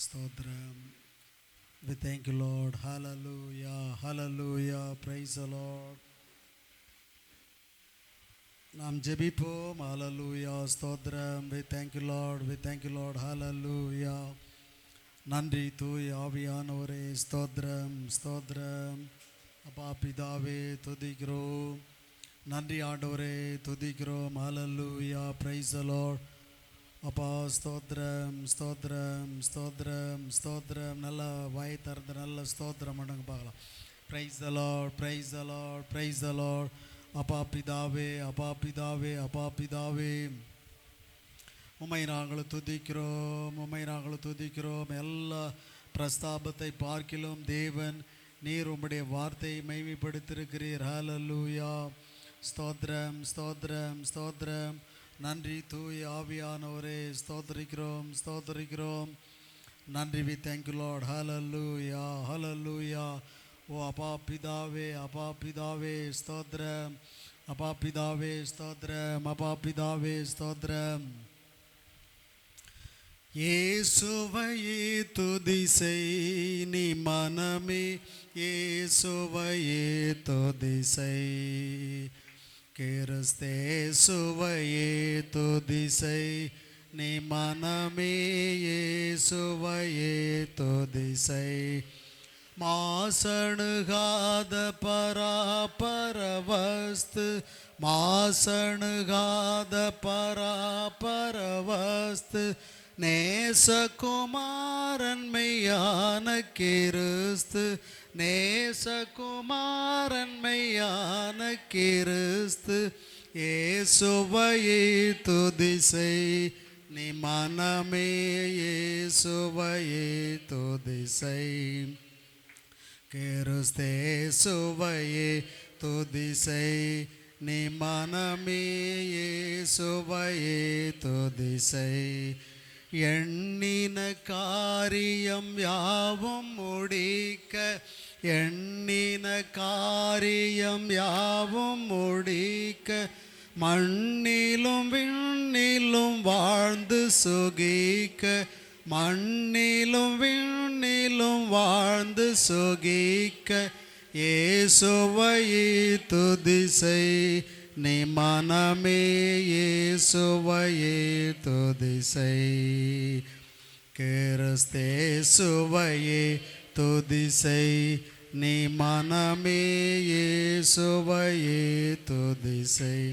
Stotram. We thank you, Lord. Hallelujah. Hallelujah. Praise the Lord. நாம் ஜெபிப்போம். ஹalleluya. ஸ்தோத்திரம். We thank you, Lord. We thank you, Lord. Hallelujah. நன்றி தூய் ஆவியானவரே. ஸ்தோத்திரம். ஸ்தோத்திரம். அப்பா பிதாவே துதிக்கிறோம். நன்றி ஆண்டவரே துதிக்கிறோம். ஹalleluya. Praise the Lord. அப்பா ஸ்தோத்திரம். ஸ்தோத்திரம். ஸ்தோத்திரம். ஸ்தோத்திரம். நல்ல வாய் திறந்து நல்ல ஸ்தோத்திரம் பண்ணுங்க பார்க்கலாம். Praise the Lord. Praise the Lord. Praise the Lord. அப்பா பிதாவே, அப்பா பிதாவே, அப்பா பிதாவே, உம்மை நாங்கள் துதிக்கிறோம், உம்மை நாங்கள் துதிக்கிறோம். எல்லா பிரஸ்தாபத்தை பார்க்கிலும் தேவன் நீர் உம்முடைய வார்த்தையை மைமைப்படுத்தியிருக்கிறீர். ஹalleluya. ஸ்தோத்திரம். ஸ்தோத்திரம். ஸ்தோத்திரம். நன்றி தூய் ஆவியானவரே. ஸ்தோத்திரிக்கிறோம். ஸ்தோத்திரிக்கிறோம். நன்றி. We thank you Lord. Hallelujah. Hallelujah. ஓ அப்பா பிதாவே, அப்பா பிதாவே ஸ்தோத்திரம். அப்பா பிதாவே ஸ்தோத்திரம். அப்பா பிதாவே ஸ்தோத்திரம். இயேசுவையே துதி செய் நீ மனமே, இயேசுவையே துதி செய். கிறிஸ்தேசுவையே துதி செய் நீ மனமே, இயேசுவையே துதி செய். மாசணுகாத பராபரவஸ்து, மாசணுகாத பராபரவஸ்து, நேசகுமாரன் மெய்யான கிறிஸ்து, நேசகுமாரன் மெய்யான கிறிஸ்து. இயேசுவையே துதி செய் நீ மனமே, இயேசுவையே துதி செய். கிறிஸ்தேசுவையே துதி செய் நீ மனமே, இயேசுவையே துதி செய். எண்ணின காரியம் யாவும் முடிக்க, எண்ணின காரியம் யாவும் முடிக்க, மண்ணிலும் விண்ணிலும் வாழ்ந்து சுகிக்க, மண்ணிலும் விண்ணிலும் வாழ்ந்து சுகிக்க. இயேசுவையே துதி செய் நீ மனமே, இயேசுவையே துதி செய். கிறிஸ்தேசுவையே துதி செய் நீ மனமே, இயேசுவையே துதி செய்.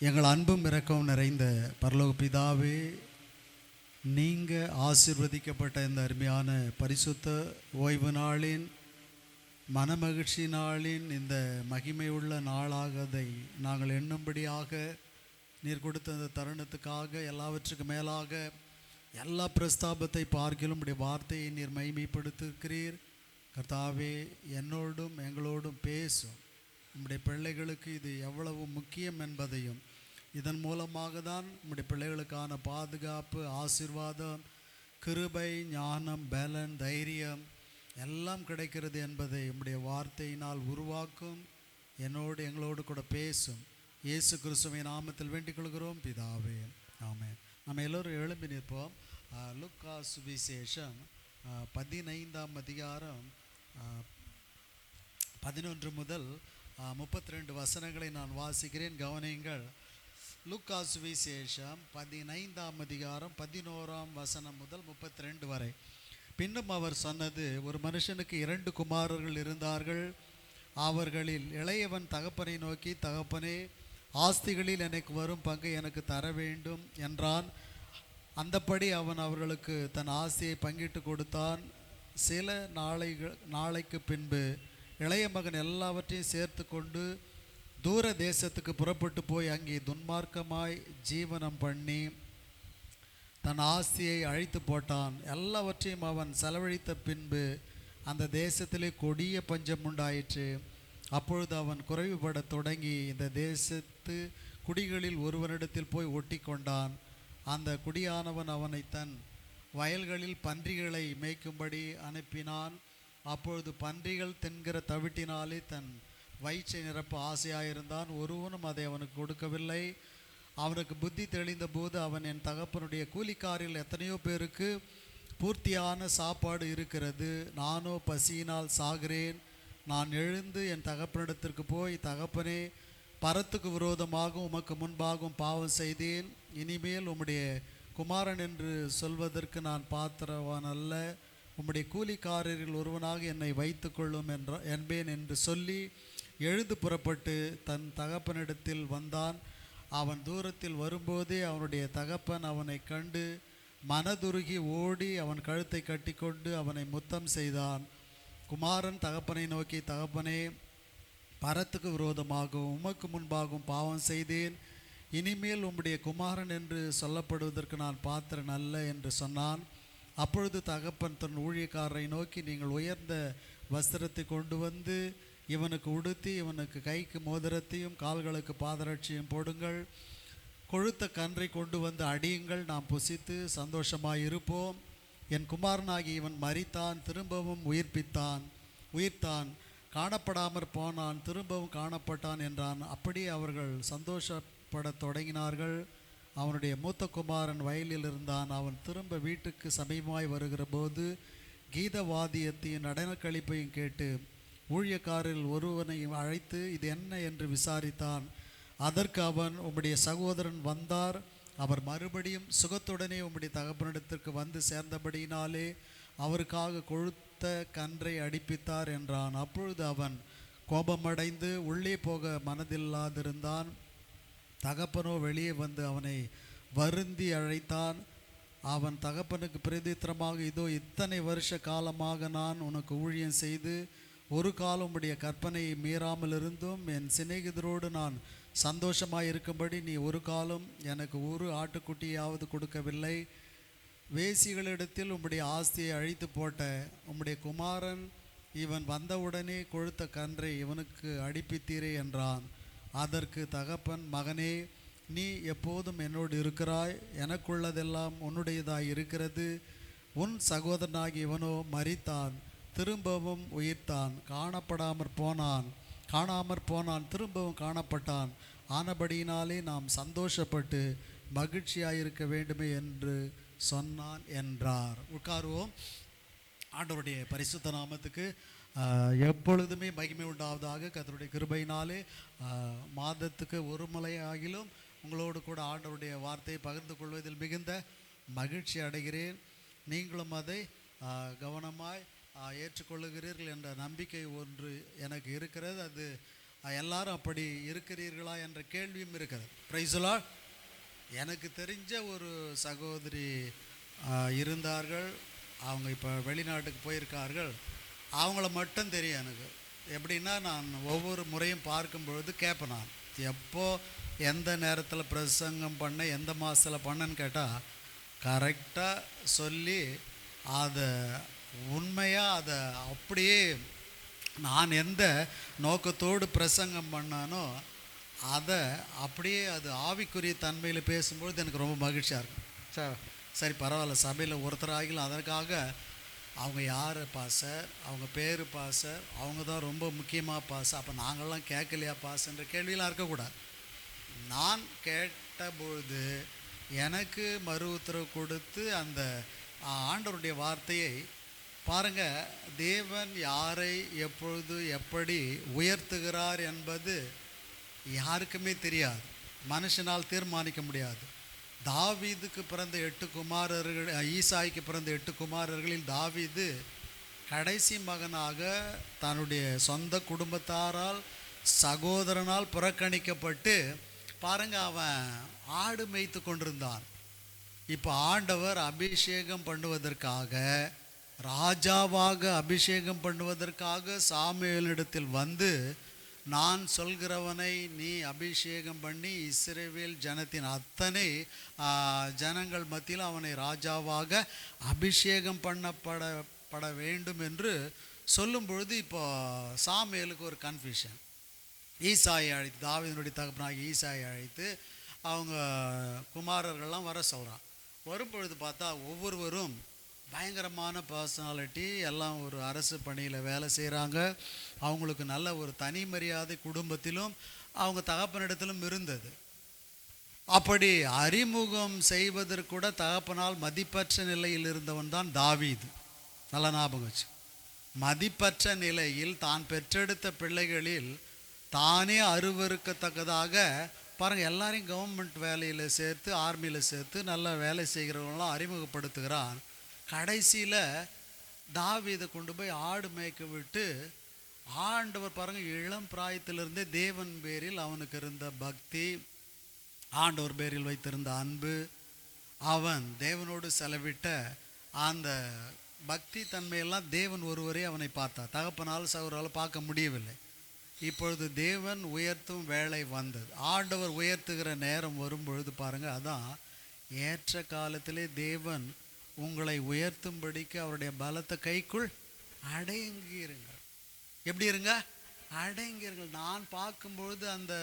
எங்கள் அன்பும் இரக்கம் நிறைந்த பரலோக பிதாவே, நீங்கள் ஆசீர்வதிக்கப்பட்ட இந்த அருமையான பரிசுத்த ஓய்வு நாளின், மனமகிழ்ச்சி நாளின் இந்த மகிமையுள்ள நாளாக அதை நாங்கள் எண்ணும்படியாக நீர் கொடுத்த இந்த தருணத்துக்காக எல்லாவற்றுக்கும் மேலாக எல்லா பிரஸ்தாபத்தை பார்க்கிலும் உடைய வார்த்தையை நீர் மகிமைப்படுத்திருக்கிறீர். கர்த்தாவே, என்னோடும் எங்களோடும் பேசும். நம்முடைய பிள்ளைகளுக்கு இது எவ்வளவு முக்கியம் என்பதையும், இதன் மூலமாக தான் நம்முடைய பிள்ளைகளுக்கான பாதுகாப்பு, ஆசீர்வாதம், கிருபை, ஞானம், பலன், தைரியம் எல்லாம் கிடைக்கிறது என்பதை நம்முடைய வார்த்தையினால் உருவாக்கும். என்னோடு எங்களோடு கூட பேசும். இயேசு கிறிஸ்துவின் நாமத்தில் வேண்டிக் கொள்கிறோம் பிதாவே, ஆமென். நம்ம எல்லோரும் எழும்பி நிற்போம். லூக்கா சுவிசேஷம் 15ஆம் அதிகாரம் 11 முதல் 32 வசனங்களை நான் வாசிக்கிறேன், கவனியுங்கள். லூக்கா சுவிசேஷம் 15ஆம் அதிகாரம் 11ஆம் வசனம் முதல் 32 வரை. பின்னும் அவர் சொன்னது, ஒரு மனுஷனுக்கு 2 குமாரர்கள் இருந்தார்கள். அவர்களில் இளையவன் தகப்பனை நோக்கி, தகப்பனே, ஆஸ்திகளில் எனக்கு வரும் பங்கை எனக்கு தர வேண்டும் என்றான். அந்தப்படி அவன் அவர்களுக்கு தன் ஆஸ்தியை பங்கிட்டு கொடுத்தான். சில நாளைக்கு பின்பு இளைய மகன் எல்லாவற்றையும் சேர்த்து கொண்டு தூர தேசத்துக்கு புறப்பட்டு போய் அங்கே துன்மார்க்கமாய் ஜீவனம் பண்ணி தன் ஆஸ்தியை அழித்து போட்டான். எல்லாவற்றையும் அவன் செலவழித்த பின்பு அந்த தேசத்திலே கொடிய பஞ்சம் உண்டாயிற்று. அப்பொழுது அவன் குறைவுபட தொடங்கி இந்த தேசத்து குடிகளில் ஒருவனிடத்தில் போய் ஒட்டி கொண்டான். அந்த குடியானவன் அவனை தன் வயல்களில் பன்றிகளை மேய்க்கும்படி அனுப்பினான். அப்பொழுது பன்றிகள் தின்கிற தவிட்டினாலே தன் வயிற்றை நிரப்ப ஆசையாயிருந்தான். ஒருவனும் அதை அவனுக்கு கொடுக்கவில்லை. அவனுக்கு புத்தி தெளிந்த போது அவன், என் தகப்பனுடைய கூலிக்காரில் எத்தனையோ பேருக்கு பூர்த்தியான சாப்பாடு இருக்கிறது, நானோ பசியினால் சாகிறேன். நான் எழுந்து என் தகப்பனிடத்திற்கு போய், தகப்பனே, பரத்துக்கு விரோதமாக உமக்கு முன்பாகவும் பாவம் செய்தேன். இனிமேல் உம்முடைய குமாரன் என்று சொல்வதற்கு நான் பாத்திரவான் அல்ல. உம்முடைய கூலிக்காரரில் ஒருவனாக என்னை வைத்து கொள்ளும் என்பேன் என்று சொல்லி எழுந்து புறப்பட்டு தன் தகப்பனிடத்தில் வந்தான். அவன் தூரத்தில் வரும்போதே அவனுடைய தகப்பன் அவனை கண்டு மனதுருகி ஓடி அவன் கழுத்தை கட்டிக்கொண்டு அவனை முத்தம் செய்தான். குமாரன் தகப்பனை நோக்கி, தகப்பனே, பரத்துக்கு விரோதமாகவும் உமக்கு முன்பாகவும் பாவம் செய்தேன். இனிமேல் உம்முடைய குமாரன் என்று சொல்லப்படுவதற்கு நான் பாத்திரன் அல்ல என்று சொன்னான். அப்பொழுது தகப்பன் தன் ஊழியக்காரரை நோக்கி, நீங்கள் உயர்ந்த வஸ்திரத்தை கொண்டு வந்து இவனுக்கு உடுத்தி, இவனுக்கு கைக்கு மோதிரத்தையும் கால்களுக்கு பாதரட்சியும் போடுங்கள். கொழுத்த கன்றை கொண்டு வந்து அடியுங்கள், நாம் புசித்து சந்தோஷமாய் இருப்போம். என் குமாரனாகி இவன் மரித்தான், திரும்பவும் உயிர்த்தான், காணப்படாமற் போனான், திரும்பவும் காணப்பட்டான் என்றான். அப்படி அவர்கள் சந்தோஷப்படத் தொடங்கினார்கள். அவனுடைய மூத்த குமாரன் வயலில் இருந்தான். அவன் திரும்ப வீட்டுக்கு சமீபமாய் வருகிற போது கீதவாதியத்தையும் நடனக்களிப்பையும் கேட்டு ஊழியக்காரில் ஒருவனை அழைத்து, இது என்ன என்று விசாரித்தான். அதற்கு அவன், உம்முடைய சகோதரன் வந்தார், அவர் மறுபடியும் சுகத்துடனே உம்முடைய தகப்பனிடத்திற்கு வந்து சேர்ந்தபடியினாலே அவருக்காக கொழுத்த கன்றை அடிப்பித்தார் என்றான். அப்பொழுது அவன் கோபமடைந்து உள்ளே போக மனதில்லாதிருந்தான். தகப்பனோ வெளியே வந்து அவனை வருந்தி அழைத்தான். அவன் தகப்பனுக்கு பிரதித்திரமாக, இதோ இத்தனை வருஷ காலமாக நான் உனக்கு ஊழியம் செய்து ஒரு காலம் உடைய கற்பனையை மீறாமல் இருந்தும் என் சிநேகிதரோடு நான் சந்தோஷமாக இருக்கும்படி நீ ஒரு காலம் எனக்கு ஒரு ஆட்டுக்குட்டியாவது கொடுக்கவில்லை. வேசிகளிடத்தில் உம்முடைய ஆஸ்தியை அழித்து போட்ட உம்முடைய குமாரன் இவன் வந்தவுடனே கொழுத்த கன்றை இவனுக்கு அடிப்பித்தீரே என்றான். அதற்கு தகப்பன், மகனே, நீ எப்போதும் என்னோடு இருக்கிறாய், எனக்குள்ளதெல்லாம் உன்னுடையதாய் இருக்கிறது. உன் சகோதரனாகி இவனோ மரித்தான், திரும்பவும் உயிர்த்தான், காணாமற் போனான், திரும்பவும் காணப்பட்டான். ஆனபடியினாலே நாம் சந்தோஷப்பட்டு மகிழ்ச்சியாயிருக்க வேண்டுமே என்று சொன்னான் என்றார். உட்காருவோம். ஆண்டவருடைய பரிசுத்த நாமத்துக்கு எப்பொழுதுமே மகிமை உண்டாவதாக. கர்த்தருடைய கிருபையினாலே மாதத்துக்கு ஒரு முறையாகிலும் உங்களோடு கூட ஆண்டவருடைய வார்த்தையை பகிர்ந்து கொள்வதில் மிகுந்த மகிழ்ச்சி அடைகிறேன். நீங்களும் அதை கவனமாய் ஏற்றுக்கொள்ளுகிறீர்கள் என்ற நம்பிக்கை ஒன்று எனக்கு இருக்கிறது. அது எல்லாரும் அப்படி இருக்கிறீர்களா என்ற கேள்வியும் இருக்கிறது. Praise the Lord. எனக்கு தெரிஞ்ச ஒரு சகோதரி இருந்தார்கள். அவங்க இப்போ வெளிநாட்டுக்கு போயிருக்கார்கள். அவங்கள மட்டும் தெரியும் எனக்கு. எப்படின்னா, நான் ஒவ்வொரு முறையும் பார்க்கும்பொழுது கேட்பேன், நான் எப்போ எந்த நேரத்தில் பிரசங்கம் பண்ண, எந்த மாதத்தில் பண்ணேன்னு கேட்டால் கரெக்டாக சொல்லி அதை உண்மையாக அதை அப்படியே நான் எந்த நோக்கத்தோடு பிரசங்கம் பண்ணானோ அதை அப்படியே அது ஆவிக்குரிய தன்மையில் பேசும்பொழுது எனக்கு ரொம்ப மகிழ்ச்சியாக இருக்கும். சரி, பரவாயில்ல, சபையில் ஒருத்தராகிலும் அதற்காக அவங்க யார் பாஸ்டர், அவங்க பேர் பாஸ்டர், அவங்க தான் ரொம்ப முக்கியமாக பாஸ்டர், அப்போ நாங்கள்லாம் கேட்கலையா பாஸ்டர்ன்ற கேள்வியெலாம் இருக்கக்கூடாது. நான் கேட்டபொழுது எனக்கு மறு உத்தரவு கொடுத்து அந்த ஆண்டவருடைய வார்த்தையை பாருங்கள், தேவன் யாரை எப்பொழுது எப்படி உயர்த்துகிறார் என்பது யாருக்குமே தெரியாது, மனுஷனால் தீர்மானிக்க முடியாது. தாவீதுக்கு பிறந்த 8 குமாரர்கள், ஈசாய்க்கு பிறந்த 8 குமாரர்களில் தாவீது கடைசி மகனாக தன்னுடைய சொந்த குடும்பத்தாரால் சகோதரனால் புறக்கணிக்கப்பட்டு பாருங்கள், அவன் ஆடு மேய்த்து கொண்டிருந்தான். இப்போ ஆண்டவர் அபிஷேகம் பண்ணுவதற்காக, ராஜாவாக அபிஷேகம் பண்ணுவதற்காக சாமுவேலிடத்தில் வந்து, நான் சொல்கிறவனை நீ அபிஷேகம் பண்ணி இஸ்ரவேல் ஜனத்தின் அத்தனை ஜனங்கள் மத்தியில் அவனை ராஜாவாக அபிஷேகம் பண்ணப்பட வேண்டும் என்று சொல்லும் பொழுது, இப்போ சாமுவேலுக்கு ஒரு கன்ஃபியூஷன். ஈசாயை அழைத்து, தாவீதினுடைய தகப்பனாகி ஈசாயை அழைத்து அவங்க குமாரர்கள்லாம் வர சொல்கிறான். வரும்பொழுது பார்த்தா ஒவ்வொருவரும் பயங்கரமான பர்சனாலிட்டி, எல்லாம் ஒரு அரசு பணியில் வேலை செய்கிறாங்க. அவங்களுக்கு நல்ல ஒரு தனி மரியாதை குடும்பத்திலும் அவங்க தகப்பனிடத்திலும் இருந்தது. அப்படி அறிமுகம் செய்வதற்கூட தகப்பனால் மதிப்பற்ற நிலையில் இருந்தவன் தான் தாவீது. நல்ல ஞாபகம் வச்சு. மதிப்பற்ற நிலையில் தான் பெற்றெடுத்த பிள்ளைகளில் தானே அருவருக்கத்தக்கதாக பாருங்கள், எல்லாரையும் கவர்மெண்ட் வேலையில் சேர்த்து ஆர்மியில் சேர்த்து நல்ல வேலை செய்கிறவங்களாம் அறிமுகப்படுத்துகிறான். கடைசியில் தாவீதை கொண்டு போய் ஆடு மேய்க்க விட்டு ஆண்டவர் பாருங்கள் இளம் பிராயத்திலிருந்தே தேவன் பேரில் அவனுக்கு இருந்த பக்தி, ஆண்டவர் பேரில் வைத்திருந்த அன்பு, அவன் தேவனோடு செலவிட்ட அந்த பக்தி தன்மையெல்லாம் தேவன் ஒருவரே அவனை பார்த்தார். தகப்பனால் சகோதரால் பார்க்க முடியவில்லை. இப்பொழுது தேவன் உயர்த்தும் வேலை வந்தது. ஆண்டவர் உயர்த்துகிற நேரம் வரும்பொழுது பாருங்கள், அதான் ஏற்ற காலத்திலே தேவன் உங்களை உயர்த்தும்படிக்கு அவருடைய பலத்த கைக்குள் அடங்கியிருங்கள். எப்படி இருங்க? அடங்கியிருங்கள். நான் பார்க்கும்பொழுது அந்த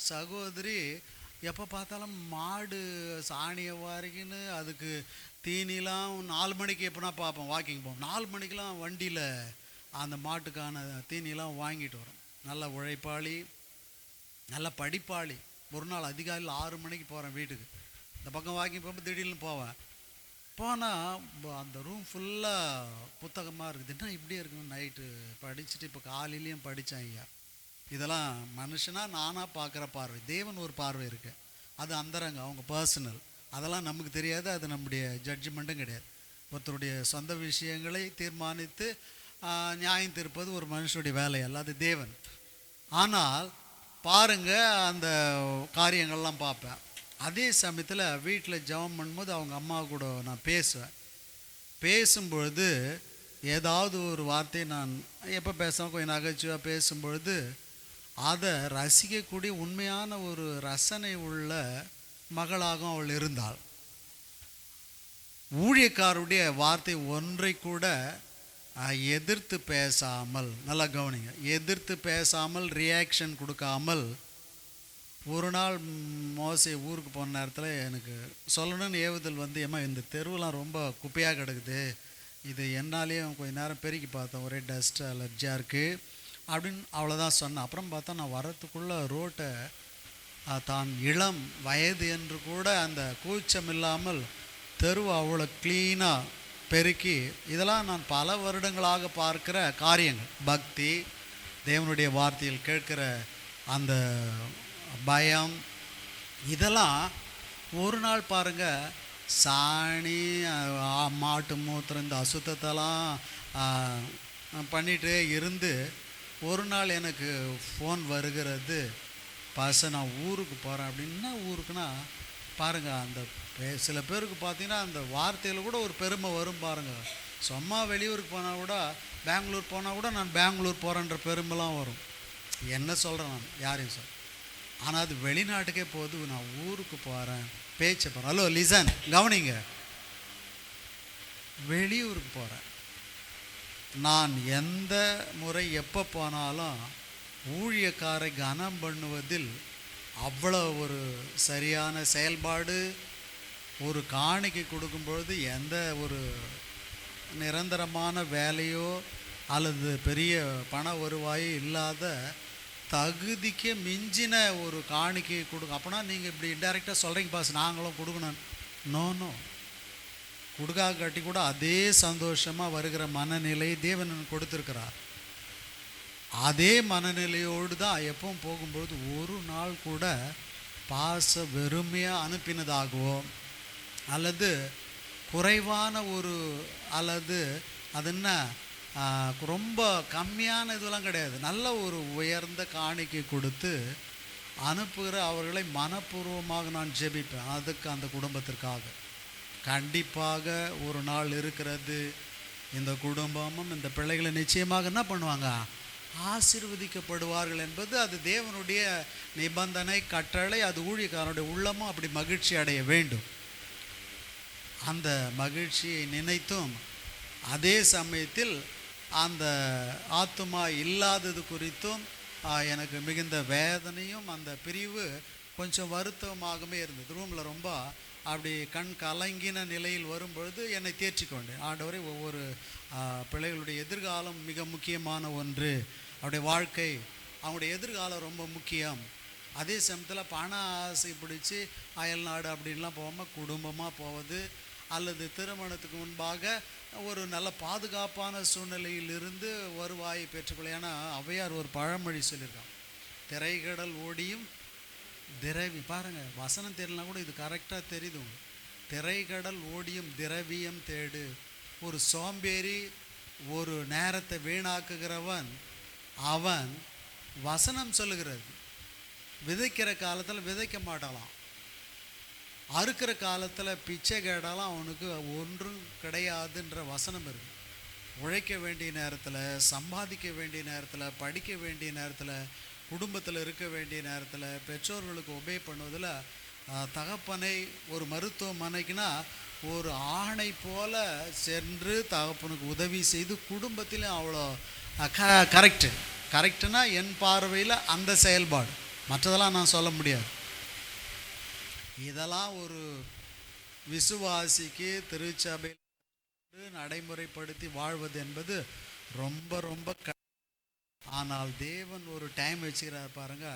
சகோதரி எப்போ பார்த்தாலும் மாடு சாணியை வாரிக்கின்னு அதுக்கு தீனிலாம் 4 மணிக்கு எப்போனா பார்ப்போம், வாக்கிங் போவோம். 4 மணிக்கெலாம் வண்டியில் அந்த மாட்டுக்கான தீனிலாம் வாங்கிட்டு வரோம். நல்ல உழைப்பாளி, நல்ல படிப்பாளி. ஒரு நாள் அதிகாலையில் 6 மணிக்கு போகிறேன் வீட்டுக்கு. இந்த பக்கம் வாக்கிங் போகும்போது திடீர்னு போவேன். போனால் அந்த ரூம் ஃபுல்லாக புத்தகமாக இருக்குது. என்ன இப்படியே இருக்குன்னு நைட்டு படிச்சுட்டு இப்போ காலையிலையும் படித்தேன். ஐயா, இதெல்லாம் மனுஷனாக நானாக பார்க்குற பார்வை, தேவன் ஒரு பார்வை இருக்குது. அது அந்தரங்க, அவங்க பர்சனல், அதெல்லாம் நமக்கு தெரியாது. அது நம்முடைய ஜட்ஜ்மெண்ட்டும் கிடையாது. ஒருத்தருடைய சொந்த விஷயங்களை தீர்மானித்து நியாயம் தீர்ப்பது ஒரு மனுஷனுடைய வேலை அல்ல, அது தேவன். ஆனால் பாருங்கள், அந்த காரியங்கள்லாம் பார்ப்பேன். அதே சமயத்தில் வீட்டில் ஜெபம் பண்ணும்போது அவங்க அம்மா கூட நான் பேசும்பொழுது ஏதாவது ஒரு வார்த்தையை நான் எப்போ பேசுகிறேன் கொஞ்சம் நகைச்சுவாக பேசும்பொழுது அதை ரசிக்கக்கூடிய உண்மையான ஒரு ரசனை உள்ள மகளாகவும் அவள் இருந்தாள். ஊழியக்காருடைய வார்த்தை ஒன்றை கூட எதிர்த்து பேசாமல், நல்லா கவனிங்க, எதிர்த்து பேசாமல் ரியாக்ஷன் கொடுக்காமல், ஒரு நாள் மோசே ஊருக்கு போன நேரத்தில் எனக்கு சொல்லணும்னு ஏவுதல் வந்து, ஏம்மா இந்த தெருவெலாம் ரொம்ப குப்பையாக கிடக்குது, இது என்னாலேயும் கொஞ்சம் நேரம் பெருக்கி பார்த்தேன், ஒரே டஸ்ட் அலர்ஜியாக இருக்குது அப்படின்னு அவ்வளோதான் சொன்னேன். அப்புறம் பார்த்தா நான் வரத்துக்குள்ளே ரோட்டை தான் இளம் வயது என்று கூட அந்த கூச்சம் இல்லாமல் தெருவை அவ்வளோ க்ளீனாக பெருக்கி, இதெல்லாம் நான் பல வருடங்களாக பார்க்கிற காரியங்கள். பக்தி, தேவனுடைய வார்த்தையில் கேட்கிற அந்த பயம், இதெல்லாம் ஒரு நாள் பாருங்கள், சாணி மாட்டு மூத்திரம் இந்த அசுத்தத்தெல்லாம் பண்ணிகிட்டே இருந்து ஒரு நாள் எனக்கு ஃபோன் வருகிறது, பாச நான் ஊருக்கு போகிறேன் அப்படின்னா. ஊருக்குன்னா பாருங்கள், அந்த சில பேருக்கு பார்த்தீங்கன்னா அந்த வார்த்தையில் கூட ஒரு பெருமை வரும் பாருங்கள். சும்மா வெளியூருக்கு போனால் கூட, பெங்களூர் போனால் கூட நான் பெங்களூர் போகிறேன்ற பெருமைலாம் வரும். என்ன சொல்கிறேன் நான், யாரையும் சொல்கிறேன். ஆனால் அது வெளிநாட்டுக்கே போகுது, நான் ஊருக்கு போகிறேன், பேச்சை போகிறேன். ஹலோ லிசன், கவனிங்க, வெளியூருக்கு போகிறேன். நான் எந்த முறை எப்போ போனாலும் ஊழியக்காரை கனம் பண்ணுவதில் அவ்வளோ ஒரு சரியான செயல்பாடு. ஒரு காணிக்கை கொடுக்கும்பொழுது எந்த ஒரு நிரந்தரமான வேலையோ அல்லது பெரிய பண வருவாயோ இல்லாத தகுதிக்கு மிஞ்சின ஒரு காணிக்கை கொடுங்க. அப்போனா நீங்கள் இப்படி இன்டைரக்டாக சொல்கிறீங்க பாஸ், நாங்களும் கொடுக்கணும். நோ, கொடுக்கா கட்டி கூட அதே சந்தோஷமாக வருகிற மனநிலை தேவன் கொடுத்துருக்கிறார். அதே மனநிலையோடு தான் எப்பவும் போகும்போது ஒரு நாள் கூட பாச வெறுமையாக அனுப்பினதாகவோ அல்லது குறைவான ஒரு அல்லது அது என்ன ரொம்ப கம்மியான இதெல்லாம் கிடையாது. நல்ல ஒரு உயர்ந்த காணிக்கை கொடுத்து அனுப்புகிற அவர்களை மனப்பூர்வமாக நான் ஜெபிப்பேன். அதுக்கு அந்த குடும்பத்திற்காக கண்டிப்பாக ஒரு நாள் இருக்கிறது. இந்த குடும்பமும் இந்த பிள்ளைகளை நிச்சயமாக என்ன பண்ணுவாங்க, ஆசீர்வதிக்கப்படுவார்கள் என்பது அது தேவனுடைய நிபந்தனை, கட்டளை. அது ஊழியக்காரனுடைய உள்ளமும் அப்படி மகிழ்ச்சி அடைய வேண்டும். அந்த மகிழ்ச்சியை நினைத்தும் அதே சமயத்தில் அந்த ஆத்துமா இல்லாதது குறித்தும் எனக்கு மிகுந்த வேதனையும் அந்த பிரிவு கொஞ்சம் வருத்தமாகவே இருந்தது. ரூமில் ரொம்ப அப்படி கண் கலங்கின நிலையில் வரும்பொழுது என்னை தேர்ச்சி கொண்டேன். ஆண்டவரை, ஒவ்வொரு பிள்ளைகளுடைய எதிர்காலம் மிக முக்கியமான ஒன்று, அவருடைய வாழ்க்கை, அவங்களுடைய எதிர்காலம் ரொம்ப முக்கியம். அதே சமயத்தில் பண ஆசை பிடிச்சி அயல் நாடு அப்படின்லாம் போகாமல் குடும்பமாக போவது, அல்லது திருமணத்துக்கு முன்பாக ஒரு நல்ல பாதுகாப்பான சூழ்நிலையிலிருந்து வருவாயை பெற்றுக்கொள்ள. ஏன்னா ஔவையார் ஒரு பழமொழி சொல்லியிருக்காங்க, திரைக்கடல் ஓடியும் திரவி. பாருங்கள், வசனம் தெரியலனா கூட இது கரெக்டாக தெரியுது உங்களுக்கு. திரைக்கடல் ஓடியும் திரவியம் தேடு. ஒரு சோம்பேறி, ஒரு நேரத்தை வீணாக்குகிறவன், அவன் வசனம் சொல்லுகிறது, விதைக்கிற காலத்தில் விதைக்க மாட்டாளாம், அறுக்கிற காலத்தில் பிச்சை கேட்டாலும் அவனுக்கு ஒன்றும் கிடையாதுன்ற வசனம் இருக்குது. உழைக்க வேண்டிய நேரத்தில், சம்பாதிக்க வேண்டிய நேரத்தில், படிக்க வேண்டிய நேரத்தில், குடும்பத்தில் இருக்க வேண்டிய நேரத்தில், பெற்றோர்களுக்கு ஒபே பண்ணுவதில், தகப்பனை ஒரு மருத்துவமனைக்குன்னா ஒரு ஆணை போல சென்று தகப்பனுக்கு உதவி செய்து குடும்பத்திலும் அவ்வளோ கரெக்டுனா என் பார்வையில் அந்த செயல்பாடு, மற்றதெல்லாம் நான் சொல்ல முடியாது. இதெல்லாம் ஒரு விசுவாசிக்கு திருச்சபையில் நடைமுறைப்படுத்தி வாழ்வது என்பது ரொம்ப ரொம்ப ஆனால் தேவன் ஒரு டைம் வச்சுக்கிறார் பாருங்க.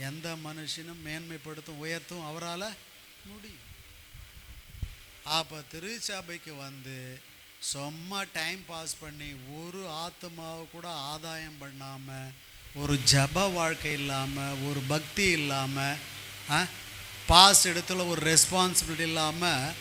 எந்த மனுஷனும் மேன்மைப்படுத்தும் உயர்த்தும் அவரால் முடியும். அப்போ திருச்சபைக்கு வந்து சும்மா டைம் பாஸ் பண்ணி ஒரு ஆத்மாவை கூட ஆதாயம் பண்ணாமல், ஒரு ஜப வாழ்க்கை இல்லாமல், ஒரு பக்தி இல்லாமல், பாஸ் இடத்துல ஒரு ரெஸ்பான்சிபிலிட்டி இல்லாமல்,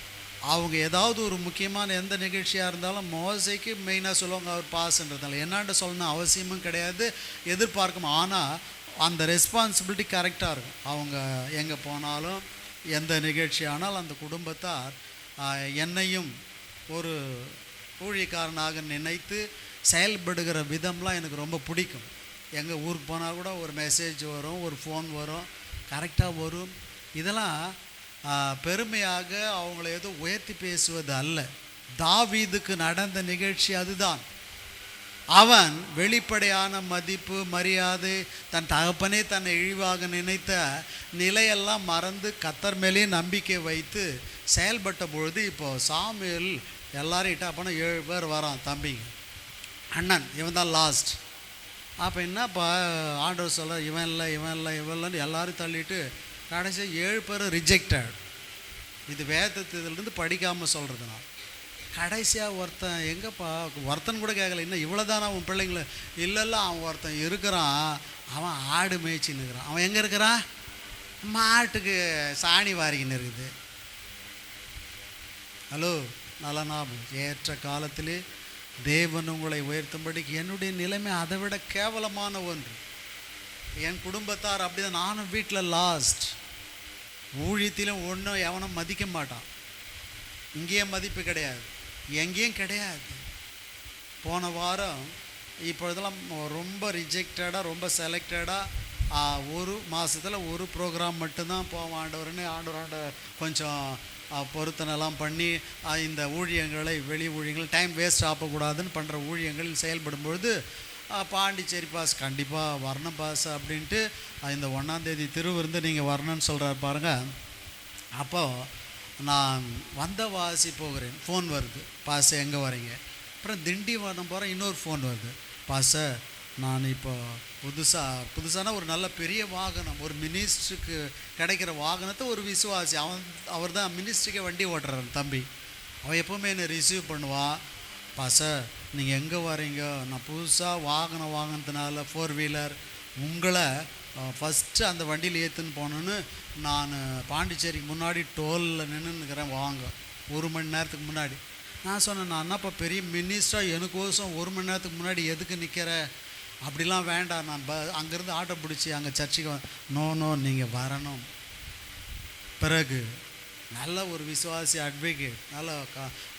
அவங்க ஏதாவது ஒரு முக்கியமான எந்த நிகழ்ச்சியாக இருந்தாலும் மோசைக்கு மெயினாக சொல்லுவாங்க அவர் பாஸ்ன்றதால. என்னான்ட்டு சொல்லணும் அவசியமும் கிடையாது, எதிர்பார்க்கணும். ஆனால் அந்த ரெஸ்பான்சிபிலிட்டி கரெக்டாக இருக்கும். அவங்க எங்கே போனாலும் எந்த நிகழ்ச்சி ஆனாலும் அந்த குடும்பத்தார் என்னையும் ஒரு ஊழியக்காரனாக நினைத்து செயல்படுகிற விதம்லாம் எனக்கு ரொம்ப பிடிக்கும். எங்கள் ஊருக்கு போனால் கூட ஒரு மெசேஜ் வரும், ஒரு ஃபோன் வரும், கரெக்டாக வரும். இதெல்லாம் பெருமையாக அவங்கள ஏதோ உயர்த்தி பேசுவது அல்ல. தாவீதுக்கு நடந்த நிகழ்ச்சி அதுதான். அவன் வெளிப்படையான மதிப்பு மரியாதை, தன் தகப்பனே தன்னை இழிவாக நினைத்த நிலையெல்லாம் மறந்து கர்த்தர் மேலே நம்பிக்கை வைத்து செயல்பட்ட பொழுது, இப்போது சாமுவேல் எல்லாரும் இட்டாப்போனா 7 பேர் வரான் தம்பிங்க, அண்ணன், இவன் தான் லாஸ்ட். அப்போ என்னப்பா ஆண்டவர் சொல்ல, இவன் இல்லை இவன் இல்லை இவன் இல்லைன்னு எல்லாரும் தள்ளிட்டு கடைசி 7 பேர் ரிஜெக்டட். இது வேதத்திலிருந்து படிக்காமல் சொல்கிறது. நான் கடைசியாக ஒருத்தன் எங்கேப்பா, ஒருத்தன் கூட கேட்கல, இன்னும் இவ்வளோதானா உன் பிள்ளைங்கள? இல்லைல்ல, அவன் ஒருத்தன் இருக்கிறான், அவன் ஆடு மேய்ச்சின்னு இருக்கிறான். அவன் எங்கே இருக்கிறான்? மாட்டுக்கு சாணி வாரிக்கின்னு இருக்குது. ஹலோ, நல்லா ஞாபகம். ஏற்ற காலத்திலே தேவன் உங்களை உயர்த்தும்படிக்கு என்னுடைய நிலைமை அதை விட கேவலமான ஒன்று. என் குடும்பத்தார் அப்படி தான். நானும் வீட்டில் லாஸ்ட். ஊழியத்திலும் ஒன்றும் எவனும் மதிக்க மாட்டான். இங்கேயும் மதிப்பு கிடையாது, எங்கேயும் கிடையாது. போன வாரம் இப்பொழுதெல்லாம் ரொம்ப ரிஜெக்டடாக, ரொம்ப செலக்டடாக ஒரு மாதத்தில் ஒரு ப்ரோக்ராம் மட்டும்தான் போவோம். ஆண்டவர்கிட்ட கொஞ்சம் பொருத்தனெல்லாம் பண்ணி இந்த ஊழியங்களை, வெளி ஊழியங்கள் டைம் வேஸ்ட் ஆகக்கூடாதுன்னு பண்ணுற ஊழியங்கள் செயல்படும் பொழுது, பாண்டிச்சேரி பாஸ் கண்டிப்பாக வரணும் பாஸ் அப்படின்ட்டு இந்த 1ஆம் தேதி திருவிருந்து நீங்கள் வரணும்னு சொல்கிறார் பாருங்கள். அப்போது நான் வந்தவாசி போகிறேன், ஃபோன் வருது, பாஸ் எங்கே வரீங்க? அப்புறம் திண்டிவனம் போகிறேன், இன்னொரு ஃபோன் வருது, பாஸை நான் இப்போ புதுசான ஒரு நல்ல பெரிய வாகனம், ஒரு மினிஸ்டருக்கு கிடைக்கிற வாகனத்தை ஒரு விசுவாசி, அவர் தான் மினிஸ்டருக்கே வண்டி ஓட்டுறாரு தம்பி, அவன் எப்போவுமே என்னை ரிசீவ் பண்ணுவான். பாஸை நீங்கள் எங்கே வரீங்க? நான் புதுசாக வாகனம் வாங்கினதுனால 4 வீலர் உங்களை ஃபஸ்ட்டு அந்த வண்டியில் ஏற்றுன்னு போனோன்னு நான் பாண்டிச்சேரிக்கு முன்னாடி டோலில் நின்றுக்கிறேன், வாங்க 1 மணி நேரத்துக்கு முன்னாடி. நான் சொன்னேன், நான் என்னப்பா பெரிய மினிஸ்டராக எனக்கோசம் 1 மணி நேரத்துக்கு முன்னாடி எதுக்கு நிற்கிற? அப்படிலாம் வேண்டாம், நான் அங்கேருந்து ஆட்டோ பிடிச்சி அங்கே சர்ச்சுக்கு நோ நீங்கள் வரணும். பிறகு நல்ல ஒரு விசுவாசி அட்வொகேட், நல்ல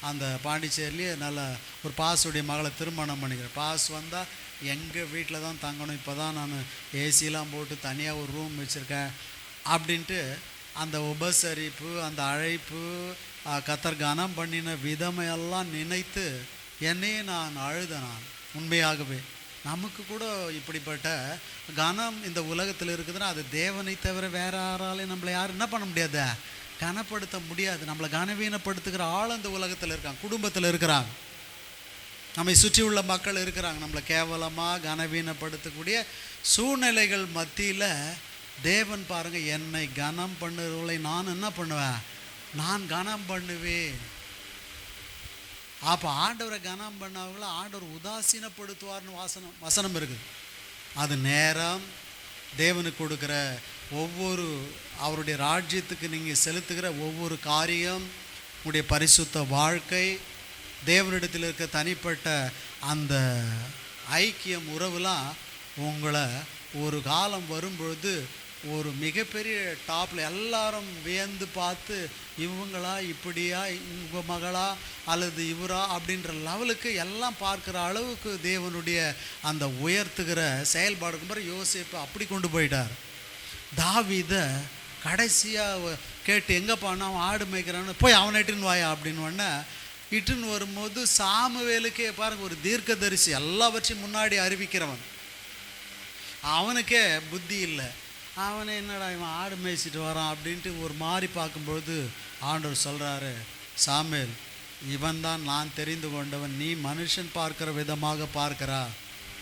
அந்த பாண்டிச்சேரிலேயே நல்ல ஒரு பாஸுடைய மகளை திருமணம் பண்ணிக்கிறேன். பாஸ் வந்தால் எங்கள் வீட்டில் தான் தங்கணும், இப்போ தான் நான் ஏசிலாம் போட்டு தனியாக ஒரு ரூம் வச்சுருக்கேன் அப்படின்ட்டு அந்த உபசரிப்பு, அந்த அழைப்பு, கர்த்தர் கனம் பண்ணின விதமையெல்லாம் நினைத்து என்னையே நான் அழுதேன். நான் உண்மையாகவே நமக்கு கூட இப்படிப்பட்ட கனம் இந்த உலகத்தில் இருக்குதுன்னா அது தேவனை தவிர வேற யாராலையும் நம்மளை யாரும் என்ன பண்ண முடியாது, கனப்படுத்த முடியாது. நம்மளை கனவீனப்படுத்துகிற ஆள் இந்த உலகத்தில் இருக்காங்க, குடும்பத்தில் இருக்கிறாங்க, நம்மை சுற்றி உள்ள மக்கள் இருக்கிறாங்க. நம்மளை கேவலமாக கனவீனப்படுத்தக்கூடிய சூழ்நிலைகள் மத்தியில் தேவன் பாருங்க, என்னை கனம் பண்ணுறவர்களை நான் என்ன பண்ணுவேன்? நான் கனம் பண்ணுவேன். அப்போ ஆண்டவரை கனம் பண்ணவங்கள ஆண்டவர் உதாசீனப்படுத்துவார்னு வசனம் இருக்குது. அது நேரம் தேவனுக்கு கொடுக்குற ஒவ்வொரு அவருடைய ராஜ்யத்துக்கு நீங்கள் செலுத்துகிற ஒவ்வொரு காரியம், உங்களுடைய பரிசுத்த வாழ்க்கை, தேவனிடத்தில் இருக்க தனிப்பட்ட அந்த ஐக்கியம், உறவுலாம் உங்களை ஒரு காலம் வரும்பொழுது ஒரு மிகப்பெரிய டாப்பில் எல்லாரும் வியந்து பார்த்து, இவங்களா இப்படியா, இவங்க மகளா அல்லது இவரா அப்படின்ற லெவலுக்கு எல்லாம் பார்க்குற அளவுக்கு தேவனுடைய அந்த உயர்த்துகிற செயல்பாடுக்கு பிறகு யோசேப்பு அப்படி கொண்டு போயிட்டார். தாவீதை கடைசியாக கேட்டு, எங்கேப்பா அவன் ஆடு மேய்க்கிறான்னு, போய் அவனை இட்டுன்னு வாயா அப்படின்னு உடனே இட்டுன்னு வரும்போது சாமுவேலுக்கே பாருங்க, ஒரு தீர்க்கதரிசி, எல்லாவற்றையும் முன்னாடி அறிவிக்கிறவன், அவனுக்கே புத்தி இல்லை. அவனை என்னடா இவன் ஆடு மேய்ச்சிட்டு வரான் அப்படின்ட்டு ஒரு மாதிரி பார்க்கும்பொழுது ஆண்டவர் சொல்கிறாரு, சாமுவேல், இவன் தான் நான் தெரிந்து கொண்டவன். நீ மனுஷன் பார்க்கிற விதமாக பார்க்கிறா,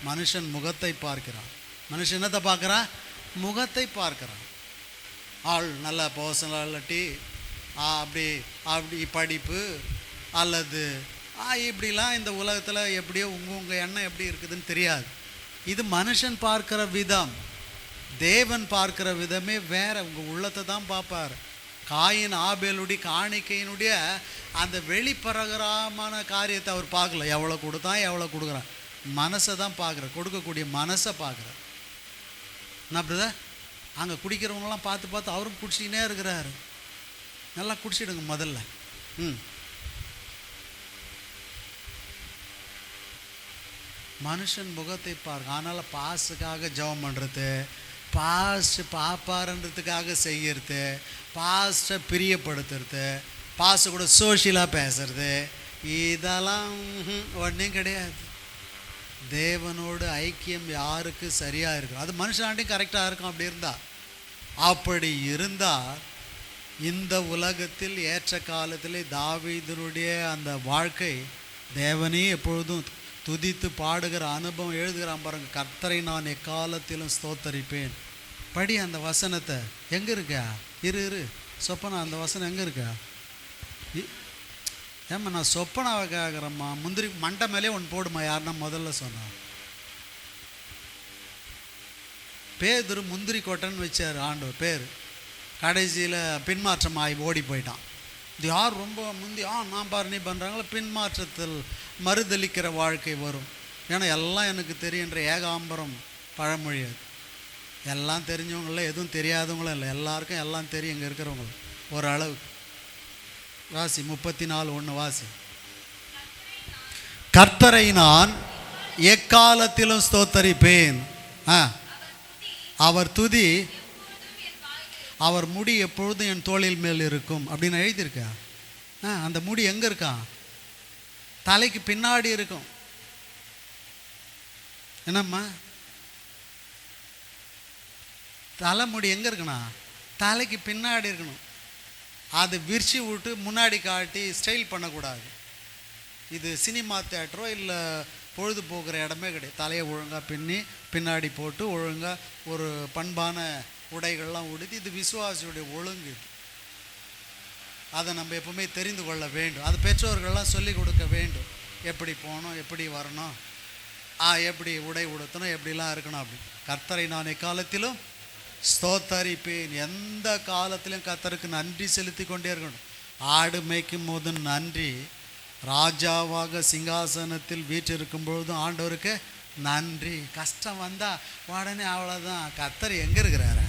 மனுஷன் முகத்தை பார்க்கிறான். மனுஷன் என்னத்தை பார்க்குறான்? முகத்தை பார்க்குறான். ஆள் நல்ல பர்சனாலிட்டி, அப்படி அப்படி படிப்பு அல்லது இப்படிலாம் இந்த உலகத்தில் எப்படியோ உங்கள் எண்ணம் எப்படி இருக்குதுன்னு தெரியாது. இது மனுஷன் பார்க்குற விதம். தேவன் பார்க்கிற விதமே வேற. உங்கள் உள்ளத்தை தான் பார்ப்பார். காயின் ஆபேலுடைய காணிக்கையினுடைய அந்த வெளிப்பிரகாரமான காரியத்தை அவர் பார்க்கல. எவ்வளோ கொடுத்தான், எவ்வளோ கொடுக்குறான், மனசை தான் பார்க்குறார். கொடுக்கக்கூடிய மனசை பார்க்குறார். என்ன பிரதர், அங்கே குடிக்கிறவங்களாம் பார்த்து பார்த்து அவரும் குடிச்சிக்கினே இருக்கிறாரு. நல்லா குடிச்சிடுங்க முதல்ல. மனுஷன் முகத்தை பார்க்க. அதனால் பாஸுக்காக ஜெபம் பண்ணுறது, பாஸ்ட் பாப்பாருன்றதுக்காக செய்கிறது, பாஸ்ட்டை பிரியப்படுத்துறது, பாஸ்ட் கூட சோஷியலாக பேசுறது, இதெல்லாம் ஒன்றும் கிடையாது. தேவனோடு ஐக்கியம் யாருக்கு சரியாக இருக்கும், அது மனுஷனாண்டையும் கரெக்டாக இருக்கும். அப்படி இருந்தால் இந்த உலகத்தில் ஏற்ற காலத்தில் தாவீதுனுடைய அந்த வாழ்க்கை, தேவனே எப்பொழுதும் துதித்து பாடுகிற அனுபவம் எழுதுகிறான் பாருங்க. கர்த்தரை நான் எக்காலத்திலும் ஸ்தோத்தரிப்பேன். படி அந்த வசனத்தை. எங்கே இருக்கா? இரு சொப்பனா, அந்த வசனம் எங்கே இருக்கா? ஏம்மா நான் சொப்பனாவை கேட்குறேம்மா. முந்திரி மண்டை மேலே ஒன்று போடுமா. யாருன்னா முதல்ல சொன்னான், பேதுரு முந்திரி கொட்டைன்னு வச்சார் ஆண்டவர் பேர். கடைசியில் பின்மாற்றம் ஆகி ஓடி போயிட்டான். இது யார் ரொம்ப முந்தி நான் பாரு நீ பண்ணுறாங்களோ, பின்மாற்றத்தில் மறுதளிக்கிற வாழ்க்கை வரும். ஏன்னா எல்லாம் எனக்கு தெரியுன்ற ஏகாம்பரம் பழமொழி. அது எல்லாம் தெரிஞ்சவங்கள, எதுவும் தெரியாதவங்களும் இல்லை, எல்லாருக்கும் எல்லாம் தெரியும். இங்கே இருக்கிறவங்க ஒரு அளவுக்கு. வாசி 34:1 வாசி. கர்த்தரை நான் எக்காலத்திலும் ஸ்தோத்தரிப்பேன், அவர் துதி, அவர் முடி எப்பொழுதும் என் தோளில் மேல் இருக்கும் அப்படின்னு எழுதியிருக்கா. அந்த முடி எங்கே இருக்கான்? தலைக்கு பின்னாடி இருக்கும். என்னம்மா, தலைமுடி எங்கே இருக்கணும்? தலைக்கு பின்னாடி இருக்கணும். அது விரிச்சு விட்டு முன்னாடி காட்டி ஸ்டைல் பண்ணக்கூடாது. இது சினிமா தேட்டரோ இல்லை பொழுதுபோக்குற இடமே கிடையாது. தலையை ஒழுங்காக பின்னி பின்னாடி போட்டு ஒழுங்காக ஒரு பண்பான உடைகள்லாம் உடுத்தி, இது விசுவாசியுடைய ஒழுங்கு. அதை நம்ம எப்பவுமே தெரிந்து கொள்ள வேண்டும். அது பெற்றோர்கள்லாம் சொல்லிக் கொடுக்க வேண்டும். எப்படி போகணும், எப்படி வரணும், எப்படி உடை உடுத்தணும், எப்படிலாம் இருக்கணும் அப்படி. கர்த்தரை நான் எக்காலத்திலும் ஸ்தோத்தரிப்பேன். எந்த காலத்திலும் கர்த்தருக்கு நன்றி செலுத்தி கொண்டே இருக்கணும். ஆடு மேய்க்கும் போது நன்றி, ராஜாவாக சிங்காசனத்தில் வீற்றிருக்கும் பொழுதும் ஆண்டவருக்கு நன்றி. கஷ்டம் வந்தால் உடனே அவ்வளோதான், கர்த்தர் எங்கே இருக்கிறாரு,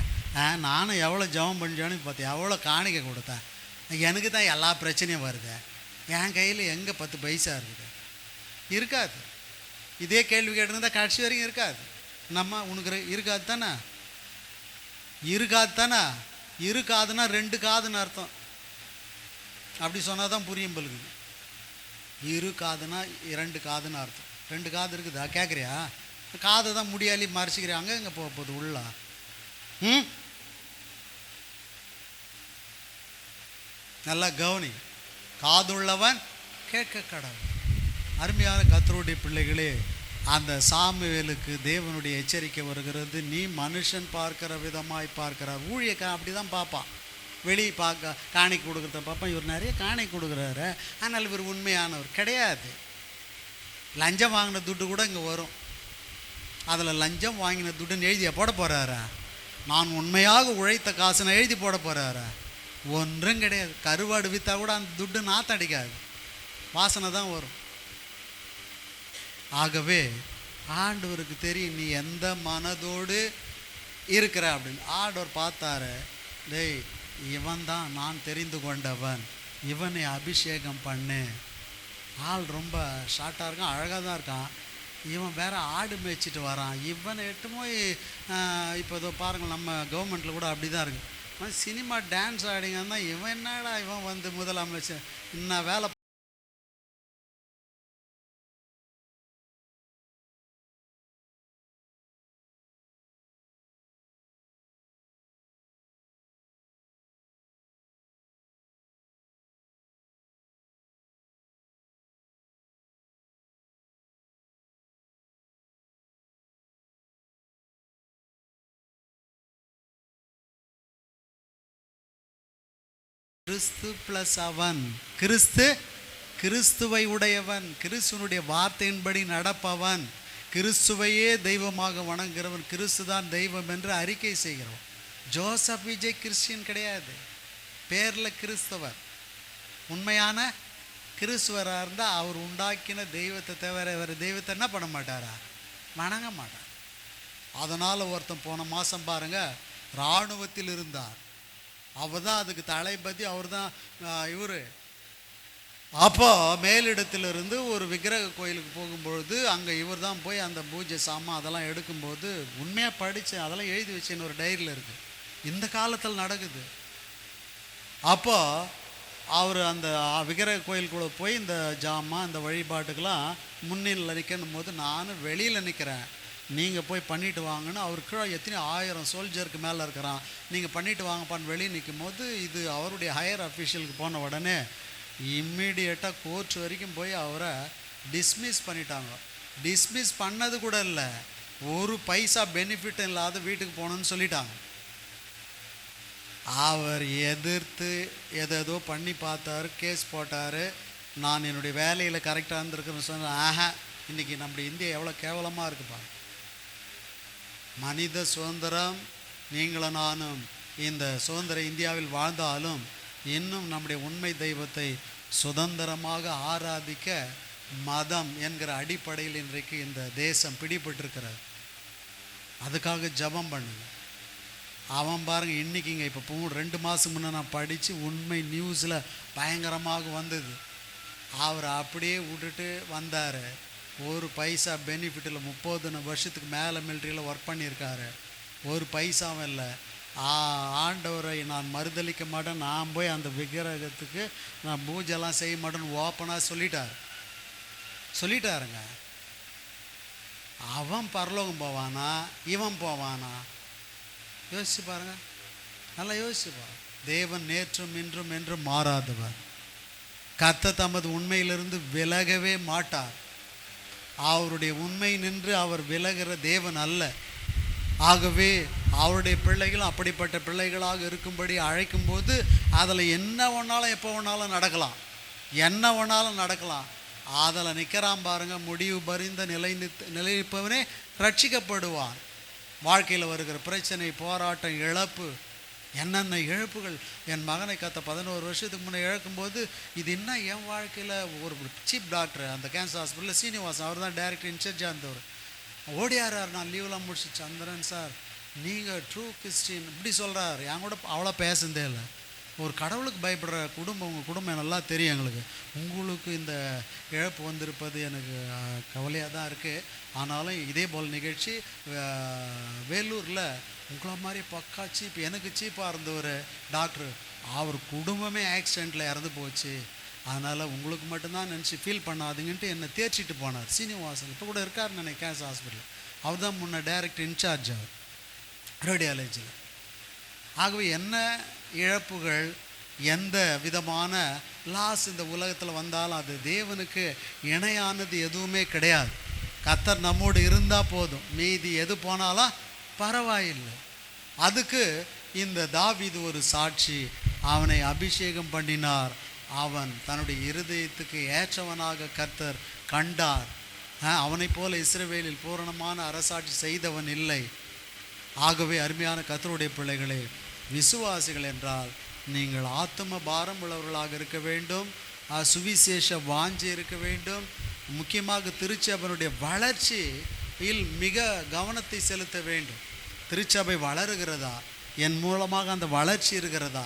நானும் எவ்வளோ ஜெபம் பண்ணிச்சோன்னு பார்த்தேன், எவ்வளோ காணிக்கை கொடுத்தேன், எனக்கு தான் எல்லா பிரச்சனையும் வருது, என் கையில் எங்கே 10 பைசா இருக்குது, இருக்காது. இதே கேள்வி கேட்டிருந்தா கடைசி வரைக்கும் இருக்காது. நம்ம உனக்கு இருக்காது தானே, இருக்காது தானே. இருக்காதுன்னா 2 காதுன்னு அர்த்தம். அப்படி சொன்னால் தான் புரியும் பலுக்கு. இருக்காதுன்னா 2 காதுன்னு அர்த்தம். 2 காது இருக்குதா கேட்குறியா? காதை தான் முடியாளி மறைச்சிக்கிறாங்க. எங்கே போக போகுது உள்ளா? நல்லா கவனி. காதுள்ளவன் கேட்க கடவுள். அருமையான கர்த்தருடைய பிள்ளைகளே, அந்த சாமுவேலுக்கு தேவனுடைய எச்சரிக்கை வருகிறது, நீ மனுஷன் பார்க்கிற விதமாய் பார்க்கிறார். ஊழியக்காரன் அப்படி தான் பார்ப்பான், வெளியே பார்க்க காணிக்கை கொடுக்குறத பார்ப்பான். இவர் நிறைய காணிக்கை கொடுக்குறாரு, ஆனால் இவர் உண்மையானவர் கிடையாது. லஞ்சம் வாங்கின துட்டு கூட இங்கே வரும், அதில் லஞ்சம் வாங்கின துட்டுன்னு எழுதிய போட போகிறாரா? நான் உண்மையாக உழைத்த காசுன்னு எழுதி போட போகிறாரா? ஒன்றும் கிடையாது. கருவாடு விற்றா கூட அந்த துட்டு நாற்றம் அடிக்காது, வாசனை தான் வரும். ஆகவே ஆண்டவருக்கு தெரியும் நீ எந்த மனதோடு இருக்கிற அப்படின்னு. ஆண்டவர் பார்த்தாரு, டேய் இவன் தான் நான் தெரிந்து கொண்டவன், இவனை அபிஷேகம் பண்ணு. ஆள் ரொம்ப ஷார்ட்டாக இருக்கான், அழகாக தான் இருக்கான், இவன் வேற ஆடு மேய்ச்சிட்டு வரான், இவனை எட்டு போய் இப்போ இதோ பாருங்கள் நம்ம கவர்மெண்ட்டில் கூட அப்படி தான் இருக்குது, சினிமா டான்ஸ் ஆடிங்கன்னா இவன் என்னடா இவன் வந்து முதலமைச்சர் இன்னும் வேலை. கிறிஸ்து ப்ளஸ் அவன், கிறிஸ்துவை உடையவன், கிறிஸ்துவனுடைய வார்த்தையின்படி நடப்பவன், கிறிஸ்துவையே தெய்வமாக வணங்குகிறவன், கிறிஸ்து தான் தெய்வம் என்று அறிக்கை செய்கிறவன். ஜோசப் விஜய் கிறிஸ்டியன் கிடையாது, பேரில் கிறிஸ்தவர். உண்மையான கிறிஸ்துவராக இருந்தால் அவர் உண்டாக்கின தெய்வத்தை தவிர வேறு தெய்வத்தை என்ன பண்ண மாட்டாரா? வணங்க மாட்டார். அதனால் ஒருத்தன் போன மாதம் பாருங்கள் இராணுவத்தில் இருந்தார், அவர் தான் அதுக்கு தளபதி, அவர் தான் இவர். அப்போ மேலிடத்திலிருந்து ஒரு விக்கிரக கோயிலுக்கு போகும்பொழுது அங்கே இவர் தான் போய் அந்த பூஜை சாமான் அதெல்லாம் எடுக்கும்போது, உண்மையாக படித்தேன், அதெல்லாம் எழுதி வச்சேன்னு ஒரு டைரியில் இருக்குது, இந்த காலத்தில் நடக்குது. அப்போ அவர் அந்த விக்கிரக கோயிலுக்குள்ளே போய் இந்த ஜாமான் இந்த வழிபாட்டுக்கெல்லாம் முன்னில் நிற்கணும் போது நானும் வெளியில் நிற்கிறேன், நீங்கள் போய் பண்ணிட்டு வாங்கன்னு. அவருக்கு எத்தனை 1000 சோல்ஜருக்கு மேலே இருக்கிறான், நீங்கள் பண்ணிட்டு வாங்கப்பான்னு வெளியே நிற்கும் போது இது அவருடைய ஹையர் அஃபீஷியலுக்கு போன உடனே இம்மிடியேட்டாக கோர்ட் வரைக்கும் போய் அவரை டிஸ்மிஸ் பண்ணிட்டாங்க. டிஸ்மிஸ் பண்ணது கூட இல்லை, ஒரு பைசா பெனிஃபிட் இல்லாத வீட்டுக்கு போகணுன்னு சொல்லிட்டாங்க. அவர் எதிர்த்து எதோ பண்ணி பார்த்தாரு, கேஸ் போட்டார். நான் என்னுடைய வேலையில் கரெக்டாக இருந்திருக்குன்னு சொன்னேன். ஆஹா, இன்றைக்கி நம்ம இந்தியா எவ்வளோ கேவலமாக இருக்குப்பா. மனித சுதந்திரம், நீங்களும் நானும் இந்த சுதந்திர இந்தியாவில் வாழ்ந்தாலும் இன்னும் நம்முடைய உண்மை தெய்வத்தை சுதந்திரமாக ஆராதிக்க மதம் என்கிற அடிப்படையில் இன்றைக்கு இந்த தேசம் பிடிபட்டிருக்கிறது. அதுக்காக ஜபம் பண்ணுங்க. அவன் பாருங்கள் இன்றைக்கிங்க இப்போ 2 மாதம் முன்னே நான் படித்து உண்மை நியூஸில் பயங்கரமாக வந்தது. அவர் அப்படியே விட்டுட்டு வந்தார், ஒரு பைசா பெனிஃபிட்டில் 30 வருஷத்துக்கு மேலே மிலிட்ரியில் ஒர்க் பண்ணியிருக்காரு, ஒரு பைசாவும் இல்லை. ஆண்டவரை நான் மறுதளிக்க மாட்டேன், நான் போய் அந்த விக்கிரகத்துக்கு நான் பூஜைலாம் செய்ய மாட்டேன்னு ஓப்பனாக சொல்லிட்டாருங்க. அவன் பரலோகம் போவானா, இவன் போவானா? யோசிச்சு பாருங்க, நல்லா யோசிச்சு பாருங்க. தேவன் நேற்றும் இன்றும் என்றும் மாறாதவர். கர்த்தர் தமது உண்மையிலிருந்து விலகவே மாட்டார். அவருடைய உண்மை நின்று அவர் விலகிற தேவன் அல்ல. ஆகவே அவருடைய பிள்ளைகளும் அப்படிப்பட்ட பிள்ளைகளாக இருக்கும்படி அழைக்கும்போது அதில் என்ன வேணாலும் எப்போ வேணாலும் நடக்கலாம், என்ன வேணாலும் நடக்கலாம். அதில் நிற்கிறான் பாருங்க, முடிவு பறிந்த நிலைப்பவனே ரட்சிக்கப்படுவான். வாழ்க்கையில் வருகிற பிரச்சனை, போராட்டம், இழப்பு, என்னென்ன இழப்புகள். என் மகனை 11 வருஷத்துக்கு முன்னே இழக்கும்போது இது என்ன என் வாழ்க்கையில். ஒரு சீஃப் டாக்டர் அந்த கேன்சர் ஹாஸ்பிட்டலில் சீனிவாசன், அவர் தான் டைரக்டர் இன்சார்ஜாக இருந்தவர், ஓடியாரார். நான் லீவெலாம் முடிச்சு, சந்திரன் சார் நீங்கள் ட்ரூ கிறிஸ்டின் இப்படி சொல்கிறார். என் கூட அவ்வளோ பேசுனதே இல்லை. ஒரு கடவுளுக்கு பயப்படுற குடும்பம், உங்கள் குடும்பம் நல்லா தெரியும் எங்களுக்கு. உங்களுக்கு இந்த இழப்பு வந்திருப்பது எனக்கு கவலையாக தான் இருக்குது. ஆனாலும் இதே போல் நிகழ்ச்சி வேலூரில் உங்களை மாதிரி பக்கா சீப், எனக்கு சீப்பாக இருந்த ஒரு டாக்டர், அவர் குடும்பமே ஆக்சிடெண்ட்டில் இறந்து போச்சு, அதனால் உங்களுக்கு மட்டும்தான் நினச்சி ஃபீல் பண்ணாதீங்கன்ட்டு என்னை தேய்ச்சிட்டு போனார். சீனிவாசன் இப்போ கூட இருக்காருன்னு நினைக்கிறேன் கேன்சர் ஹாஸ்பிட்டல். அவர் தான் முன்னே டைரக்டர் இன்சார்ஜ் அவர் ரேடியாலஜியில். ஆகவே என்ன இழப்புகள், எந்த விதமான லாஸ் இந்த உலகத்தில் வந்தாலும் அது தேவனுக்கு இணையானது எதுவுமே கிடையாது. கர்த்தர் நம்மோடு இருந்தால் போதும், மீதி எது போனாலும் பரவாயில்லை. அதுக்கு இந்த தாவீது ஒரு சாட்சி. அவனை அபிஷேகம் பண்ணினார், அவன் தன்னுடைய இருதயத்துக்கு ஏற்றவனாக கர்த்தர் கண்டார். அவனை போல இஸ்ரவேலில் பூரணமான அரசாட்சி செய்தவன் இல்லை. ஆகவே அருமையான கர்த்தருடைய பிள்ளைகளே, விசுவாசிகள் என்றால் நீங்கள் ஆத்தும பாரம் உள்ளவர்களாக இருக்க வேண்டும், சுவிசேஷ வாஞ்சி இருக்க வேண்டும். முக்கியமாக திருச்சபையினுடைய வளர்ச்சியில் மிக கவனத்தை செலுத்த வேண்டும். திருச்சபை வளருகிறதா, என் மூலமாக அந்த வளர்ச்சி இருக்கிறதா,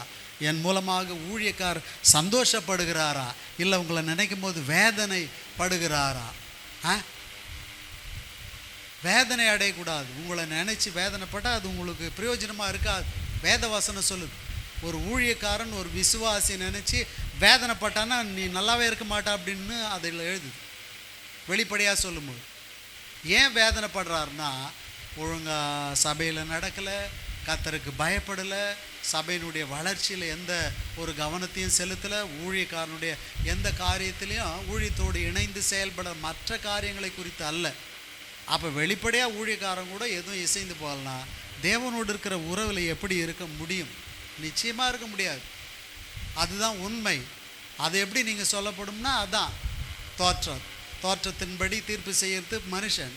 என் மூலமாக ஊழியக்கார் சந்தோஷப்படுகிறாரா, இல்லை உங்களை நினைக்கும் போது வேதனை படுகிறாரா? வேதனை அடையக்கூடாது. உங்களை நினச்சி வேதனைப்பட்டால் அது உங்களுக்கு பிரயோஜனமாக இருக்காது. வேதவசனம் சொல்லுது, ஒரு ஊழியக்காரன் ஒரு விசுவாசி நினச்சி வேதனைப்பட்டான்னா நீ நல்லாவே இருக்க மாட்டா அப்படின்னு அதில் எழுதுது. வெளிப்படையாக சொல்லும்போது ஏன் வேதனைப்படுறாருன்னா, ஒழுங்காக சபையில் நடக்கலை, கர்த்தருக்கு பயப்படலை, சபையினுடைய வளர்ச்சியில் எந்த ஒரு கவனத்தையும் செலுத்தலை, ஊழியக்காரனுடைய எந்த காரியத்திலையும் ஊழியத்தோடு இணைந்து செயல்பட மற்ற காரியங்களை குறித்து அல்ல. அப்போ வெளிப்படையாக ஊழியக்காரன் கூட எதுவும் இசைந்து போகலனா தேவனோடு இருக்கிற உறவில் எப்படி இருக்க முடியும்? நிச்சயமாக இருக்க முடியாது. அதுதான் உண்மை. அது எப்படி நீங்கள் சொல்லப்படும்னா அதான் தோற்றத்தின்படி தீர்ப்பு செய்கிறது மனுஷன்.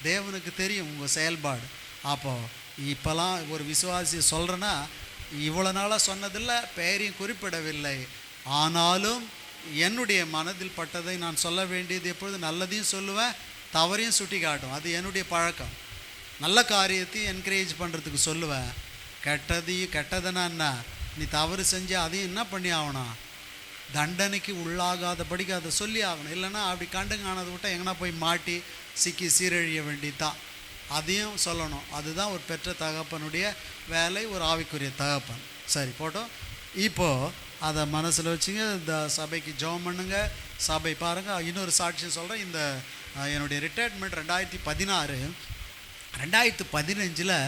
தேவனுக்கு தெரியும் உங்கள் செயல்பாடு. அப்போது இப்போலாம் ஒரு விசுவாசியை சொல்கிறேன்னா, இவ்வளோ நாளாக சொன்னதில்லை, பெயரையும் குறிப்பிடவில்லை, ஆனாலும் என்னுடைய மனதில் பட்டதை நான் சொல்ல வேண்டியது எப்பொழுது நல்லதையும் சொல்லுவேன், தவறையும் சுட்டி காட்டும். அது என்னுடைய பழக்கம். நல்ல காரியத்தையும் என்கரேஜ் பண்ணுறதுக்கு சொல்லுவேன். கெட்டதுன்னா என்ன, நீ தவறு செஞ்சு அதையும் என்ன பண்ணி ஆகணும், தண்டனைக்கு உள்ளாகாதபடிக்கு அதை சொல்லி ஆகணும். இல்லைன்னா அப்படி கண்டுங்கானதை விட்டால் எங்கன்னா போய் மாட்டி சிக்கி சீரழிய வேண்டித்தான். அதையும் சொல்லணும். அதுதான் ஒரு பெற்ற தகப்பனுடைய வேலை, ஒரு ஆவிக்குரிய தகப்பன். சரி போட்டோம். இப்போது அதை மனசில் வச்சுங்க. இந்த சபைக்கு ஜெபம் பண்ணுங்க. சபை பாருங்கள். இன்னொரு சாட்சியம் சொல்கிறேன். இந்த என்னுடைய ரிட்டையர்மெண்ட் 2016 2015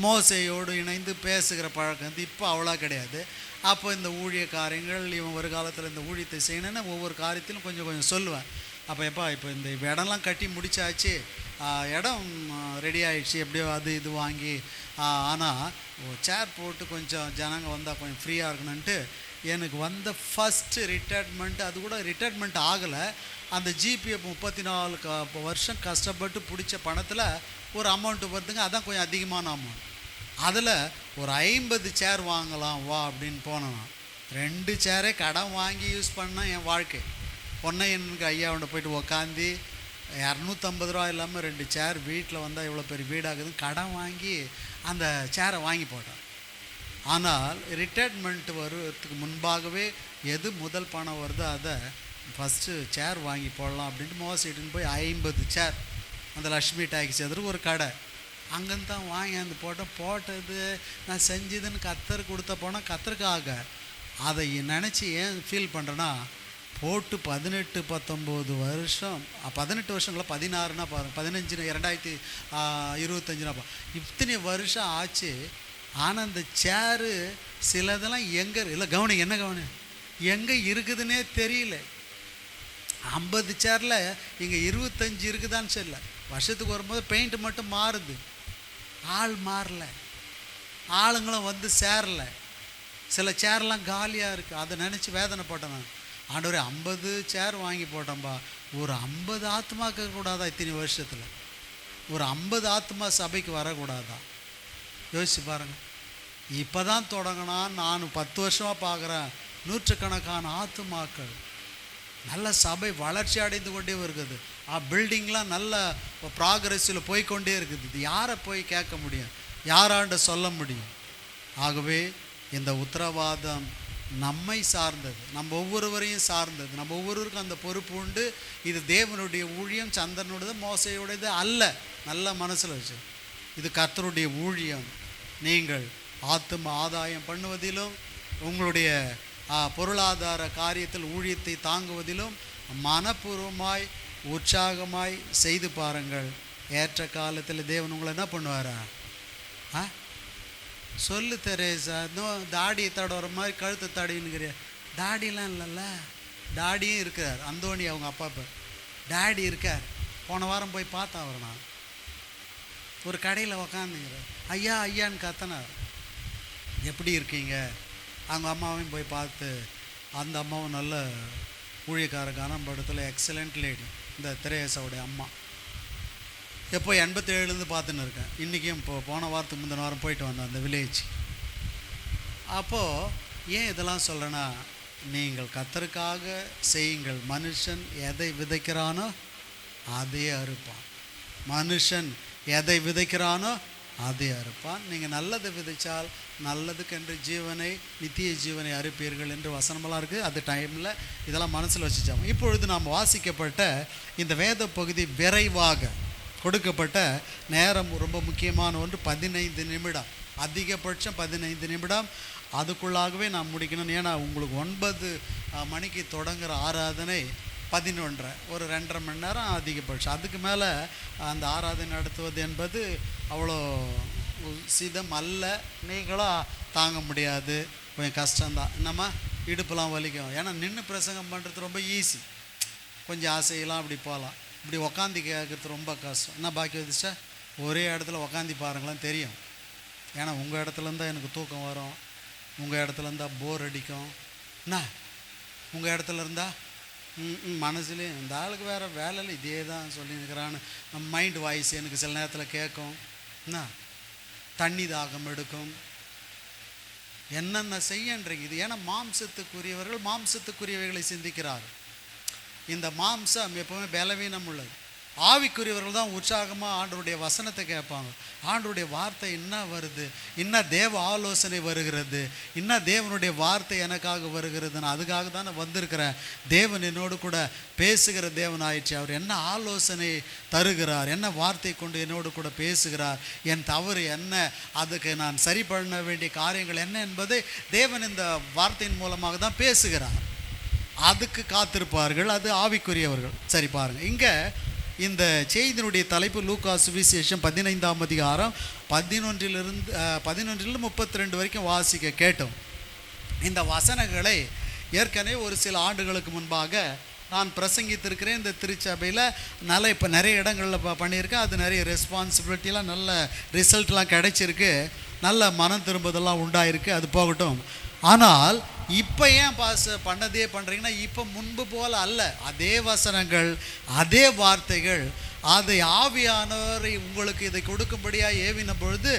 மோசையோடு இணைந்து பேசுகிற பழக்கம் வந்து இப்போ அவ்வளோ கிடையாது. அப்போ இந்த ஊழிய காரியங்கள், இவன் ஒரு காலத்தில் இந்த ஊழியத்தை செய்யணுன்னு ஒவ்வொரு காரியத்திலும் கொஞ்சம் கொஞ்சம் சொல்லுவேன். அப்போ இப்போ இந்த இடம்லாம் கட்டி முடிச்சாச்சு, இடம் ரெடி ஆகிடுச்சு, எப்படியோ அது இது வாங்கி, ஆனால் சேர் போட்டு கொஞ்சம் ஜனங்க வந்தால் கொஞ்சம் ஃப்ரீயாக இருக்கணுன்ட்டு எனக்கு வந்த ஃபஸ்ட்டு ரிட்டையர்மெண்ட், அது கூட ரிட்டையர்மெண்ட் ஆகலை, அந்த ஜிபிஎஃப் 34 வருஷம் கஷ்டப்பட்டு பிடிச்ச பணத்தில் ஒரு அமௌண்ட்டு வருதுங்க. அதான் கொஞ்சம் அதிகமான அமௌண்ட். அதில் ஒரு 50 சேர் வாங்கலாம் வா அப்படின்னு போனேன். 2 சேரே கடன் வாங்கி யூஸ் பண்ணேன் என் வாழ்க்கை. பொன்னையனுக்கு ஐயாவோட போய்ட்டு உக்காந்து 250 ரூபா இல்லாமல் 2 சேர் வீட்டில் வந்தால் இவ்வளோ பெரிய வீடாகுதுன்னு கடன் வாங்கி அந்த சேரை வாங்கி போட்டேன். ஆனால் ரிட்டையர்மெண்ட் வருவதுக்கு முன்பாகவே எது முதல் பணம் வருதோ அதை ஃபஸ்ட்டு சேர் வாங்கி போடலாம் அப்படின்ட்டு மோசிட்டுன்னு போய் 50 சேர் அந்த லக்ஷ்மி டாக்ஸி எதிர்க்கு ஒரு கடை, அங்கேருந்து தான் வாங்கி அந்த போட்டது நான் செஞ்சதுன்னு கத்தர் கொடுத்த போனால் கத்தருக்காக அதை நினச்சி ஏன் ஃபீல் பண்ணுறேன்னா, போட்டு 18-19 வருஷம், 18 வருஷங்கள 16னா பாருங்கள், 15 2025 இத்தனை வருஷம் ஆச்சு. ஆனால் அந்த சேரு சிலதெல்லாம் எங்கே இல்லை, கவனம் என்ன கவனம் எங்கே இருக்குதுன்னே தெரியல. 50 சேரில் இங்கே 25 இருக்குதான்னு தெரியல. வருஷத்துக்கு வரும்போது பெயிண்ட் மட்டும் மாறுது, ஆள் மாறல, ஆளுங்களும் வந்து சேரல. சில சேர்லாம் காலியாக இருக்குது. அதை நினச்சி வேதனைப்பட்டேன் நான். ஆண்டவரே 50 சேர் வாங்கி போட்டோம்பா, ஒரு 50 ஆத்மாக்க கூடாதா இத்தனை வருஷத்தில்? ஒரு 50 ஆத்மா சபைக்கு வரக்கூடாதா? யோசிச்சு பாருங்கள். இப்போ தான் தொடங்கினா, நான் 10 வருஷமாக பார்க்குறேன், நூற்றுக்கணக்கான ஆத்துமாக்கள், நல்ல சபை வளர்ச்சி அடைந்து கொண்டே இருக்குது. பில்டிங்லாம் நல்ல ப்ராக்ரஸில் போய்கொண்டே இருக்குது. இது யாரை போய் கேட்க முடியும், யாராண்ட சொல்ல முடியும்? ஆகவே இந்த உத்தரவாதம் நம்மை சார்ந்தது, நம்ம ஒவ்வொருவரையும் சார்ந்தது. நம்ம ஒவ்வொருவருக்கும் அந்த பொறுப்பு உண்டு. இது தேவனுடைய ஊழியம், சந்திரனுடையது, மோசையுடையது அல்ல. நல்ல மனசில் வச்சு, இது கர்த்தருடைய ஊழியம். நீங்கள் ஆத்தும ஆதாயம் பண்ணுவதிலும் உங்களுடைய பொருளாதார காரியத்தில் ஊழியத்தை தாங்குவதிலும் மனப்பூர்வமாய் உற்சாகமாய் செய்து பாருங்கள். ஏற்ற காலத்தில் தேவன் உங்களை என்ன பண்ணுவாரா? சொல்லு தெரேசா, இன்னும் தாடியை தடவுற மாதிரி கழுத்தை தாடின்னுக்கிறிய. தாடிலாம் இல்லைல்ல, டாடியும் இருக்கார். அந்தோணி அவங்க அப்பா பேர் டாடி இருக்கார். போன வாரம் போய் பார்த்தேன் அவர். நான் ஒரு கடையில் உக்காந்துங்கிறார். ஐயா ஐயான்னு கத்தனார். எப்படி இருக்கீங்க? அவங்க அம்மாவையும் போய் பார்த்து, அந்த அம்மாவும் நல்ல ஊழியக்காரக்கான படத்தில் எக்ஸலண்ட் லேடி, இந்த திரேசாவுடைய அம்மா. எப்போ 87லேருந்து பார்த்துன்னு இருக்கேன். இன்றைக்கும் போன வாரத்துக்கு முந்தின வாரம் போயிட்டு வந்தேன் அந்த வில்லேஜ். அப்போது ஏன் இதெல்லாம் சொல்கிறேன்னா, நீங்கள் கர்த்தருக்காக செய்யுங்கள். மனுஷன் எதை விதைக்கிறானோ அதையே அறுப்பான். மனுஷன் எதை விதைக்கிறானோ அதை அறுப்பான். நீங்கள் நல்லதை விதைச்சால் நல்லதுக்கென்று ஜீவனை, நித்திய ஜீவனை அறுப்பீர்கள் என்று வசனமெல்லாம் இருக்குது. அது டைமில் இதெல்லாம் மனசில் வச்சுச்சோம். இப்பொழுது நாம் வாசிக்கப்பட்ட இந்த வேத பகுதி விரைவாக கொடுக்கப்பட்ட நேரம் ரொம்ப முக்கியமான ஒன்று. 15 நிமிடம், அதிகபட்சம் 15 நிமிடம். அதுக்குள்ளாகவே நான் முடிக்கணும். ஏன்னா உங்களுக்கு 9 மணிக்கு தொடங்குகிற ஆராதனை 11:30, ஒரு 2.5 மணி நேரம் அதிகபட்சம். அதுக்கு மேலே அந்த ஆராதனை நடத்துவது என்பது அவ்வளோ சிதம் அல்ல. நீங்களும் தாங்க முடியாது, கொஞ்சம் கஷ்டம்தான். என்னம்மா இடுப்பெல்லாம் வலிக்கும். ஏன்னா நின்று பிரசங்கம் பண்ணுறது ரொம்ப ஈஸி, கொஞ்சம் ஆசையெல்லாம் அப்படி போகலாம். இப்படி உக்காந்தி கேட்குறது ரொம்ப கஷ்டம். என்ன பாக்கி வந்துச்சா, ஒரே இடத்துல உக்காந்தி பாருங்களாம் தெரியும். ஏன்னா உங்கள் இடத்துலேருந்தால் எனக்கு தூக்கம் வரும், உங்கள் இடத்துல இருந்தால் போர் அடிக்கும். என்ன உங்கள் இடத்துல இருந்தால் மனசுலேயே இந்த ஆளுக்கு வேறு வேலையில் இதே தான் சொல்லியிருக்கிறான்னு மைண்ட் வாய்ஸ் எனக்கு சில நேரத்தில் கேட்கும். என்ன தண்ணி தாகம் எடுக்கும், என்னென்ன செய்யன்றீங்க இது. ஏன்னா மாம்சத்துக்குரியவர்கள் மாம்சத்துக்குரியவைகளை சிந்திக்கிறார்கள். இந்த மாம்சம் எப்போவுமே பலவீனம் உள்ளது. ஆவிக்குரியவர்கள் தான் உற்சாகமாக ஆண்டவருடைய வசனத்தை கேட்பாங்க. ஆண்டவருடைய வார்த்தை என்ன வருது, இன்னும் தேவ ஆலோசனை வருகிறது, இன்னும் தேவனுடைய வார்த்தை எனக்காக வருகிறது, நான் அதுக்காக தான் நான் வந்திருக்கிறேன். தேவன் என்னோடு கூட பேசுகிற தேவன் ஆயிடுச்சு. அவர் என்ன ஆலோசனை தருகிறார், என்ன வார்த்தை கொண்டு என்னோடு கூட பேசுகிறார், என் தவறு என்ன, அதுக்கு நான் சரி பண்ண வேண்டிய காரியங்கள் என்ன என்பதை தேவன் இந்த வார்த்தையின் மூலமாக தான் பேசுகிறார். அதுக்கு காத்திருப்பார்கள். அது ஆவிக்குரியவர்கள். சரி பாருங்கள், இங்கே இந்த செய்தியினுடைய தலைப்பு லூக்கா சுவிசேஷம் 15ஆம் அதிகாரம் 11லிருந்து 32 வரைக்கும் வாசிக்க கேட்டோம். இந்த வசனங்களை ஏற்கனவே ஒரு சில ஆண்டுகளுக்கு முன்பாக நான் பிரசங்கித்திருக்கிறேன். இந்த திருச்சபையில் இப்போ நிறைய இடங்களில் பண்ணியிருக்கேன். அது நிறைய ரெஸ்பான்சிபிலிட்டிலாம், நல்ல ரிசல்ட்லாம் கிடைச்சிருக்கு, நல்ல மனம் திரும்புதெல்லாம் உண்டாயிருக்கு. அது போகட்டும். ஆனால் இப்போ ஏன் பண்ணதே பண்ணுறீங்கன்னா, இப்போ முன்பு போல் அல்ல. அதே வசனங்கள், அதே வார்த்தைகள், அதை ஆவியானவரை உங்களுக்கு இதை கொடுக்கும்படியாக ஏவின பொழுது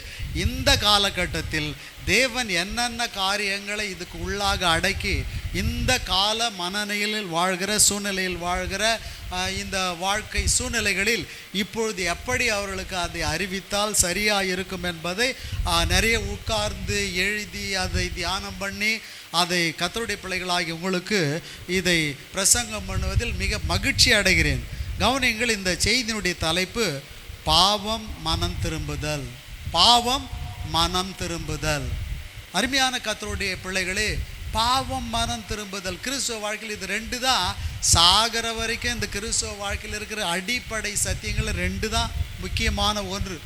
இந்த காலகட்டத்தில் தேவன் என்னென்ன காரியங்களை இதுக்கு உள்ளாக அடக்கி இந்த கால மனநிலையில் வாழ்கிற சூழ்நிலையில் வாழ்கிற இந்த வாழ்க்கை சூழ்நிலைகளில் இப்பொழுது எப்படி அவர்களுக்கு அதை அறிவித்தால் சரியாக இருக்கும் என்பதை நிறைய உட்கார்ந்து எழுதி அதை தியானம் பண்ணி அதை கர்த்தருடைய பிள்ளைகளாகி உங்களுக்கு இதை பிரசங்கம் பண்ணுவதில் மிக மகிழ்ச்சி அடைகிறேன். கவனிங்கள், இந்த செய்தியினுடைய தலைப்பு பாவம் மனம் திரும்புதல். பாவம் மனம் திரும்புதல். அருமையான கர்த்தருடைய பிள்ளைகளே, பாவம் மனம் திரும்புதல் கிறிஸ்துவ வாழ்க்கையில் இது 2 தான். சாகர வரைக்கும் இந்த கிறிஸ்துவ வாழ்க்கையில் இருக்கிற அடிப்படை சத்தியங்கள் 2 தான் முக்கியமான ஒன்று.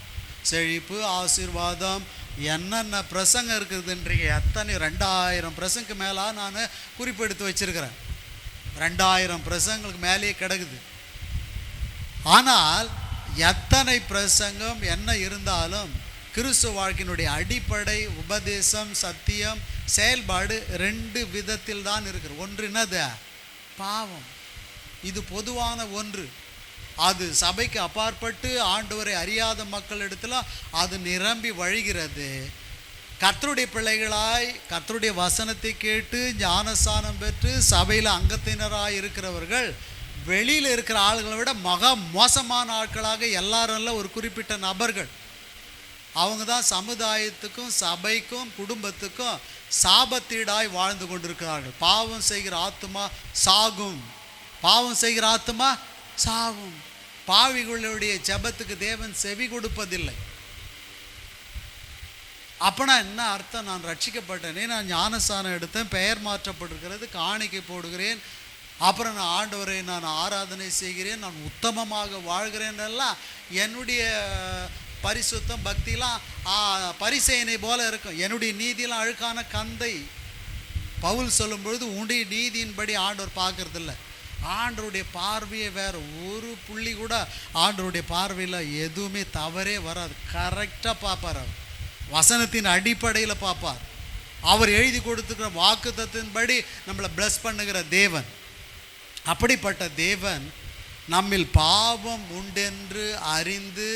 செழிப்பு, ஆசீர்வாதம், என்னென்ன பிரசங்கம் இருக்குதுன்றீங்க. எத்தனை 2000 பிரசங்கு மேலே நான் குறிப்பெடுத்து வச்சிருக்கிறேன். 2000 பிரசங்களுக்கு மேலேயே கிடக்குது. ஆனால் எத்தனை பிரசங்கம் என்ன இருந்தாலும் கிறிஸ்துவ வாழ்க்கையினுடைய அடிப்படை உபதேசம், சத்தியம், செயல்பாடு 2 விதத்தில் தான் இருக்குது. ஒன்று என்னது? பாவம். இது பொதுவான ஒன்று. அது சபைக்கு அப்பாற்பட்டு ஆண்டவரை அறியாத மக்களிடத்தில் அது நிரம்பி வழிகிறது. கர்த்தருடைய பிள்ளைகளாய் கர்த்தருடைய வசனத்தை கேட்டு ஞானஸ்நானம் பெற்று சபையில் அங்கத்தினராக இருக்கிறவர்கள் வெளியில் இருக்கிற ஆளுகளை விட மோசமான ஆட்களாக எல்லாரும் இல்லை, ஒரு குறிப்பிட்ட நபர்கள். அவங்க தான் சமுதாயத்துக்கும் சபைக்கும் குடும்பத்துக்கும் சாபத்தீடாய் வாழ்ந்து கொண்டிருக்கிறார்கள். பாவம் செய்கிற ஆத்துமா சாகும், பாவம் செய்கிற ஆத்துமா சாகும். பாவிகளுடைய ஜெபத்துக்கு தேவன் செவி கொடுப்பதில்லை. அப்பனா என்ன அர்த்தம்? நான் ரட்சிக்கப்பட்டேனே, நான் ஞானஸ்நானம் எடுத்தேன், பெயர் மாற்றப்பட்டிருக்கிறது, காணிக்கை போடுகிறேன், அப்புறம் நான் ஆண்டவரை நான் ஆராதனை செய்கிறேன், நான் உத்தமமாக வாழ்கிறேன் எல்லாம் என்னுடைய பரிசுத்தம் பக்திலாம் பரிசேயனை போல இருக்கும். என்னுடைய நீதியெல்லாம் அழுக்கான கந்தை. பவுல் சொல்லும் பொழுது உன்னுடைய நீதியின்படி ஆண்டவர் பார்க்கறதில்ல, ஆண்டவருடைய பார்வையை வேறு, ஒரு புள்ளி கூட ஆண்டவருடைய பார்வையில் எதுவுமே தவறே வராது. கரெக்டாக பார்ப்பார். அவர் வசனத்தின் அடிப்படையில் பார்ப்பார். அவர் எழுதி கொடுத்துக்கிற வாக்குத்தத்தின்படி நம்மளை பிளஸ் பண்ணுகிற தேவன். அப்படிப்பட்ட தேவன் நம்மில் பாவம் உண்டென்று அறிந்து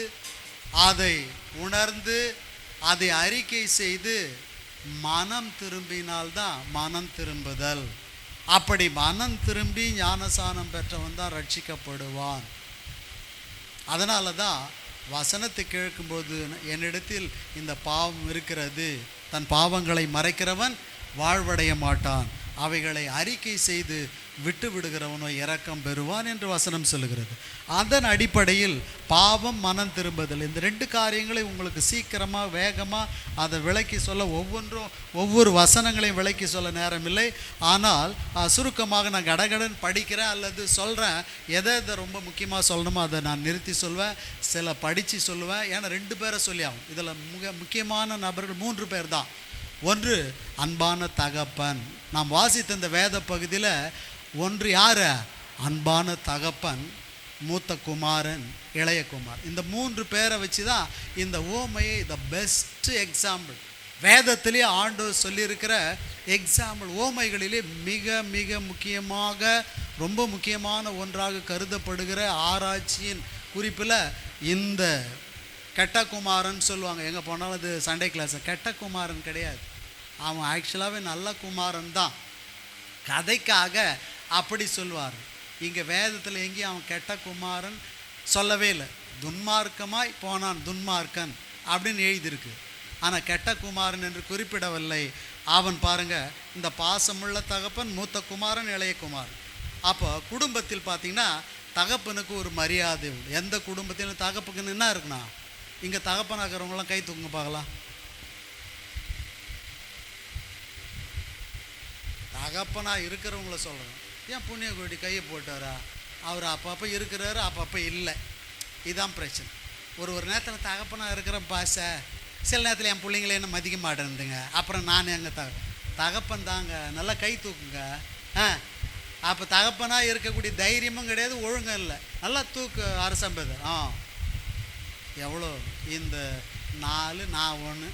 அதை உணர்ந்து அதை அறிக்கை செய்து மனம் திரும்பினால்தான் மனம் திரும்புதல். அப்படி மனம் திரும்பி ஞானசானம் பெற்றவன் தான் ரட்சிக்கப்படுவான். அதனால தான் வசனத்தை கேட்கும்போது என்னிடத்தில் இந்த பாவம் இருக்கிறது, தன் பாவங்களை மறைக்கிறவன் வாழ்வடைய மாட்டான், அவைகளை அறிக்கை செய்து விட்டு விடுகிறவனோ இரக்கம் பெறுவான் என்று வசனம் சொல்லுகிறது. அதன் அடிப்படையில் பாவம், மனம் திரும்புதல், இந்த 2 காரியங்களை உங்களுக்கு சீக்கிரமாக வேகமாக அதை விளக்கி சொல்ல, ஒவ்வொன்றும் ஒவ்வொரு வசனங்களையும் விளக்கி சொல்ல நேரமில்லை. ஆனால் சுருக்கமாக நான் கடகடன் படிக்கிறேன் அல்லது சொல்கிறேன். எதை ரொம்ப முக்கியமாக சொல்லணுமோ அதை நான் நிறுத்தி சொல்வேன், சில படித்து சொல்லுவேன். ஏன்னா 2 பேரை சொல்லி ஆகும். இதில் முக்கியமான நபர்கள் 3 பேர் தான். ஒன்று அன்பான தகப்பன். நாம் வாசித்த இந்த வேத பகுதியில் ஒன்று யார்? அன்பான தகப்பன், மூத்த குமாரன், இளைய குமார். இந்த 3 பேரை வச்சு தான் இந்த ஓமையை த பெஸ்ட் எக்ஸாம்பிள் வேதத்திலே ஆண்டவர் சொல்லியிருக்கிற எக்ஸாம்பிள். ஓமைகளிலே மிக மிக முக்கியமாக ரொம்ப முக்கியமான ஒன்றாக கருதப்படுகிற ஆராய்ச்சியின் குறிப்பில் இந்த கெட்ட குமாரன் சொல்லுவாங்க. எங்கே போனாலும் அது சண்டே கிளாஸ். கெட்ட குமாரன் கிடையாது, அவன் ஆக்சுவலாகவே நல்ல குமாரன் தான். கதைக்காக அப்படி சொல்வார். இங்கே வேதத்தில் எங்கேயும் அவன் கெட்ட குமாரன் சொல்லவே இல்லை. துன்மார்க்கமாய் போனான் துன்மார்க்கன் அப்படின்னு எழுதியிருக்கு. ஆனால் கெட்ட குமாரன் என்று குறிப்பிடவில்லை. அவன் பாருங்கள், இந்த பாசமுள்ள தகப்பன், மூத்த குமாரன், இளைய குமாரன். அப்போ குடும்பத்தில் பார்த்திங்கன்னா தகப்பனுக்கு ஒரு மரியாதை உண்டு. எந்த குடும்பத்திலும் தகப்புக்குன்னு என்ன இருக்குண்ணா, இங்கே தகப்பனாக்கிறவங்களாம் கை தூங்க பார்க்கலாம். தகப்பனாக இருக்கிறவங்கள சொல்கிறேன். ஏன் புண்ணிய கோடி கையை போட்டாரா? அவர் அப்பப்போ இருக்கிறாரு, அப்பப்போ இல்லை. இதுதான் பிரச்சனை. ஒரு நேரத்தில் தகப்பனாக இருக்கிற பாசை, சில நேரத்தில் என் பிள்ளைங்கள என்ன மதிக்க மாட்டேன்னுங்க. அப்புறம் நான் எங்கள் தகப்பன் தாங்க, நல்லா கை தூக்குங்க. அப்போ தகப்பனாக இருக்கக்கூடிய தைரியமும் கிடையாது, ஒழுங்கும் இல்லை. நல்லா தூக்கு அரசம்பது. எவ்வளோ இந்த 4 நான் 1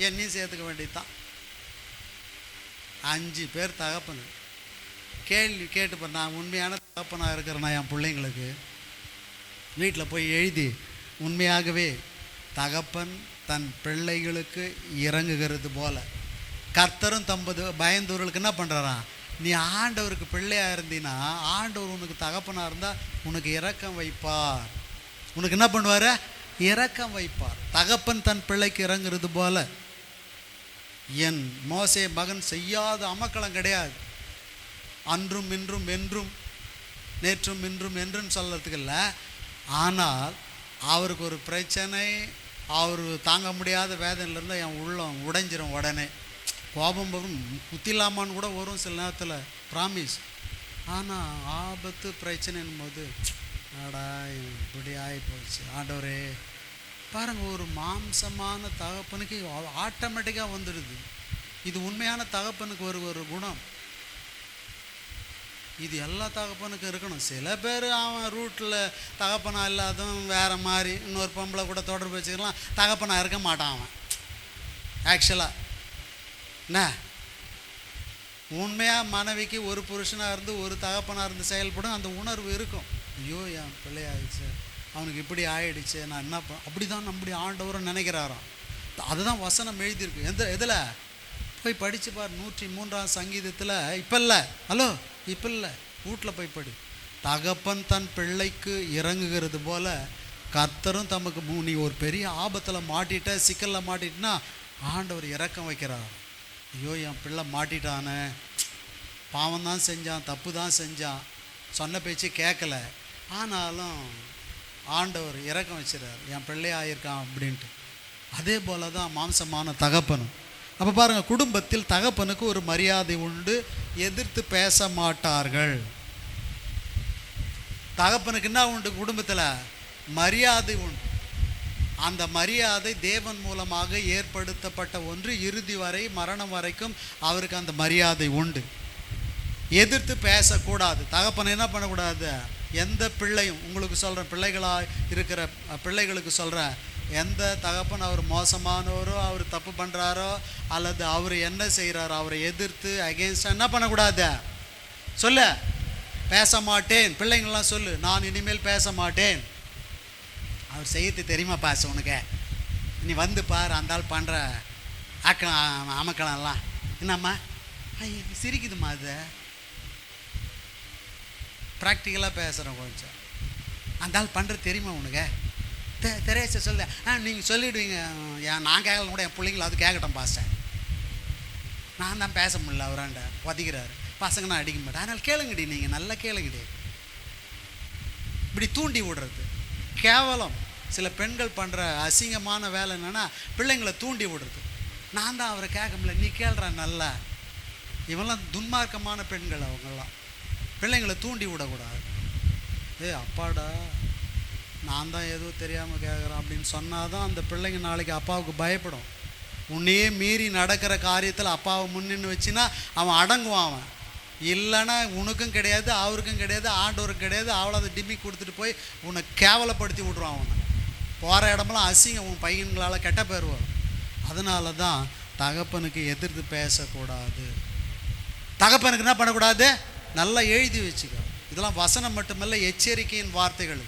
என்னையும் சேர்த்துக்க வேண்டியது தான். 5 பேர் தகப்பனு. கேள்வி கேட்டுப்பேன், நான் உண்மையான தகப்பனாக இருக்கிறேன்னா என் பிள்ளைங்களுக்கு வீட்டில் போய் எழுதி, உண்மையாகவே தகப்பன் தன் பிள்ளைகளுக்கு இறங்குகிறது போல கர்த்தரும் தம்பது பயந்தவர்களுக்கு என்ன பண்ணுறாராம், நீ ஆண்டவருக்கு பிள்ளையாக இருந்தீன்னா ஆண்டவர் உனக்கு தகப்பனாக இருந்தால் உனக்கு இரக்கம் வைப்பார். உனக்கு என்ன பண்ணுவார்? இரக்கம் வைப்பார். தகப்பன் தன் பிள்ளைக்கு இறங்குறது போல. என் மோசே மகன் செய்யாத அமக்களம் கிடையாது. அன்றும் இன்றும் என்றும், நேற்றும் இன்றும் என்றும் சொல்கிறதுக்கு இல்லை. ஆனால் அவருக்கு ஒரு பிரச்சனை, அவர் தாங்க முடியாத வேதனையிலேருந்து என் உள்ளம் உடைஞ்சிரும். உடனே கோபம் வரும், குத்திலாமான்னு கூட வரும் சில நேரத்தில், ப்ராமிஸ். ஆனால் ஆபத்து பிரச்சனைன்னும் போது ஆடா இப்படி ஆகி போச்சு ஆண்டவரே. பாருங்கள், ஒரு மாம்சமான தகப்பனுக்கு ஆட்டோமேட்டிக்காக வந்துடுது. இது உண்மையான தகப்பனுக்கு ஒரு குணம். இது எல்லா தகப்பனுக்கும் இருக்கணும். சில பேர் அவன் ரூட்டில் தகப்பனா இல்லாதவன் வேறு மாதிரி இன்னொரு பொம்பளை கூட தொடர்பு வச்சுக்கலாம், தகப்பனாக இருக்க மாட்டான் அவன். ஆக்சுவலாக என்ன உண்மையாக மனைவிக்கு ஒரு புருஷனாக இருந்து ஒரு தகப்பனாக இருந்து செயல்படும் அந்த உணர்வு இருக்கும். ஐயோ என் பிள்ளையாயிடுச்சு, அவனுக்கு இப்படி ஆயிடுச்சு, நான் என்ன அப்படி தான் நம்முடைய ஆண்டவரை நினைக்கிறாராம். அதுதான் வசனம் எழுதியிருக்கு. எதில் போய் படித்து பார், 103ஆம் சங்கீதத்தில். இப்போ இல்லை, ஹலோ இப்போ இல்லை, வீட்டில் போய் படி. தகப்பன் தன் பிள்ளைக்கு இறங்குகிறது போல கர்த்தரும் தமக்கு, நீ ஒரு பெரிய ஆபத்தில் மாட்டிட்ட, சிக்கலில் மாட்டிட்டுனா ஆண்டவர் இரக்கம் வைக்கிறார். ஐயோ என் பிள்ளை மாட்டிட்டானே, பாவம் தான் செஞ்சான், தப்பு தான் செஞ்சான், சொன்ன பேச்சு கேட்கல, ஆனாலும் ஆண்டவர் இரக்கம் வச்சுறார், என் பிள்ளை ஆகியிருக்கான் அப்படின்ட்டு. அதே போல தான் மாம்சமான தகப்பனும். அப்போ பாருங்கள், குடும்பத்தில் தகப்பனுக்கு ஒரு மரியாதை உண்டு, எதிர்த்து பேச மாட்டார்கள். தகப்பனுக்கு என்ன உண்டு? குடும்பத்தில் மரியாதை உண்டு. அந்த மரியாதை தேவன் மூலமாக ஏற்படுத்தப்பட்ட ஒன்று. இறுதி வரை, மரணம் வரைக்கும் அவருக்கு அந்த மரியாதை உண்டு. எதிர்த்து பேசக்கூடாது. தகப்பனை என்ன பண்ணக்கூடாது? எந்த பிள்ளையும், உங்களுக்கு சொல்கிறேன், பிள்ளைகளாக இருக்கிற பிள்ளைகளுக்கு சொல்கிறேன், எந்த தகப்பன் அவர் மோசமானவரோ, அவர் தப்பு பண்ணுறாரோ, அல்லது அவர் என்ன செய்கிறாரோ அவரை எதிர்த்து அகெயின்ஸ்டாக என்ன பண்ணக்கூடாது? சொல்ல, பேச மாட்டேன். பிள்ளைங்கள்லாம் சொல்லு, நான் இனிமேல் பேச மாட்டேன். அவர் செய்யறது தெரியுமா பாச உனக்கு? நீ வந்து பாரு, அந்த ஆள் பண்ணுற அமக்கலாம்லாம் என்னம்மா சிரிக்குதுமா. அது ப்ராக்டிக்கலாக பேசுகிறோம் கொஞ்சம். அந்த ஆள் பண்ணுறது தெரியுமா உனக்கு? தெரிய சொல்ல. நீங்கள் சொல்லிவிடுவீங்க, நான் கேட்கலாம் கூட, என் பிள்ளைங்கள அது கேட்கட்டும் பாஸ்டர். நான் தான் பேச முடியல, அவராண்ட ஒதிக்கிறாரு. பசங்க நான் அடிக்க மாட்டேன். அதனால் கேளுங்கடி, நீங்கள் நல்லா கேளுங்கடி. இப்படி தூண்டி விடுறது கேவலம். சில பெண்கள் பண்ணுற அசிங்கமான வேலை என்னென்னா பிள்ளைங்களை தூண்டி விடுறது. நான் தான் அவரை கேட்க முடியல, நீ கேள்றான் நல்லா. இவெல்லாம் துன்மார்க்கமான பெண்கள். அவங்கெல்லாம் பிள்ளைங்களை தூண்டி விடக்கூடாது. அப்பாடா, நான் தான் ஏதோ தெரியாமல் கேட்குறேன் அப்படின்னு சொன்னால் தான் அந்த பிள்ளைங்க நாளைக்கு அப்பாவுக்கு பயப்படும். உன்னையே மீறி நடக்கிற காரியத்தில் அப்பாவை முன்னின்னு வச்சுன்னா அவன் அடங்குவான். அவன் இல்லைன்னா உனக்கும் கிடையாது, அவருக்கும் கிடையாது, ஆண்டவருக்கும் கிடையாது. அவ்வளோ அதை டிம்மி கொடுத்துட்டு போய் உன்னை கேவலப்படுத்தி விட்ருவான். அவனை போகிற இடமெல்லாம் அசிங்கம், உன் பையன்களால் கெட்ட பேர் வரும். அதனால தான் தகப்பனுக்கு எதிர்த்து பேசக்கூடாது. தகப்பனுக்கு என்ன பண்ணக்கூடாது? நல்லா எழுதி வச்சுக்க. இதெல்லாம் வசனம் மட்டுமல்ல, எச்சரிக்கையின் வார்த்தைகள்.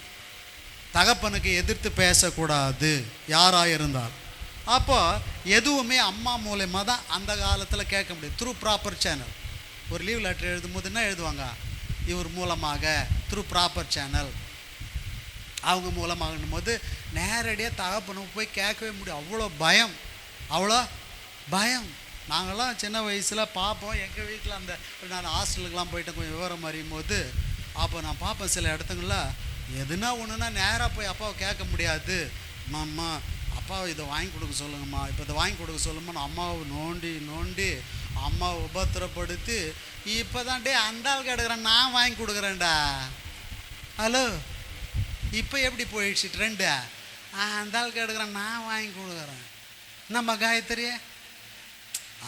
தகப்பனுக்கு எதிர்த்து பேசக்கூடாது யாராக இருந்தால். அப்போ எதுவுமே அம்மா மூலமாக தான் அந்த காலத்தில் கேட்க முடியும். Through proper channel. ஒரு லீவ் லெட்டர் எழுதும் போது என்ன எழுதுவாங்க? இவர் மூலமாக, த்ரூ ப்ராப்பர் சேனல், அவங்க மூலமாகணும் போது நேரடியாக தகப்பனுக்கு போய் கேட்கவே முடியும். அவ்வளோ பயம், அவ்வளோ பயம். நாங்கள்லாம் சின்ன வயசில் பார்ப்போம். எங்கள் வீட்டில் அந்த நான் ஹாஸ்டலுக்கெலாம் போயிட்டு கொஞ்சம் விவரம் அறியும் போது அப்போ நான் பார்ப்பேன் சில இடத்துங்களில் எதுனா ஒன்றுனா நேராக போய் அப்பாவை கேட்க முடியாது. அம்மா அப்பாவை இதை வாங்கி கொடுக்க சொல்லுங்கம்மா, இப்போ இதை வாங்கி கொடுக்க சொல்லுங்கம்மா, அம்மாவை நோண்டி நோண்டி அம்மாவை உபத்திரப்படுத்தி இப்போ தான் டே அந்த ஆள் கிடக்குறேன் நான் வாங்கி கொடுக்குறேன்டா. ஹலோ, இப்போ எப்படி போயிடுச்சு ட்ரெண்டு? அந்த ஆள் கிடக்குறேன் நான் வாங்கி கொடுக்குறேன். நம்ம காயத்ரி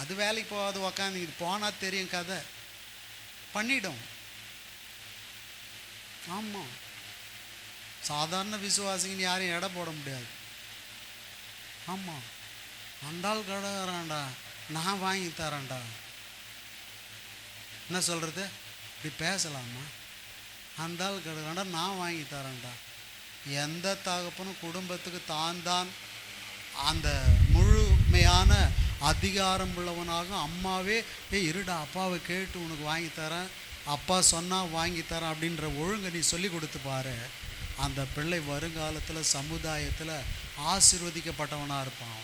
அது வேலைக்கு போகாது, உக்காந்து இது போனால் தெரியும், கதை பண்ணிடும். ஆமாம், சாதாரண விசுவாசிங்கன்னு யாரையும் எடை போட முடியாது. ஆமாம், அந்த ஆள் கிடக்குறான்டா நான் வாங்கி தரேன்டா. என்ன சொல்கிறது? இப்படி பேசலாமா? அந்த ஆள் கிடக்குறான்டா நான் வாங்கி தரேன்டா. எந்த தகப்பனும் குடும்பத்துக்கு தான் அந்த முழுமையான அதிகாரம் உள்ளவனாக அம்மாவே இருடா அப்பாவை கேட்டு உனக்கு வாங்கி தரேன், அப்பா சொன்னால் வாங்கி தரேன் அப்படின்ற ஒழுங்கை நீ சொல்லி கொடுத்து பாரு. அந்த பிள்ளை வருங்காலத்தில் சமுதாயத்தில் ஆசீர்வதிக்கப்பட்டவனாக இருப்பான்.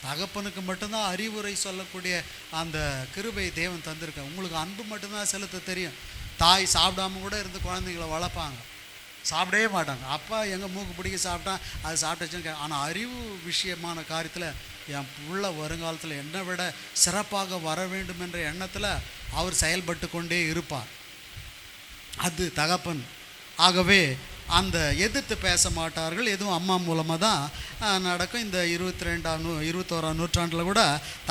தகப்பனுக்கு மட்டும்தான் அறிவுரை சொல்லக்கூடிய அந்த கிருபை தேவன் தந்திருக்க. உங்களுக்கு அன்பு மட்டும்தான் செலுத்த தெரியும். தாய் சாப்பிடாம கூட இருந்து குழந்தைங்களை வளர்ப்பாங்க, சாப்பிடவே மாட்டாங்க. அப்பா எங்கள் மூக்கு பிடிக்க சாப்பிட்டான், அது சாப்பிட்டுச்சுன்னு. ஆனால் அறிவு விஷயமான காரியத்தில் என் புள்ள வருங்காலத்தில் என்னை விட சிறப்பாக வர வேண்டும் என்ற எண்ணத்தில் அவர் செயல்பட்டு கொண்டே இருப்பார். அது தகப்பன். ஆகவே அந்த எதிர்த்து பேச மாட்டார்கள். எதுவும் அம்மா மூலமாக தான் நடக்கும். இந்த 21ஆம் நூற்றாண்டில் கூட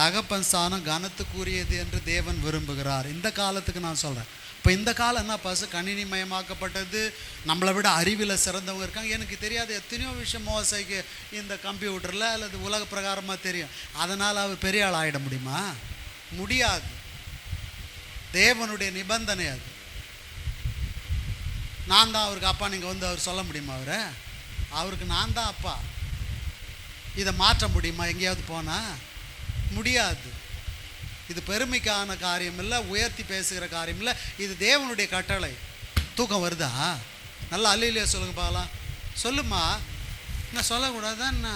தகப்பன் ஸ்தானம் கனத்துக்குரியது என்று தேவன் விரும்புகிறார். இந்த காலத்துக்கு நான் சொல்கிறேன். இப்போ இந்த காலம் என்ன பசு கணினி மயமாக்கப்பட்டது. நம்மளை விட அறிவில் சிறந்தவங்க இருக்காங்க. எனக்கு தெரியாத எத்தனையோ விஷயம் மோசைக்கு இந்த கம்ப்யூட்டரில் அல்லது உலக பிரகாரமாக தெரியும். அதனால் அவர் பெரிய ஆள் ஆகிட முடியுமா? முடியாது. தேவனுடைய நிபந்தனை அது. நான் தான் அவருக்கு அப்பா, நீங்கள் வந்து அவர் சொல்ல முடியுமா? அவருக்கு நான் தான் அப்பா. இதை மாற்ற முடியுமா? எங்கேயாவது போனால் முடியாது. இது பெருமைக்கான காரியம் இல்லை, உயர்த்தி பேசுகிற காரியம் இல்லை. இது தேவனுடைய கட்டளை. தூக்கம் வருதா? நல்லா அல்லையிலையா சொல்லுங்க பார்க்கலாம். சொல்லுமா, என்ன சொல்லக்கூடாதுன்னா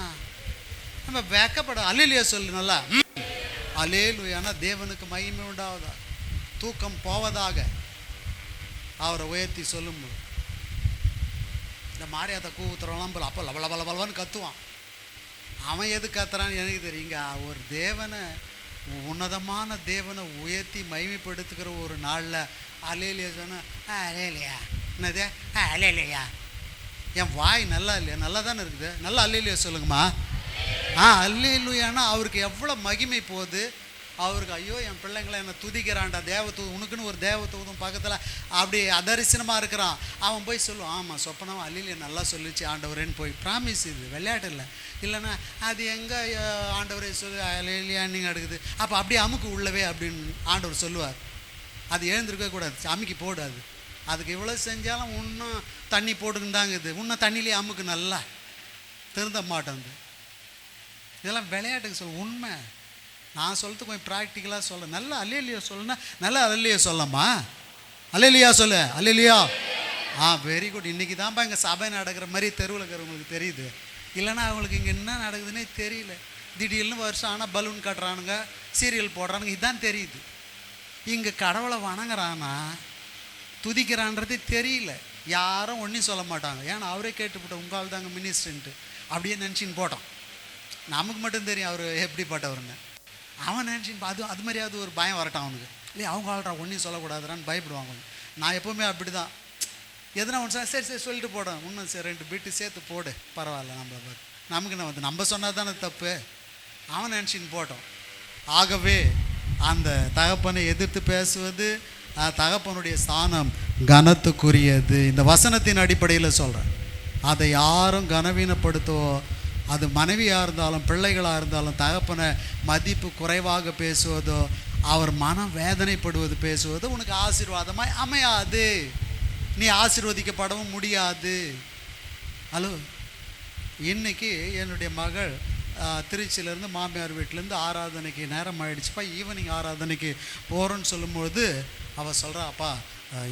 நம்ம வெக்கப்பட. அல்லையிலையா சொல்லு நல்லா. அல்லேலூயானா தேவனுக்கு மகிமை உண்டாவதா, தூக்கம் போவதாக அவரை உயர்த்தி சொல்லும்போது. இந்த மாரியாத்த கூத்துறவெல்லாம் போல அப்போ லபல பல பலவான்னு கத்துவான். அவன் எது கத்துறான்னு எனக்கு தெரியுங்க. ஒரு தேவனை, உன்னதமான தேவனை உயர்த்தி மகிமைப்படுத்துகிற ஒரு நாளில் அலேலியா சொன்னால் அலேலியா என்னது அலேலியா. என் வாய் நல்லா இல்லையா? நல்லா தானே இருக்குது. நல்லா அல்லேலியா சொல்லுங்கம்மா. அல்லேலூயானா அவருக்கு எவ்வளோ மகிமை போகுது. அவருக்கு ஐயோ என் பிள்ளைங்களை என்னை துதிக்கிறான்டா, உனக்குன்னு ஒரு தேவதூதம் பக்கத்தில் அப்படி அதரிசனமாக இருக்கிறான். அவன் போய் சொல்லுவான், ஆமாம் சொப்பனம் அல்லிலே நல்லா சொல்லிச்சு ஆண்டவரேன்னு போய் ப்ராமிஸ். இது விளையாட்டு இல்லை. இல்லைன்னா அது எங்கே ஆண்டவரே சொல்லி அல்லிலியா நீங்கள் அடுக்குது, அப்போ அப்படியே அமுக்கு உள்ளவே அப்படின்னு ஆண்டவர் சொல்லுவார். அது எழுந்திருக்கவே கூடாது, அமுக்கி போடாது. அதுக்கு இவ்வளோ செஞ்சாலும் இன்னும் தண்ணி போட்டுன்னு தாங்க இது, இன்னும் தண்ணியிலே அமுக்கு நல்லா திருந்த மாட்டேங்குது. இதெல்லாம் விளையாட்டுக்கு சொல்ல. உண்மை நான் சொல்கிறது கொஞ்சம் ப்ராக்டிக்கலாக சொல்ல. நல்லா அல்லேலியா சொல்லுன்னா நல்லா அல்லேலியா சொல்லம்மா. அல்லேலியா சொல்லு, அல்லேலியா. Very good. இன்றைக்கி தான்ப்பா இங்கே சபை நடக்கிற மாதிரி தெருவில் இருக்கிறவங்களுக்கு தெரியுது. இல்லைன்னா அவங்களுக்கு இங்கே என்ன நடக்குதுன்னே தெரியல. திடீர்னு வருஷம் ஆனால் பலூன் கட்டுறானுங்க, சீரியல் போடுறானுங்க, இதுதான் தெரியுது. இங்கே கடவுளை வணங்குறானா துதிக்கிறான்றதே தெரியல. யாரும் ஒன்றும் சொல்ல மாட்டாங்க. ஏன்னா அவரே கேட்டுவிட்டோம், உங்களால் தாங்க மினிஸ்டர்ன்ட்டு அப்படியே நினச்சின்னு போட்டோம். நமக்கு மட்டும் தெரியும் அவர் எப்படிப்பட்டவருன்னு. அவன் நினச்சின்னு அது மாதிரியாவது ஒரு பயம் வரட்டான் அவனுக்கு. இல்லையா அவங்க ஆள்றா ஒன்றும் சொல்லக்கூடாதுறான்னு பயப்படுவாங்க. நான் எப்போவுமே அப்படி தான். எதுனா ஒன்று சரி சரி சொல்லிட்டு போடும், இன்னும் சரி 2 பீட்டு சேர்த்து போடு பரவாயில்ல, நமக்கு என்ன வந்து நம்ம சொன்னால் தானே தப்பு. அவன் நினச்சின்னு போட்டோம். ஆகவே அந்த தகப்பனை எதிர்த்து பேசுவது, தகப்பனுடைய ஸ்தானம் கனத்துக்குரியது. இந்த வசனத்தின் அடிப்படையில் சொல்கிறேன். அதை யாரும் கனவீனப்படுத்தவோ, அது மனைவியாக இருந்தாலும் பிள்ளைகளாக இருந்தாலும் தகப்பனை மதிப்பு குறைவாக பேசுவதோ, அவர் மனம் வேதனைப்படுவது பேசுவதோ உனக்கு ஆசீர்வாதமாய் அமையாது. நீ ஆசீர்வதிக்கப்படவும் முடியாது. ஹலோ, இன்றைக்கி என்னுடைய மகள் திருச்சியிலேருந்து மாமியார் வீட்டிலேருந்து ஆராதனைக்கு நேரம் ஆகிடுச்சுப்பா, ஈவினிங் ஆராதனைக்கு போகிறோன்னு சொல்லும்பொழுது அவள் சொல்கிறா, அப்பா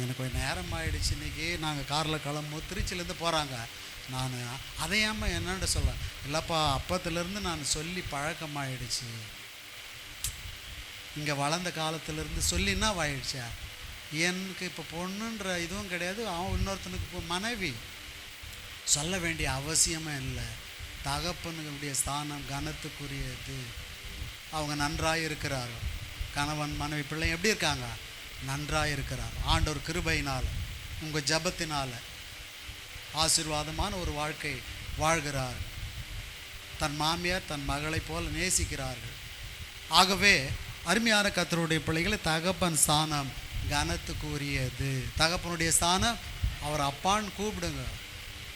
எனக்கு கொஞ்சம் நேரம் ஆகிடுச்சு, இன்றைக்கி நாங்கள் காரில் கிளம்பும் திருச்சியிலேருந்து போகிறாங்க. நான் அதையாமல் என்னென்னு சொல்ல, இல்லைப்பா அப்பத்துலேருந்து நான் சொல்லி பழக்கமாகிடுச்சு, இங்கே வளர்ந்த காலத்துலேருந்து சொல்லின்னா ஆயிடுச்சா. எனக்கு இப்போ பொண்ணுன்ற இதுவும் கிடையாது, அவன் இன்னொருத்தனுக்கு மனைவி, சொல்ல வேண்டிய அவசியமே இல்லை. தகப்பனுடைய ஸ்தானம் கனத்துக்குரியது. அவங்க நன்றாக இருக்கிறார்கள். கணவன் மனைவி பிள்ளை எப்படி இருக்காங்க? நன்றாக இருக்கிறார். ஆண்டவர் கிருபையினால் உங்கள் ஜபத்தினால் ஆசீர்வாதமான ஒரு வாழ்க்கை வாழ்கிறார்கள். தன் மாமியார் தன் மகளை போல நேசிக்கிறார்கள். ஆகவே அருமையான கர்த்தருடைய பிள்ளைகளை தகப்பன் ஸ்தானம் கனத்துக்குரியது. தகப்பனுடைய ஸ்தானம் அவர் அப்பான்னு கூப்பிடுங்க,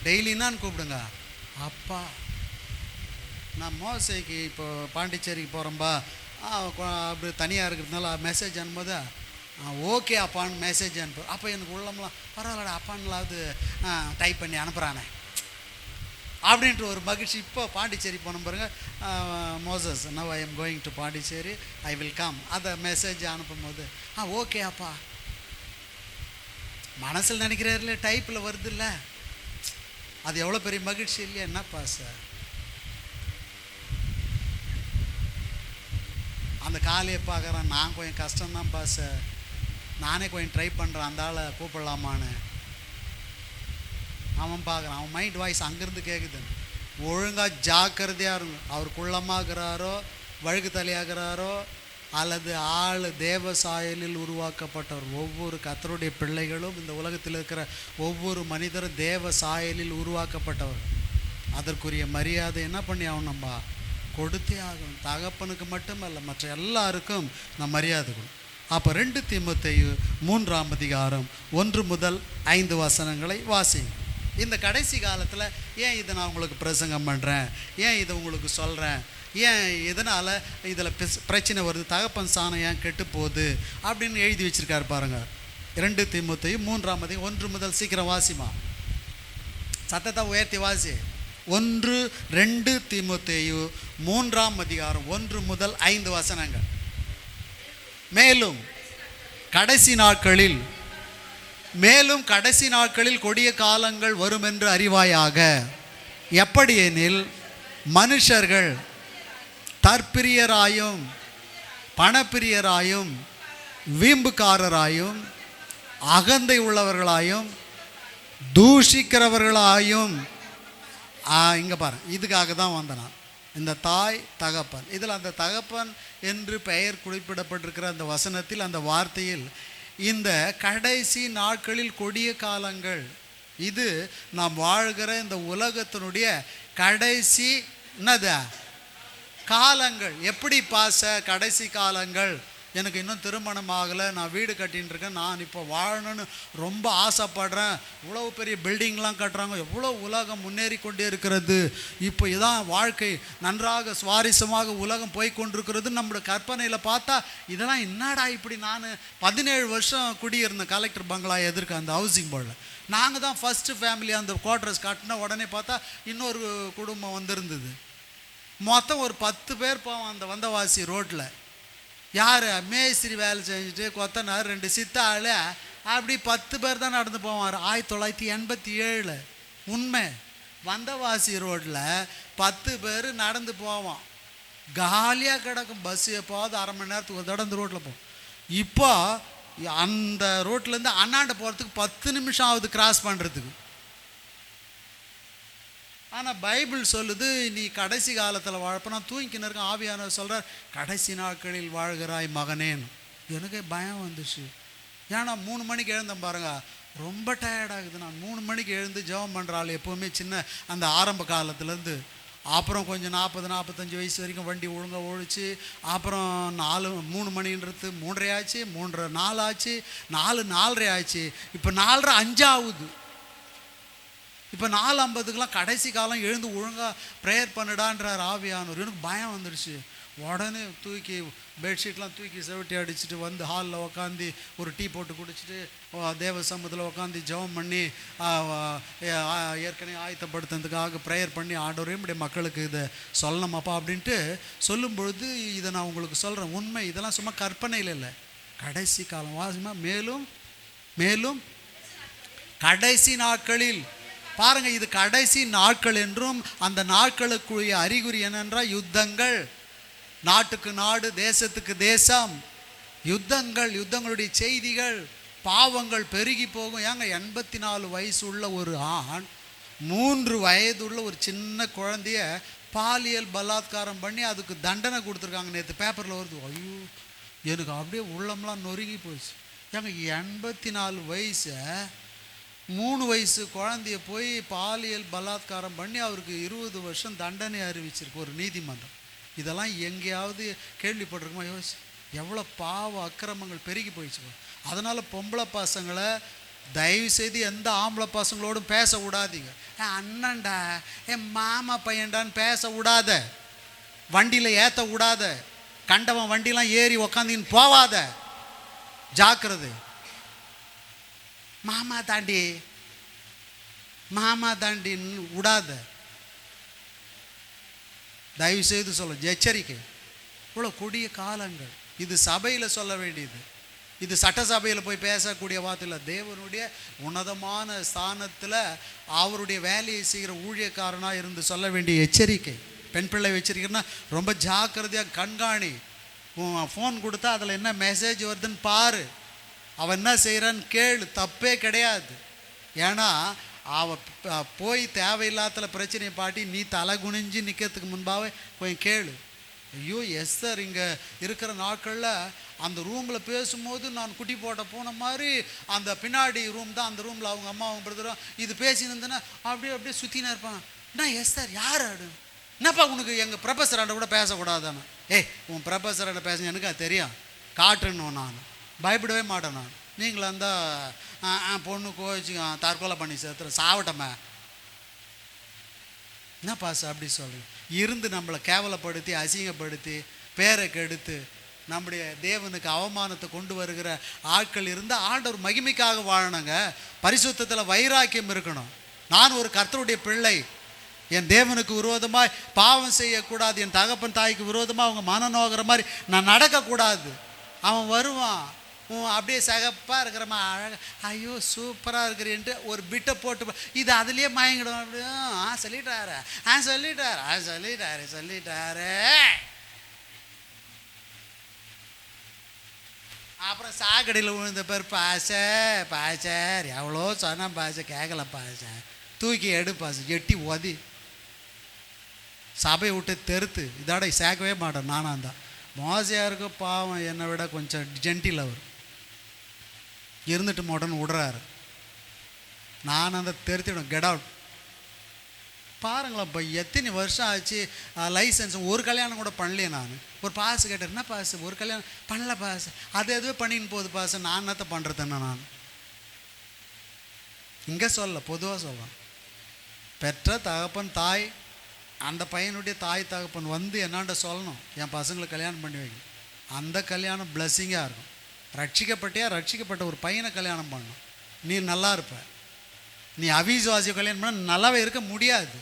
டெய்லின்னான்னு கூப்பிடுங்க, அப்பா. நான் மோசைக்கு இப்போ பாண்டிச்சேரிக்கு போகிறோம்பா, அப்படி தனியாக இருக்கிறதுனால மெசேஜ் அனுப்பும்போது ஓகே அப்பான்னு மெசேஜ் அனுப்பு. அப்போ எனக்கு உள்ளம்லாம் பரவாயில்லடா அப்பான்லாவது டைப் பண்ணி அனுப்புகிறானே அப்படின்ட்டு ஒரு மகிழ்ச்சி. இப்போ பாண்டிச்சேரி போன பாருங்க, Moses now I am going to Pondicherry, I will come, அதை மெசேஜ் அனுப்பும் போது ஓகே அப்பா. மனசில் நினைக்கிறாருல, டைப்பில் வருது இல்லை, அது எவ்வளோ பெரிய மகிழ்ச்சி இல்லையா? என்னப்பா சார் அந்த காலையை பார்க்குறேன், நான் கொஞ்சம் கஷ்டம்தான்ப்பா சார், நானே கொஞ்சம் ட்ரை பண்ணுறேன் அந்த ஆளை கூப்பிடலாமான்னு. அவன் பார்க்குறான், அவன் மைண்ட் வாய்ஸ் அங்கேருந்து கேட்குது. ஒழுங்காக ஜாக்கிரதையாக இருக்கும். அவர் குள்ளமாகிறாரோ வழுக்கு தலையாகிறாரோ அல்லது ஆள் தேவ சாயலில் உருவாக்கப்பட்டவர். ஒவ்வொரு கர்த்தருடைய பிள்ளைகளும் இந்த உலகத்தில் இருக்கிற ஒவ்வொரு மனிதரும் தேவ சாயலில் உருவாக்கப்பட்டவர். அதற்குரிய மரியாதை என்ன பண்ணி ஆகணும்? நம்ம கொடுத்தே ஆகணும். தகப்பனுக்கு மட்டுமல்ல, மற்ற எல்லாருக்கும் நம்ம மரியாதை கொடுக்கும். அப்போ 2 தீமோத்தேயு 3ஆம் அதிகாரம் 1 முதல் 5 வசனங்களை வாசிங்க. இந்த கடைசி காலத்தில் ஏன் இதை நான் உங்களுக்கு பிரசங்கம் பண்ணுறேன், ஏன் இதை உங்களுக்கு சொல்கிறேன், ஏன் இதனால் இதில் பிரச்சனை வருது, தகப்பன் சாணம் ஏன் கெட்டு போகுது அப்படின்னு எழுதி வச்சுருக்காரு பாருங்கள். 2 தீமோத்தேயு 3ஆம் அதிகாரம் 1 முதல், சீக்கிரம் வாசிமா, சத்தத்தை உயர்த்தி வாசி. 2 தீமோத்தேயு 3ஆம் அதிகாரம் 1 முதல் 5 வசனங்கள். மேலும் கடைசி நாட்களில் கொடிய காலங்கள் வரும் என்று அறிவாயாக. எப்படியெனில் மனுஷர்கள் தற்பிரியராயும் பணப்பிரியராயும் வீம்புக்காரராயும் அகந்தை உள்ளவர்களாயும் தூஷிக்கிறவர்களாயும். இங்கே பாருங்க, இதுக்காக தான் வந்தேன் நான். இந்த தாய் தகப்பன், இதில் அந்த தகப்பன் என்று பெயர் குறிப்பிடப்பட்டிருக்கிற அந்த வசனத்தில், அந்த வார்த்தையில், இந்த கடைசி நாட்களில் கொடிய காலங்கள், இது நாம் வாழ்கிற இந்த உலகத்தினுடைய கடைசி என்னது காலங்கள் எப்படி பாச, கடைசி காலங்கள். எனக்கு இன்னும் திருமணம் ஆகலை, நான் வீடு கட்டின்னு இருக்கேன், நான் இப்போ வாழணும்னு ரொம்ப ஆசைப்படுறேன். இவ்வளோ பெரிய பில்டிங்லாம் கட்டுறாங்க, எவ்வளோ உலகம் முன்னேறி கொண்டே இருக்கிறது, இப்போ இதான் வாழ்க்கை, நன்றாக சுவாரஸ்யமாக உலகம் போய் கொண்டிருக்கிறது. நம்மளோட கற்பனையில் பார்த்தா இதெல்லாம் என்னடா இப்படி. நான் 17 வருஷம் குடியிருந்தேன் கலெக்டர் பங்களா எதிர்க்க அந்த ஹவுசிங் போர்டில். நாங்கள் தான் ஃபஸ்ட்டு ஃபேமிலி. அந்த குவார்ட்டர்ஸ் கட்டின உடனே பார்த்தா இன்னொரு குடும்பம் வந்திருந்தது. மொத்தம் ஒரு 10 பேர் போவோம் அந்த வந்தவாசி ரோட்டில். யார்? மேஸ்திரி வேலை செஞ்சுட்டு கொத்தனார் 2 சித்தாள், அப்படி 10 பேர் தான் நடந்து போவார். 1987 உண்மை. வந்தவாசி ரோட்டில் 10 பேர் நடந்து போவான், காலியாக கிடக்கும். பஸ்ஸு எப்போது அரை மணி நேரத்துக்கு ஒரு தடவை அந்த ரோட்டில் போவோம். இப்போ அந்த ரோட்லேருந்து அண்ணாண்ட போகிறதுக்கு 10 நிமிஷம் ஆகுது கிராஸ் பண்ணுறதுக்கு. ஆனால் பைபிள் சொல்லுது நீ கடைசி காலத்தில் வாழப்போ. நான் தூங்கிக்கின்னு இருக்கேன், ஆவியானவர் சொல்கிறார் கடைசி நாட்களில் வாழ்கிறாய் மகனேன்னு. எனக்கு பயம் வந்துச்சு. ஏன்னா 3 மணிக்கு எழுந்தேன் பாருங்க, ரொம்ப டயர்டாகுது. நான் 3 மணிக்கு எழுந்து ஜெபம் பண்ணுற ஆள் எப்போவுமே சின்ன அந்த ஆரம்ப காலத்துலேருந்து. அப்புறம் கொஞ்சம் 40-45 வயசு வரைக்கும் வண்டி ஒழுங்காக ஓடிச்சு. அப்புறம் 3 மணின்றது 3:30 ஆச்சு, 3:30 4 ஆச்சு, 4:30 ஆச்சு, இப்போ 4:30 5 ஆகுது. இப்போ 4:50க்கெலாம் கடைசி காலம் எழுந்து ஒழுங்காக ப்ரேயர் பண்ணிடான்றார் ஆவியானவர். எனக்கு பயம் வந்துடுச்சு. உடனே தூக்கி பெட்ஷீட்லாம் தூக்கி செவட்டி அடிச்சுட்டு வந்து ஹாலில் உக்காந்து ஒரு டீ போட்டு குடிச்சிட்டு தேவ சமூகத்தில் உட்காந்து ஜெபம் பண்ணி ஏற்கனவே ஆயத்தப்படுத்துறதுக்காக ப்ரேயர் பண்ணி, ஆண்டவரே இப்படி மக்களுக்கு இதை சொல்லணுமாப்பா அப்படின்ட்டு சொல்லும் பொழுது இதை நான் உங்களுக்கு சொல்கிறேன். உண்மை, இதெல்லாம் சும்மா கற்பனையில் இல்லை, கடைசி காலம் வாசிமா. மேலும் மேலும் கடைசி நாட்களில் பாருங்கள், இது கடைசி நாட்கள் என்றும் அந்த நாட்களுக்குரிய அறிகுறி என்னென்றால் யுத்தங்கள், நாட்டுக்கு நாடு, தேசத்துக்கு தேசம், யுத்தங்களுடைய செய்திகள், பாவங்கள் பெருகி போகும். ஏங்க 84 வயசு உள்ள ஒரு ஆண் 3 வயதுள்ள ஒரு சின்ன குழந்தைய பாலியல் பலாத்காரம் பண்ணி அதுக்கு தண்டனை கொடுத்துருக்காங்க. நேற்று பேப்பரில் வருது. ஐயோ, எனக்கு அப்படியே உள்ளம்லாம் நொறுங்கி போச்சு. ஏங்க 84 வயசு 3 வயசு குழந்தைய போய் பாலியல் பலாத்காரம் பண்ணி அவருக்கு 20 வருஷம் தண்டனை அறிவிச்சிருக்கு ஒரு நீதிமன்றம். இதெல்லாம் எங்கேயாவது கேள்விப்பட்டிருக்குமா? யோசி, எவ்வளோ பாவ அக்கிரமங்கள் பெருகி போயிடுச்சு. அதனால் பொம்பளை பசங்களை தயவு செய்து எந்த ஆம்பளை பசங்களோடும் பேச விடாதீங்க. அண்ணன்டா, என் மாமா பையன்டான்னு பேச விடாத, வண்டியில் ஏற்ற விடாத, கண்டவன் வண்டிலாம் ஏறி உக்காந்தின்னு போவாத, ஜாக்கிரதை. மாமா தாண்டின்னு விடாத, தயவு செய்து சொல்ல எச்சரிக்கை. இவ்வளோ கொடிய காலங்கள். இது சபையில் சொல்ல வேண்டியது, இது சட்டசபையில் போய் பேசக்கூடிய வார்த்தையில். தேவனுடைய உன்னதமான ஸ்தானத்தில் அவருடைய வேலையை செய்கிற ஊழியக்காரனாக இருந்து சொல்ல வேண்டிய எச்சரிக்கை. பெண் பிள்ளை வச்சிருக்கீங்கன்னா ரொம்ப ஜாக்கிரதையாக கண்காணி. ஃபோன் கொடுத்தா அதில் என்ன மெசேஜ் வருதுன்னு பாரு, அவன் என்ன செய்கிறான்னு கேளு, தப்பே கிடையாது. ஏன்னா அவன் போய் தேவையில்லாத பிரச்சனையை பாட்டி நீ தலை குனிஞ்சு நிற்கிறதுக்கு முன்பாகவே கொஞ்சம் கேளு. ஐயோ எஸ்தர் இங்கே இருக்கிற நாட்களில் அந்த ரூமில் பேசும்போது நான் குட்டி போட்ட போன மாதிரி அந்த பின்னாடி ரூம் தான், அந்த ரூமில் அவங்க அம்மா அவங்க பிரதரும் இது பேசின்னு இருந்தேன்னா அப்படியே சுற்றினா இருப்பான். என்ன எஸ்தர் யார் ஆடு, என்னப்பா உனக்கு எங்கள் ப்ரொஃபஸராண்ட கூட பேசக்கூடாதானே? உன் ப்ரொஃபஸராண்ட பேச எனக்கு அது தெரியும், காட்டுன்னு நான் பயப்படவே மாட்டேன். நான் நீங்களா இருந்தால் பொண்ணு கோச்சு தற்கொலை பண்ணி சேர்த்துற சாவட்டமே என்ன பாச அப்படி சொல்லு. இருந்து நம்மளை கேவலப்படுத்தி அசிங்கப்படுத்தி பேரை கெடுத்து நம்முடைய தேவனுக்கு அவமானத்தை கொண்டு வருகிற ஆட்கள் இருந்தால் ஆண்டவர் மகிமைக்காக வாழணுங்க. பரிசுத்தத்தில் வைராக்கியம் இருக்கணும். நான் ஒரு கர்த்தருடைய பிள்ளை, என் தேவனுக்கு விரோதமாக பாவம் செய்யக்கூடாது, என் தகப்பன் தாய்க்கு விரோதமாக அவங்க மனநோகிற மாதிரி நான் நடக்கக்கூடாது. அவன் வருவான், அப்படியே சகப்பாக இருக்கிறமா அழகாக, ஐயோ சூப்பராக இருக்கிறேன்ட்டு ஒரு பிட்டை போட்டு இது அதுலேயே மயங்கிடும். அப்படியே சொல்லிட்டாரு. அப்புறம் சாக்கடையில் விழுந்த பேர் பாசர் எவ்வளோ சொன்ன பாச கேட்கல பாச தூக்கி எடு பாச எட்டி ஒதி சபையை விட்டு தெருத்து இதோட சேர்க்கவே மாட்டேன். நானாக தான் மோசையாக இருக்க பாவம் என்னை விட கொஞ்சம் ஜென்டில் அவர் இருந்துட்டு மாட்டேன்னு விடுறாரு. நான் அந்த தெருத்திடும் கெட் அவுட் பாருங்களேன், இப்போ எத்தனை வருஷம் ஆச்சு லைசன்ஸ், ஒரு கல்யாணம் கூட பண்ணலையே. நான் ஒரு பாஸ் கேட்டேன், என்ன பாஸ், ஒரு கல்யாணம் பண்ணல பாஸ், அது எதுவே பண்ணின்னு போகுது பாஸ், நான் என்னத்த பண்ணுறதுன்னா. நான் இங்கே சொல்ல, பொதுவாக சொல்கிறேன். பெற்ற தகப்பன் தாய், அந்த பையனுடைய தாய் தகப்பன் வந்து என்னாண்ட சொல்லணும், என் பசங்களை கல்யாணம் பண்ணி வைக்கணும். அந்த கல்யாணம் பிளஸ்ஸிங்காக இருக்கும். ரட்சிக்கப்பட்ட ஒரு பையனை கல்யாணம் பண்ணணும், நீ நல்லா இருப்ப. நீ அவிசுவாசியை கல்யாணம் பண்ண நல்லாவே இருக்க முடியாது.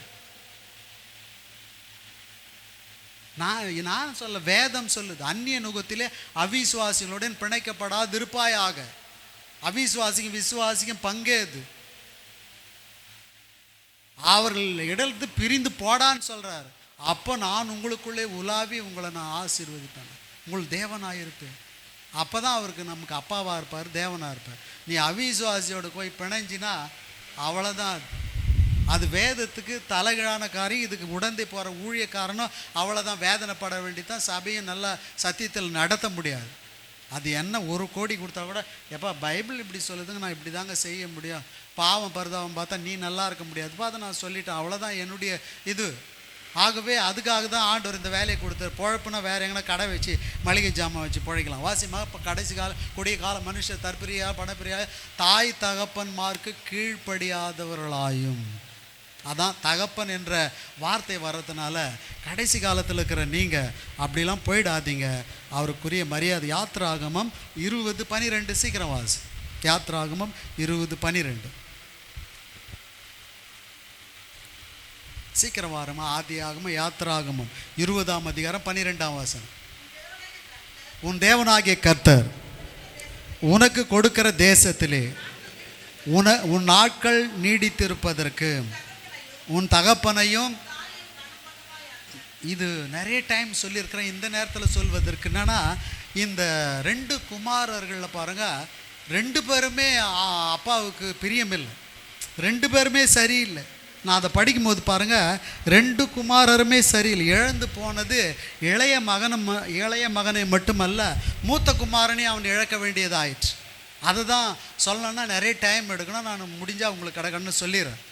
நான் சொல்ல, வேதம் சொல்லுது, அந்நிய நுகத்திலே அவிசுவாசிகளுடன் பிணைக்கப்படாதிருப்பாயாக. அவிசுவாசிக்கும் விசுவாசிக்கும் பங்கேது, அவர்கள் இடத்து பிரிந்து போடான்னு சொல்றாரு. அப்போ நான் உங்களுக்குள்ளே உலாவி உங்களை நான் ஆசீர்வதிப்பேன், உங்கள் தேவனாக இருப்பேன். அப்போ தான் அவருக்கு நமக்கு அப்பாவாக இருப்பார், தேவனாக இருப்பார். நீ அவிசுவாசியோடு போய் பிணைஞ்சினா அவ்வளோதான். அது வேதத்துக்கு தலைகீழான காரியம். இதுக்கு உடந்தை போகிற ஊழியக்காரனும் அவ்வளோதான் வேதனைப்பட வேண்டிதான். சபையும் நல்லா சத்தியத்தில் நடத்த முடியாது. அது என்ன 1 கோடி கொடுத்தா கூட, எப்பா பைபிள் இப்படி சொல்லுதுங்க, நான் இப்படி தாங்க செய்ய முடியும், பாவம் பரிதாபம் பார்த்தா நீ நல்லா இருக்க முடியாதுப்பா, அதை நான் சொல்லிட்டேன், அவ்வளோதான் என்னுடைய இது. ஆகவே அதுக்காக தான் ஆண்டவர் இந்த வேலையை கொடுத்தார். பொழப்புனா வேறு எங்கன்னா கடை வச்சு மளிகை ஜாமான் வச்சு பிழைக்கலாம். வாசிமாக இப்போ கடைசி காலம் கொடிய காலம் மனுஷ தற்பிரியா பணப்பிரியா தாய் தகப்பன்மார்க்கு கீழ்ப்படியாதவர்களாயும். அதான் தகப்பன் என்ற வார்த்தை வர்றதுனால கடைசி காலத்தில் இருக்கிற நீங்கள் அப்படிலாம் போயிடாதீங்க. அவருக்குரிய மரியாதை. யாத்ராகமம் 20:12 சீக்கிரம் வாசி. யாத்ராகமம் 20:12 சீக்கிரம் வாரமா. ஆதியாகமம் யாத்ராகமம் 20ஆம் அதிகாரம் 12ஆம் வசனம். உன் தேவனாகிய கர்த்தர் உனக்கு கொடுக்கிற தேசத்திலே உன் நாட்கள் நீடித்திருப்பதற்கு உன் தகப்பனையும், இது நிறைய டைம் சொல்லியிருக்கிறேன், இந்த நேரத்தில் சொல்வதற்கு என்னன்னா, இந்த 2 குமாரர்களில் பாருங்கள், 2 பேருமே அப்பாவுக்கு பிரியமில்லை, 2 பேருமே சரியில்லை. நான் அதை படிக்கும்போது பாருங்கள், 2 குமாரருமே சரியில்லை. இழந்து போனது இளைய மகனை மட்டுமல்ல, மூத்த குமாரனையும் அவன் இழக்க வேண்டியதாயிற்று. அதுதான் சொல்லணும்னா நிறைய டைம் எடுக்கணும். நான் முடிஞ்சால் உங்களுக்கு கடகன்னு சொல்லிடுறேன்.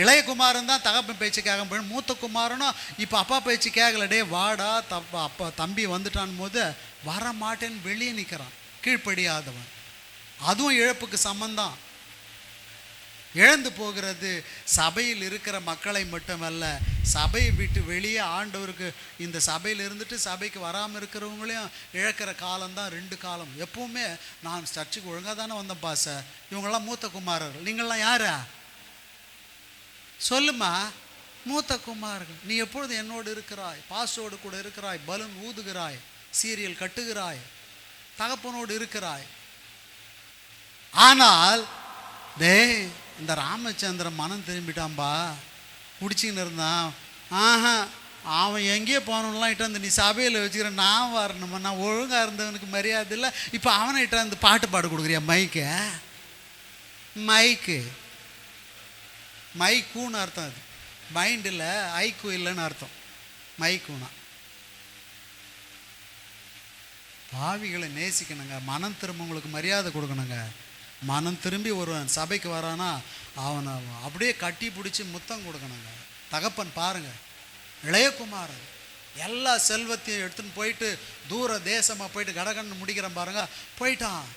இளைய குமாரன் தான் தகப்பன் பேச்சு கேட்க போய், மூத்த குமாரனும் இப்போ அப்பா பேச்சு கேட்கல. டே வாடா அப்பா தம்பி வந்துட்டான் போது வர மாட்டேன்னு வெளியே நிற்கிறான், கீழ்ப்படியாதவன். அதுவும் இழப்புக்கு சம்பந்தம். இழந்து போகிறது சபையில் இருக்கிற மக்களை மட்டுமல்ல, சபையை விட்டு வெளியே ஆண்டவருக்கு இந்த சபையில் இருந்துட்டு சபைக்கு வராமல் இருக்கிறவங்களையும் இழக்கிற காலம்தான் 2 காலம். எப்பவுமே நான் சர்ச்சுக்கு ஒழுங்காக தானே வந்தேன் பாச, இவங்கெல்லாம் மூத்த குமாரர்கள், நீங்கள்லாம் யாரா சொல்லுமா? மூத்த குமார்கள். நீ எப்பொழுது என்னோடு இருக்கிறாய், பாசோடு கூட இருக்கிறாய், பலூன் ஊதுகிறாய், சீரியல் கட்டுகிறாய், தகப்பனோடு இருக்கிறாய். ஆனால் இந்த ராமச்சந்திரன் மனம் திரும்பிட்டான்பா, குடிச்சின்னு இருந்தான். அவன் எங்கேயோ போனவன்லாம் இட்டாந்து நீ சபையில் வச்சுக்கிற, நான் வரணுமா? நான் ஒழுங்காக இருந்தவனுக்கு மரியாதை இல்லை, இப்போ அவனை இட்டாந்து பாட்டு பாட கொடுக்குறியா? மைக்குன்னு அர்த்தம். அது மைண்டில் ஐக்கு இல்லைன்னு அர்த்தம். மைக்குனா பாவிகளை நேசிக்கணுங்க, மனம் திரும்பவங்களுக்கு மரியாதை கொடுக்கணுங்க. மனம் திரும்பி ஒருவன் சபைக்கு வரானா அவனை அப்படியே கட்டி பிடிச்சி முத்தம் கொடுக்கணுங்க. தகப்பன் பாருங்க, இளையகுமாரன் எல்லா செல்வத்தையும் எடுத்துன்னு போயிட்டு தூர தேசமாக போயிட்டு கடகன்னு முடிக்கிறேன் பாருங்க, போயிட்டான்.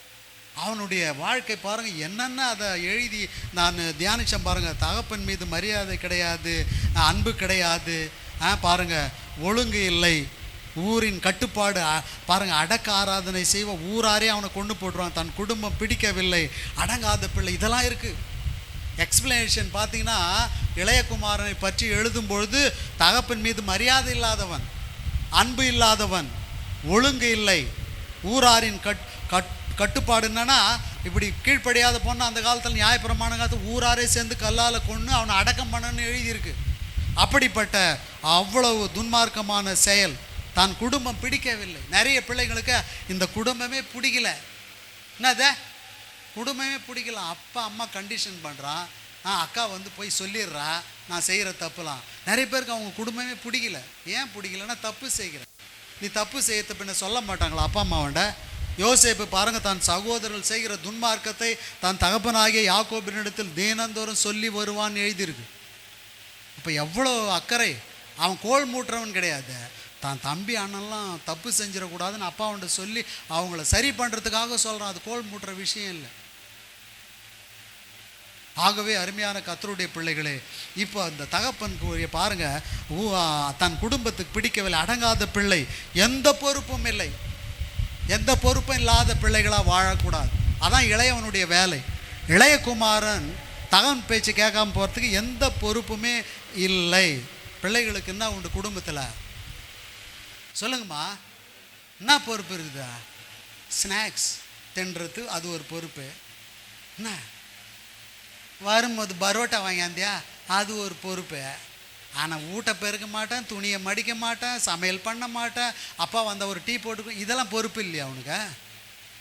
அவனுடைய வாழ்க்கை பாருங்கள், என்னென்ன அதை எழுதி நான் தியானித்தேன் பாருங்கள். தகப்பன் மீது மரியாதை கிடையாது, அன்பு கிடையாது, பாருங்கள் ஒழுங்கு இல்லை, ஊரின் கட்டுப்பாடு பாருங்கள், அடக்க ஆராதனை செய்வ ஊராரே அவனை கொண்டு போட்டுருவான், தன் குடும்பம் பிடிக்கவில்லை, அடங்காத பிள்ளை, இதெல்லாம் இருக்குது. எக்ஸ்பிளனேஷன் பார்த்தீங்கன்னா, இளையகுமாரனை பற்றி எழுதும்பொழுது தகப்பன் மீது மரியாதை இல்லாதவன், அன்பு இல்லாதவன், ஒழுங்கு இல்லை, ஊராரின் கட்டுப்பாடு என்னன்னா இப்படி கீழ்ப்படியாத பொண்ணு அந்த காலத்தில் நியாயப்பிரமாண காலத்தில் ஊராரே சேர்ந்து கல்லால் கொண்டு அவனை அடக்கம் பண்ணன்னு எழுதியிருக்கு. அப்படிப்பட்ட அவ்வளவு துன்மார்க்கமான செயல். தான் குடும்பம் பிடிக்கவில்லை. நிறைய பிள்ளைங்களுக்கு இந்த குடும்பமே பிடிக்கல. என்னத குடும்பமே பிடிக்கலாம். அப்பா அம்மா கண்டிஷன் பண்ணுறான், அக்கா வந்து போய் சொல்லிடுறா நான் செய்கிற தப்புலாம். நிறைய பேருக்கு அவங்க குடும்பமே பிடிக்கல. ஏன் பிடிக்கலன்னா தப்பு செய்கிறேன். நீ தப்பு செய்யறது பின்ன சொல்ல மாட்டாங்களா அப்பா அம்மாவண்ட? யோசேப்பு பாருங்க, தான் சகோதரர்கள் செய்கிற துன்மார்க்கத்தை தான் தகப்பனாகிய யாக்கோபினிடத்தில் தினந்தோறும் சொல்லி வருவான்னு எழுதியிருக்கு. அப்போ எவ்வளோ அக்கறை. அவன் கோல் மூட்டுறவன் கிடையாது. தான் தம்பி அண்ணன்லாம் தப்பு செஞ்சிடக்கூடாதுன்னு அப்பா அவன்கிட்ட சொல்லி அவங்கள சரி பண்ணுறதுக்காக சொல்கிறான். அது கோல் மூட்டுற விஷயம் இல்லை. ஆகவே அருமையான கர்த்தருடைய பிள்ளைகளே, இப்போ அந்த தகப்பனுக்கு பாருங்க, தன் குடும்பத்துக்கு பிடிக்கவில்லை, அடங்காத பிள்ளை, எந்த பொறுப்பும் இல்லை, எந்த பொறுப்பும் இல்லாத பிள்ளைகளாக வாழக்கூடாது. அதான் இளையவனுடைய வேலை. இளைய குமாரன் தகவன் பேச்சு கேட்காம போகிறதுக்கு எந்த பொறுப்புமே இல்லை. பிள்ளைகளுக்கு என்ன உண்டு குடும்பத்தில்? சொல்லுங்கம்மா, என்ன பொறுப்பு இருக்குதா? ஸ்நாக்ஸ் தின்றது அது ஒரு பொறுப்பு. என்ன வரும்போது பரோட்டா வாங்கியாந்தியா அது ஒரு பொறுப்பு. ஆனால் வீட்டை பெருக்க மாட்டேன், துணியை மடிக்க மாட்டேன், சமையல் பண்ண மாட்டேன், அப்பா வந்த ஒரு டீ போட்டு, இதெல்லாம் பொறுப்பு இல்லையா அவனுக்கு?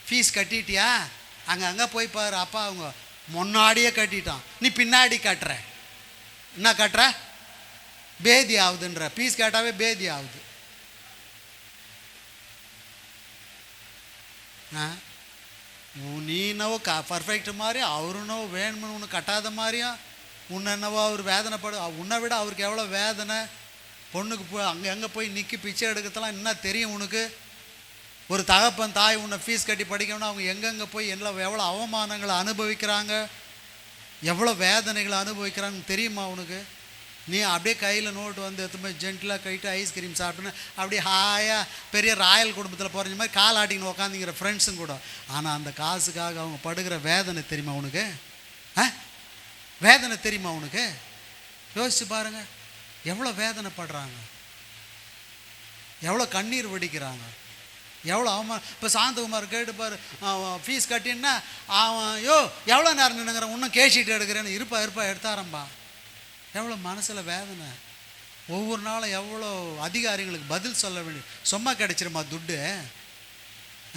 ஃபீஸ் கட்டிட்டியா? அங்கே போய் பாரு, அப்பா அவங்க முன்னாடியே கட்டிட்டான், நீ பின்னாடி கட்டுற. என்ன கட்டுற? பேதி ஆகுதுன்ற. ஃபீஸ் கேட்டாவே பேதி ஆகுது. நீ என்னவோ பர்ஃபெக்ட் மாதிரி, அவரு என்னவோ வேணும்னு ஒன்று கட்டாத மாதிரியா, உன்னை என்னவோ அவர் வேதனைப்படு, உன்னை விட அவருக்கு எவ்வளோ வேதனை. பொண்ணுக்கு போய் அங்கே போய் நிற்கி பிச்சை எடுக்கிறதுலாம் என்ன தெரியும் உனக்கு? ஒரு தகப்பன் தாய் உன்னை ஃபீஸ் கட்டி படிக்கணும்னா அவங்க எங்கெங்கே போய் எவ்வளோ அவமானங்களை அனுபவிக்கிறாங்க, எவ்வளோ வேதனைகளை அனுபவிக்கிறாங்கன்னு தெரியுமா உனக்கு? நீ அப்படியே கையில் நோட்டு வந்து எடுத்து போய் ஜென்டிலாக கைட்டு ஐஸ்கிரீம் சாப்பிட்டுன்னு அப்படியே ஹாயாக பெரிய ராயல் குடும்பத்தில் போகிற மாதிரி கால் ஆட்டின்னு உக்காந்துங்கிற ஃப்ரெண்ட்ஸும் கூட. ஆனால் அந்த காசுக்காக அவங்க படுகிற வேதனை தெரியுமா உனக்கு? வேதனை தெரியுமா உனக்கு? யோசிச்சு பாருங்கள், எவ்வளோ வேதனைப்படுறாங்க, எவ்வளோ கண்ணீர் வடிக்கிறாங்க, எவ்வளோ அவமானம். இப்போ சாந்தகுமார் கேட்டுப்பார், ஃபீஸ் கட்டின்னா அவன் எவ்வளோ நேரம் நின்னுங்கிறேன், இன்னும் கேஷீட் எடுக்கிறேன்னு இருப்பா எடுத்தாரம்பா. எவ்வளோ மனசில் வேதனை. ஒவ்வொரு நாளும் எவ்வளோ அதிகாரிகளுக்கு பதில் சொல்ல வேண்டிய. சும்மா கிடைச்சிருமா துட்டு?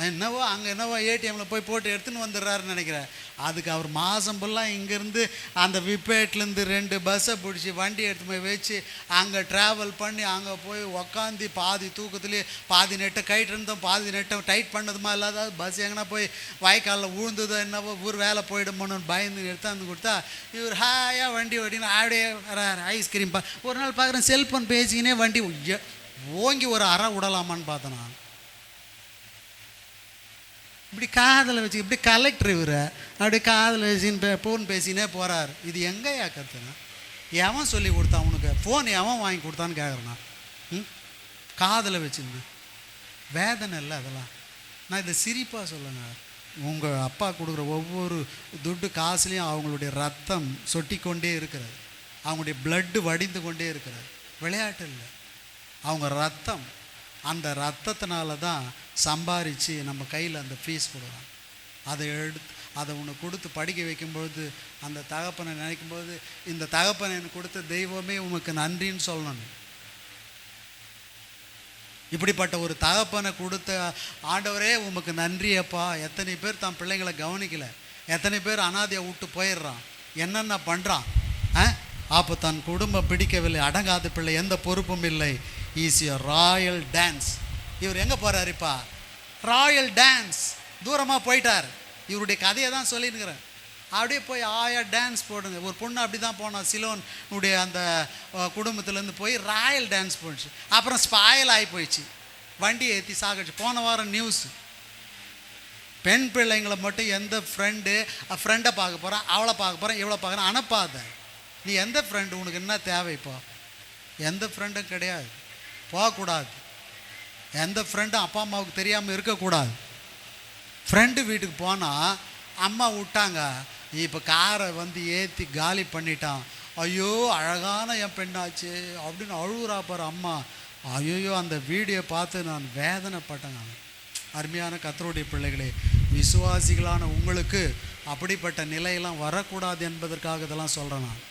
என்னவோ அங்கே என்னவோ ஏடிஎம்மில் போய் போட்டு எடுத்துன்னு வந்துடுறாருன்னு நினைக்கிறேன். அதுக்கு அவர் மாதம் ஃபுல்லாக இங்கேருந்து அந்த விப்பேட்லேருந்து 2 பஸ்ஸை பிடிச்சி வண்டி எடுத்து போய் வச்சு அங்கே ட்ராவல் பண்ணி அங்கே போய் உக்காந்து பாதி தூக்கத்துலேயே பாதி நெட்டை கைட்டு இருந்தோம், பாதி நெட்டை டைட் பண்ணதுமா இல்லாத பஸ் எங்கன்னா போய் வாய்க்காலில் விழுந்ததோ என்னவோ ஊர் வேலை போயிடுமோன்னு பயந்து எடுத்தாந்து கொடுத்தா இவர் ஹாயாக வண்டி ஓட்டின்னு அப்படியே ஐஸ்கிரீம் ஒரு நாள் பார்க்குறேன் செல்ஃபோன் பேசிக்கினே வண்டி ஓங்கி ஒரு அறை விடலாமான்னு பார்த்தேன் நான். இப்படி காதில் வச்சு இப்படி கலெக்டர் இவர் அப்படி காதில் வச்சுன்னு ஃபோன் பேசினே போகிறார். இது எங்கேயா கற்றுனா? எவன் சொல்லி கொடுத்தான் உனக்கு? ஃபோன் எவன் வாங்கி கொடுத்தான்னு கேட்குறேண்ணா. காதில் வச்சுருந்தேன். வேதனை இல்லை அதெல்லாம். நான் இதை சிரிப்பாக சொல்லுங்க. உங்கள் அப்பா கொடுக்குற ஒவ்வொரு துட்டு காசுலேயும் அவங்களுடைய ரத்தம் சொட்டி கொண்டே இருக்கிறது, அவங்களுடைய பிளட்டு வடிந்து கொண்டே இருக்கிறது. விளையாட்டு இல்லை, அவங்க ரத்தம். அந்த ரத்தத்தினால தான் சம்பாரித்து நம்ம கையில் அந்த ஃபீஸ் கொடுக்குறாங்க. அதை உனக்கு கொடுத்து படிக்க வைக்கும்பொழுது அந்த தகப்பனை நினைக்கும்போது இந்த தகப்பனை எனக்கு கொடுத்த தெய்வமே உனக்கு நன்றின்னு சொல்லணும். இப்படிப்பட்ட ஒரு தகப்பனை கொடுத்த ஆண்டவரே உமக்கு நன்றியப்பா. எத்தனை பேர் தன் பிள்ளைங்களை கவனிக்கலை, எத்தனை பேர் அனாதையை விட்டு போயிடுறான், என்னென்ன பண்ணுறான். அப்போ தன் குடும்பம் பிடிக்கவில்லை, அடங்காத பிள்ளை, எந்த பொறுப்பும் இல்லை. Is a Royal dance. இவர் எங்கே போகிறாருப்பா? Royal dance. தூரமாக போயிட்டார். இவருடைய கதையை தான் சொல்லியிருக்கிறேன். அப்படியே போய் டான்ஸ் போடுங்க. ஒரு பொண்ணு அப்படி தான் போனான், சிலோனுடைய அந்த குடும்பத்துலேருந்து போய் ராயல் டான்ஸ் போயிடுச்சு. அப்புறம் ஸ்பாயில் ஆகி போயிடுச்சு, வண்டி ஏற்றி சாகிடுச்சு. போன வாரம் நியூஸ், பெண் பிள்ளைங்களை மட்டும் எந்த ஃப்ரெண்டை பார்க்க போகிறான், அவளை பார்க்க போகிறான், இவளை பார்க்குறான், அனுப்பாத. நீ எந்த ஃப்ரெண்டு? உனக்கு என்ன தேவை? இப்போ எந்த ஃப்ரெண்டும் கிடையாது, போகக்கூடாது. எந்த ஃப்ரெண்டும் அப்பா அம்மாவுக்கு தெரியாமல் இருக்கக்கூடாது. ஃப்ரெண்டு வீட்டுக்கு போனால் அம்மா விட்டாங்க, இப்போ காரை வந்து ஏற்றி காலி பண்ணிட்டான், ஐயோ அழகான என் பெண்ணாச்சு அப்படின்னு அழுகுறா பாரு அம்மா. ஐயோ அந்த வீடியோ பார்த்து நான் வேதனைப்பட்டேன். நான் அருமையான கர்த்தருடைய பிள்ளைகளே, விசுவாசிகளான உங்களுக்கு அப்படிப்பட்ட நிலையெல்லாம் வரக்கூடாது என்பதற்காக இதெல்லாம் சொல்கிறேன். நான்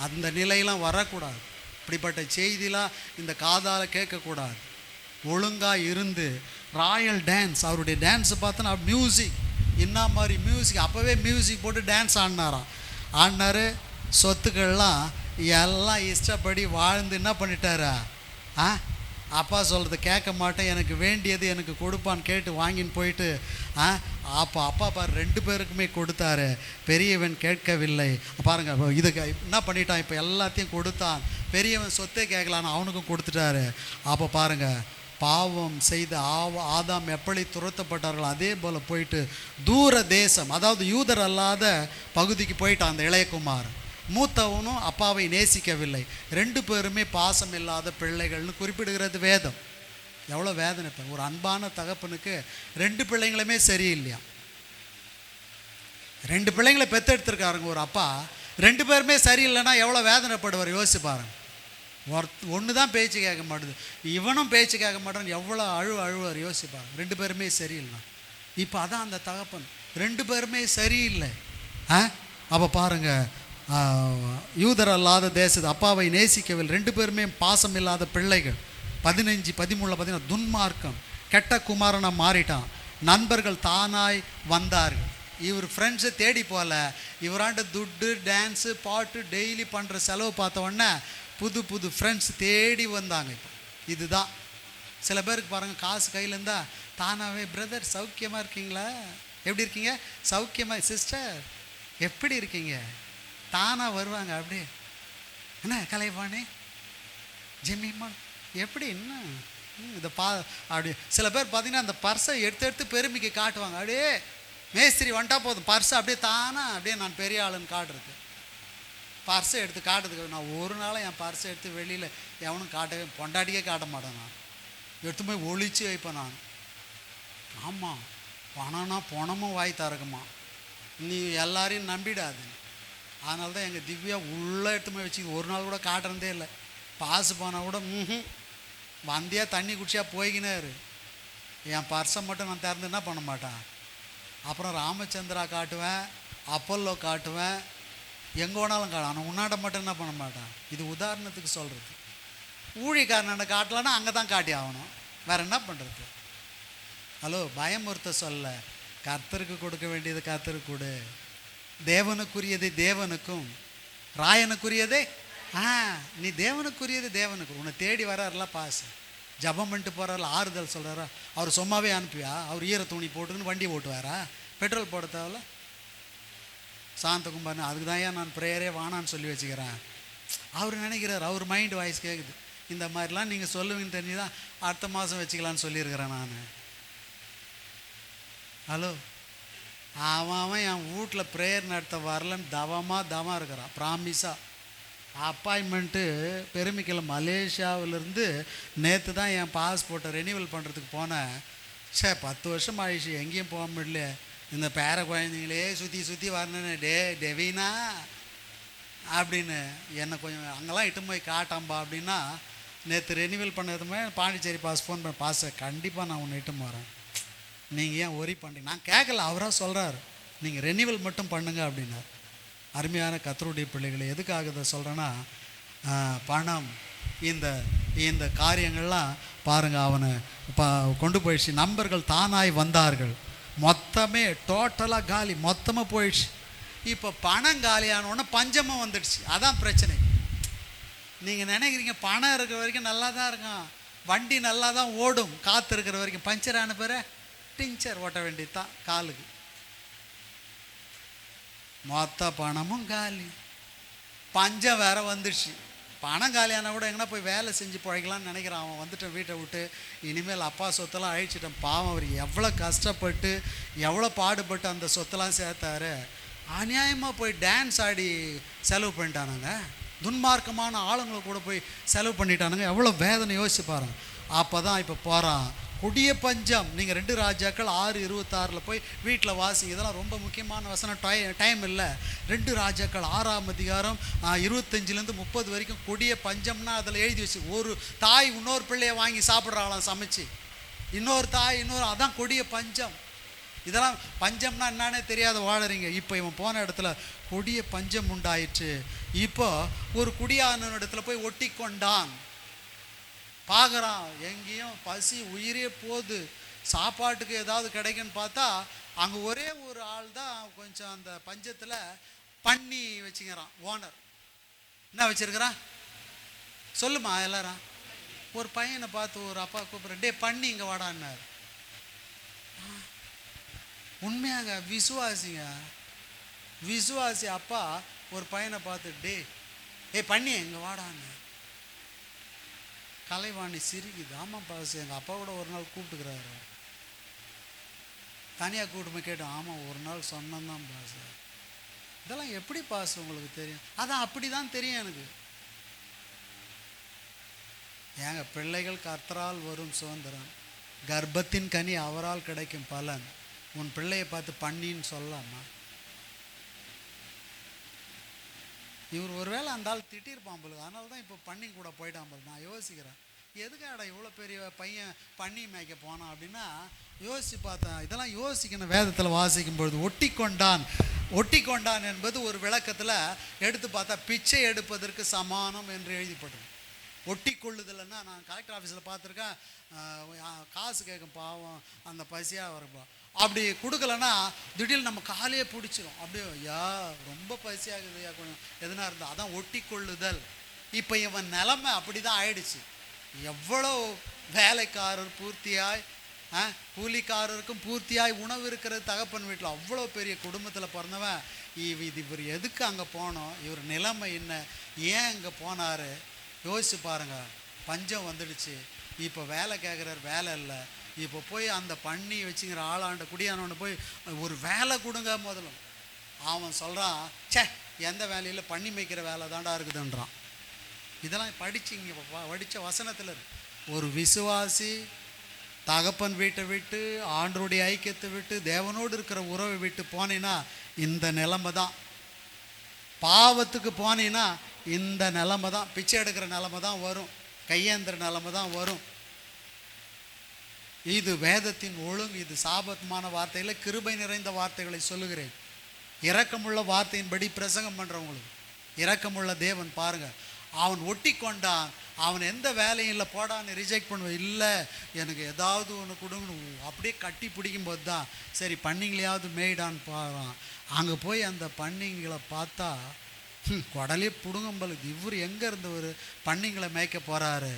அந்த நிலையெல்லாம் வரக்கூடாது. இப்படிப்பட்ட செய்திலாம் இந்த காதால் கேட்கக்கூடாது. ஒழுங்காக இருந்து ராயல் டான்ஸ். அவருடைய டான்ஸை பார்த்தோன்னா மியூசிக், என்ன மாதிரி மியூசிக். அப்போவே மியூசிக் போட்டு டான்ஸ் ஆடினார். சொத்துக்கள்லாம் எல்லாம் இஷ்டப்படி வாழ்ந்து என்ன பண்ணிட்டாரா? அப்பா சொல்கிறது கேட்க மாட்டேன், எனக்கு வேண்டியது எனக்கு கொடுப்பான்னு கேட்டு வாங்கின்னு போயிட்டு அப்போ அப்பா பாரு 2 பேருக்குமே கொடுத்தாரு, பெரியவன் கேட்கவில்லை. பாருங்கள் இதுக்கு என்ன பண்ணிட்டான், இப்போ எல்லாத்தையும் கொடுத்தான். பெரியவன் சொத்தை கேட்கலான்னு அவனுக்கும் கொடுத்துட்டாரு. அப்போ பாருங்கள், பாவம் செய்த ஆதாம் எப்படி துரத்தப்பட்டார்கள் அதே போல் போயிட்டு தூர தேசம், அதாவது யூதர் அல்லாத பகுதிக்கு போயிட்டான் அந்த இளையகுமார். மூத்தவனும் அப்பாவை நேசிக்கவில்லை. 2 பேருமே பாசம் இல்லாத பிள்ளைகள்னு குறிப்பிடுகிறது வேதம். எவ்வளோ வேதனை! இப்போ ஒரு அன்பான தகப்பனுக்கு 2 பிள்ளைங்களுமே சரியில்லையா? 2 பிள்ளைங்களை பெற்றெடுத்துருக்காருங்க ஒரு அப்பா, 2 பேருமே சரியில்லைன்னா எவ்வளோ வேதனைப்படுவார் யோசிச்சு பாருங்க. ஒன்று தான் பேச்சு கேட்க மாட்டுது, இவனும் பேச்சு கேட்க மாட்டான்னு எவ்வளோ அழுவார் யோசிப்பாங்க. 2 பேருமே சரியில்லை. இப்போ அதான் அந்த தகப்பன், 2 பேருமே சரியில்லை. அப்போ பாருங்கள், யூதர் அல்லாத தேசத்து அப்பாவை நேசிக்கவில்லை, 2 பேருமே பாசம் இல்லாத பிள்ளைகள். 15, 13 பார்த்தீங்கன்னா துன்மார்க்கம், கெட்ட குமாரனாக மாறிட்டான். நண்பர்கள் தானாய் வந்தார்கள். இவர் ஃப்ரெண்ட்ஸை தேடி போகல, இவராண்ட துட்டு டான்ஸு பாட்டு டெய்லி பண்ணுற செலவு பார்த்த உடனே புது ஃப்ரெண்ட்ஸ் தேடி வந்தாங்க. இப்போ இதுதான் சில பேருக்கு பாருங்கள், காசு கையில் இருந்தால் தானாகவே பிரதர் சௌக்கியமாக இருக்கீங்களா, எப்படி இருக்கீங்க, சௌக்கியமாக சிஸ்டர் எப்படி இருக்கீங்க, தானாக வருவாங்க. அப்படியே என்ன கலைவாணி ஜெமிமா எப்படி என்ன இதை அப்படி சில பேர் பார்த்தீங்கன்னா அந்த பர்ஸை எடுத்து பெருமைக்கு காட்டுவாங்க. அப்படியே மேஸ்திரி வந்துட்டா போதும், பர்ஸை அப்படியே தானா அப்படியே நான் பெரிய ஆளுன்னு காட்டுறது. பர்ஸை எடுத்து காட்டுறதுக்கு நான் ஒரு நாளும் என் பர்ஸை எடுத்து வெளியில் எவனும் காட்டவே, பொண்டாட்டியே காட்ட மாட்டேன். நான் எடுத்து போய் ஒழிச்சு வைப்பேன் நான். ஆமாம், பணம்னா பணமும் வாய் தரக்குமா, நீ எல்லாரையும் நம்பிடாது. அதனால தான் எங்கள் திவ்யா உள்ளே எடுத்து போய் வச்சு ஒரு நாள் கூட காட்டுறதே இல்லை. பாசு போனால் கூட வந்தியா தண்ணி குடிச்சா போய்கினாரு. என் பர்ஸை மட்டும் நான் திறந்து என்ன பண்ண மாட்டேன். அப்புறம் ராமச்சந்திரா காட்டுவேன், அப்பல்லோ காட்டுவேன், எங்கே வேணாலும் காட்டு, ஆனால் உன்னாட்ட மட்டும் என்ன பண்ண மாட்டேன். இது உதாரணத்துக்கு சொல்கிறது. ஊழிக்காரனை காட்டலான்னா அங்கே தான் காட்டி ஆகணும், வேறு என்ன பண்ணுறது. ஹலோ, பயமுறுத்த சொல்ல, கர்த்தருக்கு கொடுக்க வேண்டியது கர்த்தருக்கு கொடு, தேவனுக்குரியதை தேவனுக்கும், ராயனுக்குரியதே நீ தேவனுக்குரியது தேவனுக்கு. உன்னை தேடி வர்றாருல பாசு, ஜபம் பண்ணிட்டு போகிறாரில்ல, ஆறுதல் சொல்கிறாரா, அவர் சும்மாவே அனுப்பியா, அவர் ஈர துணி போட்டுன்னு வண்டி ஓட்டுவாரா, பெட்ரோல் போட தேவையில்ல. சாந்தகுமார்னு அதுக்கு தான் ஏன் நான் ப்ரேயரே வானான்னு சொல்லி வச்சுக்கிறேன். அவர் நினைக்கிறார், அவர் மைண்ட் வாய்ஸ் கேட்குது, இந்த மாதிரிலாம் நீங்கள் சொல்லுவீங்கன்னு தெரிஞ்சு தான் அடுத்த மாதம் வச்சுக்கலான்னு சொல்லியிருக்கிறேன் நான். ஹலோ, அவன் என் வீட்டில் ப்ரேயர் நடத்த வரலன்னு தவமாக இருக்கிறான். ப்ராமிஸாக அப்பாயின்மெண்ட்டு பெருமிக்கல மலேசியாவிலேருந்து நேற்று தான் என் பாஸ்போர்ட்டை ரெனியூவல் பண்ணுறதுக்கு போனேன். 10 வருஷம் ஆயிடுச்சு, எங்கேயும் போக முடியல. இந்த பேர குழந்தைங்களே சுற்றி வரணுன்னு டெவினா அப்படின்னு என்னை கொஞ்சம் அங்கெல்லாம் இட்டு போய் காட்டாம்பா அப்படின்னா, நேற்று ரெனியூவல் பண்ணதுமே பாண்டிச்சேரி பாஸ் ஃபோன் பண்ண, பாஸை கண்டிப்பாக நான் உன்னை இட்டு போகிறேன், நீங்கள் ஏன் ஒரி பண்ணுறீங்க. நான் கேட்கல, அவராக சொல்கிறார் நீங்கள் ரெனியூவல் மட்டும் பண்ணுங்க அப்படின்னார். அருமையான கர்த்தருடைய பிள்ளைகளை, எதுக்காக இதை சொல்கிறேன்னா, பணம் இந்த காரியங்கள்லாம் பாருங்கள் அவனை கொண்டு போயிடுச்சு. நண்பர்கள் தானாய் வந்தார்கள், மொத்தமே டோட்டலாக காலி, மொத்தமாக போயிடுச்சு. இப்போ பணம் காலியானோடனே பஞ்சமும் வந்துடுச்சு. அதான் பிரச்சனை. நீங்கள் நினைக்கிறீங்க பணம் இருக்கிற வரைக்கும் நல்லா தான் இருக்கும், வண்டி நல்லா தான் ஓடும், காற்று இருக்கிற வரைக்கும். பஞ்சர் ஆன பிற டிஞ்சர் ஓட்ட வேண்டியது தான் காலுக்கு. மொத்த பணமும் காலி, பஞ்சம் வேற வந்துடுச்சு. பணம் காலியான கூட எங்கன்னா போய் வேலை செஞ்சு பிழைக்கலான்னு நினைக்கிறான். அவன் வந்துட்டு வீட்டை விட்டு இனிமேல் அப்பா சொத்தெல்லாம் அழிச்சிட்டான். பாவம், அவர் எவ்வளோ கஷ்டப்பட்டு எவ்வளோ பாடுபட்டு அந்த சொத்தெல்லாம் சேர்த்தாரு. அநியாயமாக போய் டான்ஸ் ஆடி செலவு பண்ணிட்டானுங்க, துன்மார்க்கமான ஆளுங்களை கூட போய் செலவு பண்ணிட்டானுங்க. எவ்வளோ வேதனை யோசிச்சு பாருங்க. அப்போ தான் இப்போ போகிறான் கொடிய பஞ்சம். நீங்கள் 2 ராஜாக்கள் 6:26 போய் வீட்டில் வாசிங்க, இதெல்லாம் ரொம்ப முக்கியமான வசனம். டைம் இல்லை. 2 ராஜாக்கள் 6ஆம் அதிகாரம் 25-30 வரைக்கும் கொடிய பஞ்சம்னா அதில் எழுதி வச்சு, ஒரு தாய் இன்னொரு பிள்ளையை வாங்கி சாப்பிட்றாங்களாம் சமைச்சு, இன்னொரு தாய் அதான் கொடிய பஞ்சம். இதெல்லாம் பஞ்சம்னா என்னன்னே தெரியாத வாழறீங்க. இப்போ இவன் போன இடத்துல கொடிய பஞ்சம் உண்டாயிற்று. இப்போ ஒரு குடியான இடத்துல போய் ஒட்டி கொண்டான். பார்க்குறான், எங்கேயும் பசி உயிரே போகுது, சாப்பாட்டுக்கு ஏதாவது கிடைக்குன்னு பார்த்தா அங்கே ஒரே ஒரு ஆள் தான் கொஞ்சம் அந்த பஞ்சத்தில் பண்ணி வச்சுக்கிறான். ஓனர் என்ன வச்சிருக்கிறான் சொல்லுமா எல்லாரும்? ஒரு பையனை பார்த்து ஒரு அப்பா கூப்பிட்ற, டே பண்ணி இங்கே வாடான்னார். உண்மையாங்க, விசுவாசிங்க, விசுவாசி அப்பா ஒரு பையனை பார்த்து பண்ணி இங்கே வாடான்னு. கலைவாணி சிரிக்குது. ஆமாம் பாஸ், எங்கள் அப்பா கூட ஒரு நாள் கூப்பிட்டுக்கிறாரு. தனியாக கூப்பிட்டு கேட்டோம். ஆமாம் ஒரு நாள் சொன்னதான் பாஸ். இதெல்லாம் எப்படி பாஸ் உங்களுக்கு தெரியும்? அதான் அப்படி தான் தெரியும் எனக்கு. ஏங்க, பிள்ளைகள் கர்த்தரால் வரும் சுதந்திரம், கர்ப்பத்தின் கனி அவரால் கிடைக்கும் பலன். உன் பிள்ளையை பார்த்து பண்ணின்னு சொல்லலாமா? இவர் ஒருவேளை அந்த ஆள் திட்டிருப்பான் போல, அதனால தான் இப்போ பண்ணி கூட போயிட்டான் போல. நான் யோசிக்கிறேன், எதுக்காடா இவ்வளோ பெரிய பையன் பண்ணி மேய்க்க போனான் அப்படின்னா யோசித்து பார்த்தேன். இதெல்லாம் யோசிக்கணும். வேதத்தில் வாசிக்கும் பொழுது ஒட்டி கொண்டான் என்பது ஒரு விளக்கத்தில் எடுத்து பார்த்தா பிச்சை எடுப்பதற்கு சமானம் என்று எழுதிப்பட்டது. ஒட்டி கொள்ளுதல்னா, நான் கலெக்டர் ஆஃபீஸில் பார்த்துருக்கேன், காசு கேட்கும் பாவம், அந்த பசியாக வரப்போ அப்படி கொடுக்கலன்னா திடீர்னு நம்ம காலையே பிடிச்சிரும். அப்படியே ஐயா ரொம்ப பசியாகுது ஐயா கொஞ்சம் எதுனா இருந்தால், அதான் ஒட்டி கொள்ளுதல். இப்போ இவன் நிலைமை அப்படி தான் ஆயிடுச்சு. எவ்வளோ வேலைக்காரர் பூர்த்தியாய், கூலிக்காரருக்கும் பூர்த்தியாய் உணவு இருக்கிறது தகப்பன் வீட்டில். அவ்வளோ பெரிய குடும்பத்தில் பிறந்தவன் இவர் எதுக்கு அங்கே போனோம், இவர் நிலைமை என்ன, ஏன் அங்கே போனார் யோசிச்சு பாருங்கள். பஞ்சம் வந்துடுச்சு, இப்போ வேலை கேட்குறாரு, வேலை இல்லை. இப்போ போய் அந்த பண்ணி வச்சுங்கிற ஆளாண்ட குடியானவனை போய் ஒரு வேலை கொடுங்க முதல்ல. அவன் சொல்கிறான், எந்த வேலையில் பண்ணி மேய்க்கிற வேலை தாண்டா இருக்குதுன்றான். இதெல்லாம் படிச்சிங்க, படித்த வசனத்தில் இருக்கு. ஒரு விசுவாசி தகப்பன் வீட்டை விட்டு, ஆண்டருடைய ஐக்கியத்தை விட்டு, தேவனோடு இருக்கிற உறவை விட்டு போனீன்னா இந்த நிலைமை தான். பாவத்துக்கு போனீன்னா இந்த நிலைமை தான், பிச்சை எடுக்கிற நிலைமை தான் வரும், கையேந்திர நிலைமை தான் வரும். இது வேதத்தின் ஒழுங்கு. இது சாபத்மான வார்த்தையில் கிருபை நிறைந்த வார்த்தைகளை சொல்லுகிறேன். இரக்கமுள்ள வார்த்தையின்படி பிரசங்கம் பண்ணுறவங்களுக்கு இரக்கமுள்ள தேவன் பாருங்கள். அவன் ஒட்டி கொண்டான், அவன் எந்த வேலையும் இல்லை போடான்னு ரிஜெக்ட் பண்ணுவேன். இல்லை எனக்கு ஏதாவது ஒன்று கொடுங்கன்னு அப்படியே கட்டி பிடிக்கும்போது தான் சரி பண்ணிங்களையாவது மேய்டான்னு பாடுறான். அங்கே போய் அந்த பண்ணிங்களை பார்த்தா குடலே பிடுங்கம்பலுது. இவர் எங்கே இருந்தவர் பண்ணிங்களை மேய்க்க போகிறாரு.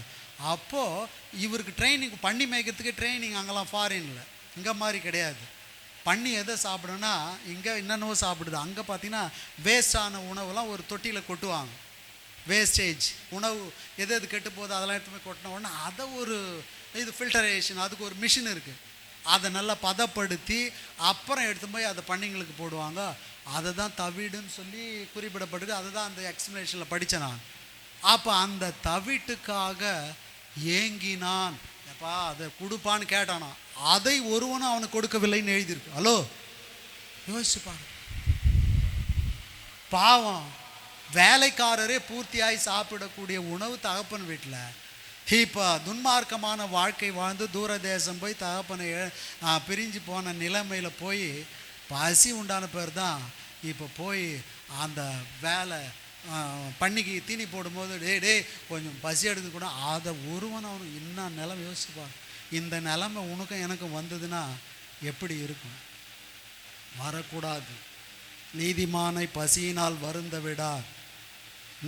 அப்போது இவருக்கு ட்ரைனிங், பண்ணி மேய்க்கிறதுக்கு ட்ரைனிங் அங்கெல்லாம் ஃபாரினில், இங்கே மாதிரி கிடையாது. பண்ணி எதை சாப்பிடுன்னா இங்கே என்னென்னவோ சாப்பிடுது. அங்கே பார்த்தீங்கன்னா வேஸ்டான உணவுலாம் ஒரு தொட்டியில் கொட்டுவாங்க. வேஸ்டேஜ் உணவு எது எது கெட்டு போகுது அதெல்லாம் எடுத்து போய் கொட்டின உடனே அதை ஒரு இது ஃபில்டரேஷன், அதுக்கு ஒரு மிஷின் இருக்குது. அதை நல்லா பதப்படுத்தி அப்புறம் எடுத்து போய் அதை பண்ணிங்களுக்கு போடுவாங்க. அதை தான் தவிடுன்னு சொல்லி குறிப்பிடப்படுது. அதை தான் அந்த எக்ஸ்பிளேஷனில் படித்தேன் நான். அப்போ அந்த தவிட்டுக்காக ஏங்கினான். எப்பா அதை கொடுப்பான்னு கேட்டானா, அதை ஒருவனும் அவனுக்கு கொடுக்கவில்லைன்னு எழுதியிருக்கு. ஹலோ யோசிச்சுப்பாங்க. பாவம், வேலைக்காரரே பூர்த்தியாய் சாப்பிடக்கூடிய உணவு தகப்பன் வீட்டில். இப்போ துன்மார்க்கமான வாழ்க்கை வாழ்ந்து தூர தேசம் போய் தகப்பனை பிரிஞ்சு போன நிலைமையில் போய் பசி உண்டான பேர் தான் இப்போ போய் அந்த வேலை பண்ணிக்கு தீனி போடும்போது டே கொஞ்சம் பசி எடுத்து கூட அதை ஒருவன் அவனுக்கு இன்னும் நிலைமை யோசிச்சுப்பான். இந்த நிலைமை உனக்கும் எனக்கும் வந்ததுன்னா எப்படி இருக்கும்? வரக்கூடாது. நீதிமானை பசியினால் வருந்த விடார்.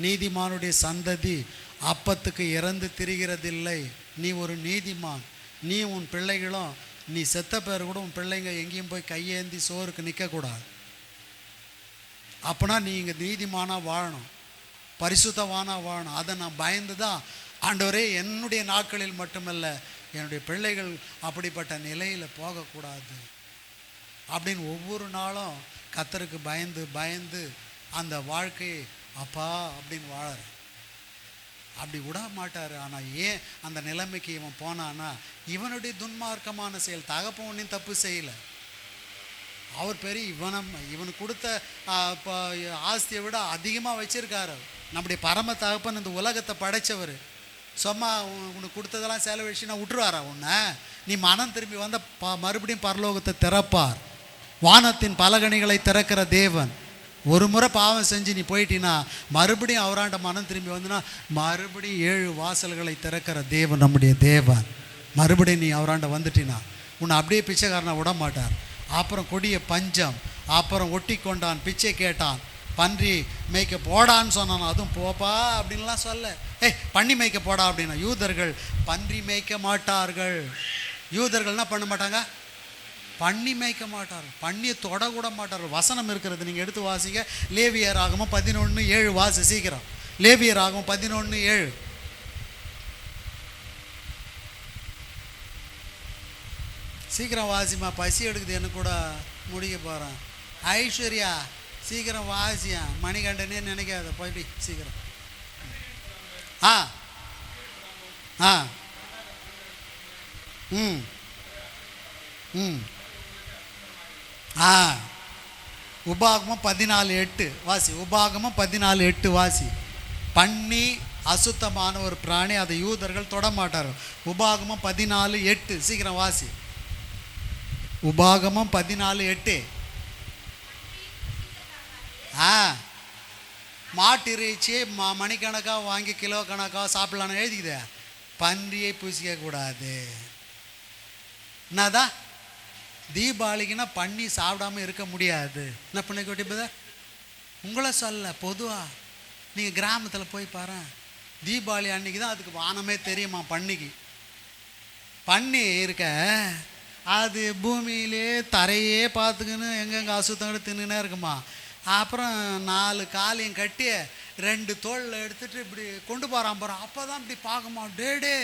நீதிமானுடைய சந்ததி அப்பத்துக்கு இறந்து திரிகிறதில்லை. நீ ஒரு நீதிமான், நீ உன் பிள்ளைகளும், நீ செத்த பேர் கூட உன் பிள்ளைங்க எங்கேயும் போய் கையேந்தி சோறுக்கு நிற்கக்கூடாது. அப்போனா நீ இங்கே நீதிமானாக வாழணும், பரிசுத்தவானாக வாழணும். அதை நான் பயந்து தான் ஆண்டவரே என்னுடைய நாட்களில் மட்டுமல்ல என்னுடைய பிள்ளைகள் அப்படிப்பட்ட நிலையில் போகக்கூடாது அப்படின்னு ஒவ்வொரு நாளும் கர்த்தருக்கு பயந்து பயந்து அந்த வாழ்க்கையை அப்பா அப்படின்னு வாழற. அப்படி விட மாட்டார். ஆனால் ஏன் அந்த நிலைமைக்கு இவன் போனான்னா இவனுடைய துன்மார்க்கமான செயல். தகப்பன் ஒன்றையும் தப்பு செய்யலை. அவர் பெரிய இவனுக்கு கொடுத்த ஆஸ்தியை விட அதிகமாக வச்சிருக்காரு. நம்முடைய பரம தகப்பன் இந்த உலகத்தை படைத்தவர். சும்மா உனக்கு கொடுத்ததெல்லாம் செலவழிச்சுன்னா விட்டுருவாரா உன்னை? நீ மனம் திரும்பி வந்த மறுபடியும் பரலோகத்தை திறப்பார். வானத்தின் பலகணிகளை திறக்கிற தேவன். ஒரு முறை பாவம் செஞ்சு நீ போயிட்டினா மறுபடியும் அவராண்ட மனம் திரும்பி வந்துன்னா மறுபடியும் 7 வாசல்களை திறக்கிற தேவன் நம்முடைய தேவன். மறுபடியும் நீ அவராண்ட வந்துட்டினா உன்னை அப்படியே பிச்சைக்காரனை விட மாட்டார். அப்புறம் கொடிய பஞ்சம், அப்புறம் ஒட்டி கொண்டான், பிச்சை கேட்டான், பன்றி மேய்க்க போடான்னு சொன்னான், அதுவும் போப்பா அப்படின்லாம் சொல்ல. பண்ணி மேய்க்க போடா அப்படின்னா. யூதர்கள் பன்றி மேய்க்க மாட்டார்கள். யூதர்கள் என்ன பண்ண மாட்டாங்க? பண்ணி மேய்க்க மாட்டார்கள், பண்ணியை தொடக்கூட மாட்டார்கள். வசனம் இருக்கிறது, நீங்கள் எடுத்து வாசிங்க. லேவியராகமம் 11:7 வாசி சீக்கிரம். லேவியராகமம் 11:7. சீக்கிரம் வாசிமா, பசி எடுக்குது எனக்கு கூட, முடிக்க போகிறேன். ஐஸ்வர்யா சீக்கிரம் வாசியா, மணிகண்டனே நினைக்காத, போய் சீக்கிரம். ஆ ஆ ம் ம் ஆ உபாகமம் 14:8 வாசி. உபாகமம் 14:8 வாசி. பண்ணி அசுத்தமான ஒரு பிராணி, அதை யூதர்கள் தொடமாட்டார்கள். உபாகமம் 14:8 சீக்கிரம் வாசி. உபாகமம் 14:8. மாட்டு இறைச்சியை மணிக்கணக்காக வாங்கி கிலோ கணக்காக சாப்பிடலான்னு எழுதிக்குதே. பன்றியை பூசிக்க கூடாது. என்னதான் தீபாவளிக்குன்னா பண்ணி சாப்பிடாம இருக்க முடியாது. என்ன பண்ண கொட்டி பதர் உங்களை சொல்ல, பொதுவாக நீங்கள் கிராமத்தில் போய் பாரு, தீபாவளி அன்னைக்கு தான் அதுக்கு வானமே தெரியுமா. பண்ணிக்கு பண்ணி இருக்க, அது பூமியிலே தரையே பார்த்துக்கின்னு எங்கெங்கே அசுத்தங்கள் தின்னுனே இருக்குமா. அப்புறம் 4 காலையும் கட்டி 2 தோளில் எடுத்துகிட்டு இப்படி கொண்டு போகிறான் போகிறான். அப்போ தான் இப்படி பார்க்குமா, டே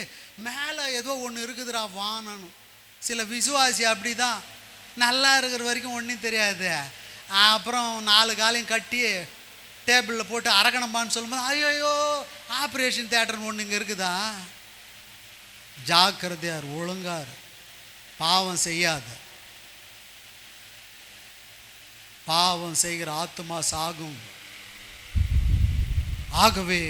மேலே ஏதோ ஒன்று இருக்குதுடா வானன்னு. சில விசுவாசி அப்படி தான், நல்லா இருக்கிற வரைக்கும் ஒன்றும் தெரியாது. அப்புறம் 4 காலையும் கட்டி டேபிளில் போட்டு அரக்கணம்பான்னு சொல்லும்போது, ஐயோ ஆப்ரேஷன் தியேட்டர்னு ஒன்று இங்கே இருக்குதா. ஜாக்கிரதையார், ஒழுங்கார், பாவம் செய்யாத. பாவம் செய்கிற ஆத்துமா சாகும். ஆகவே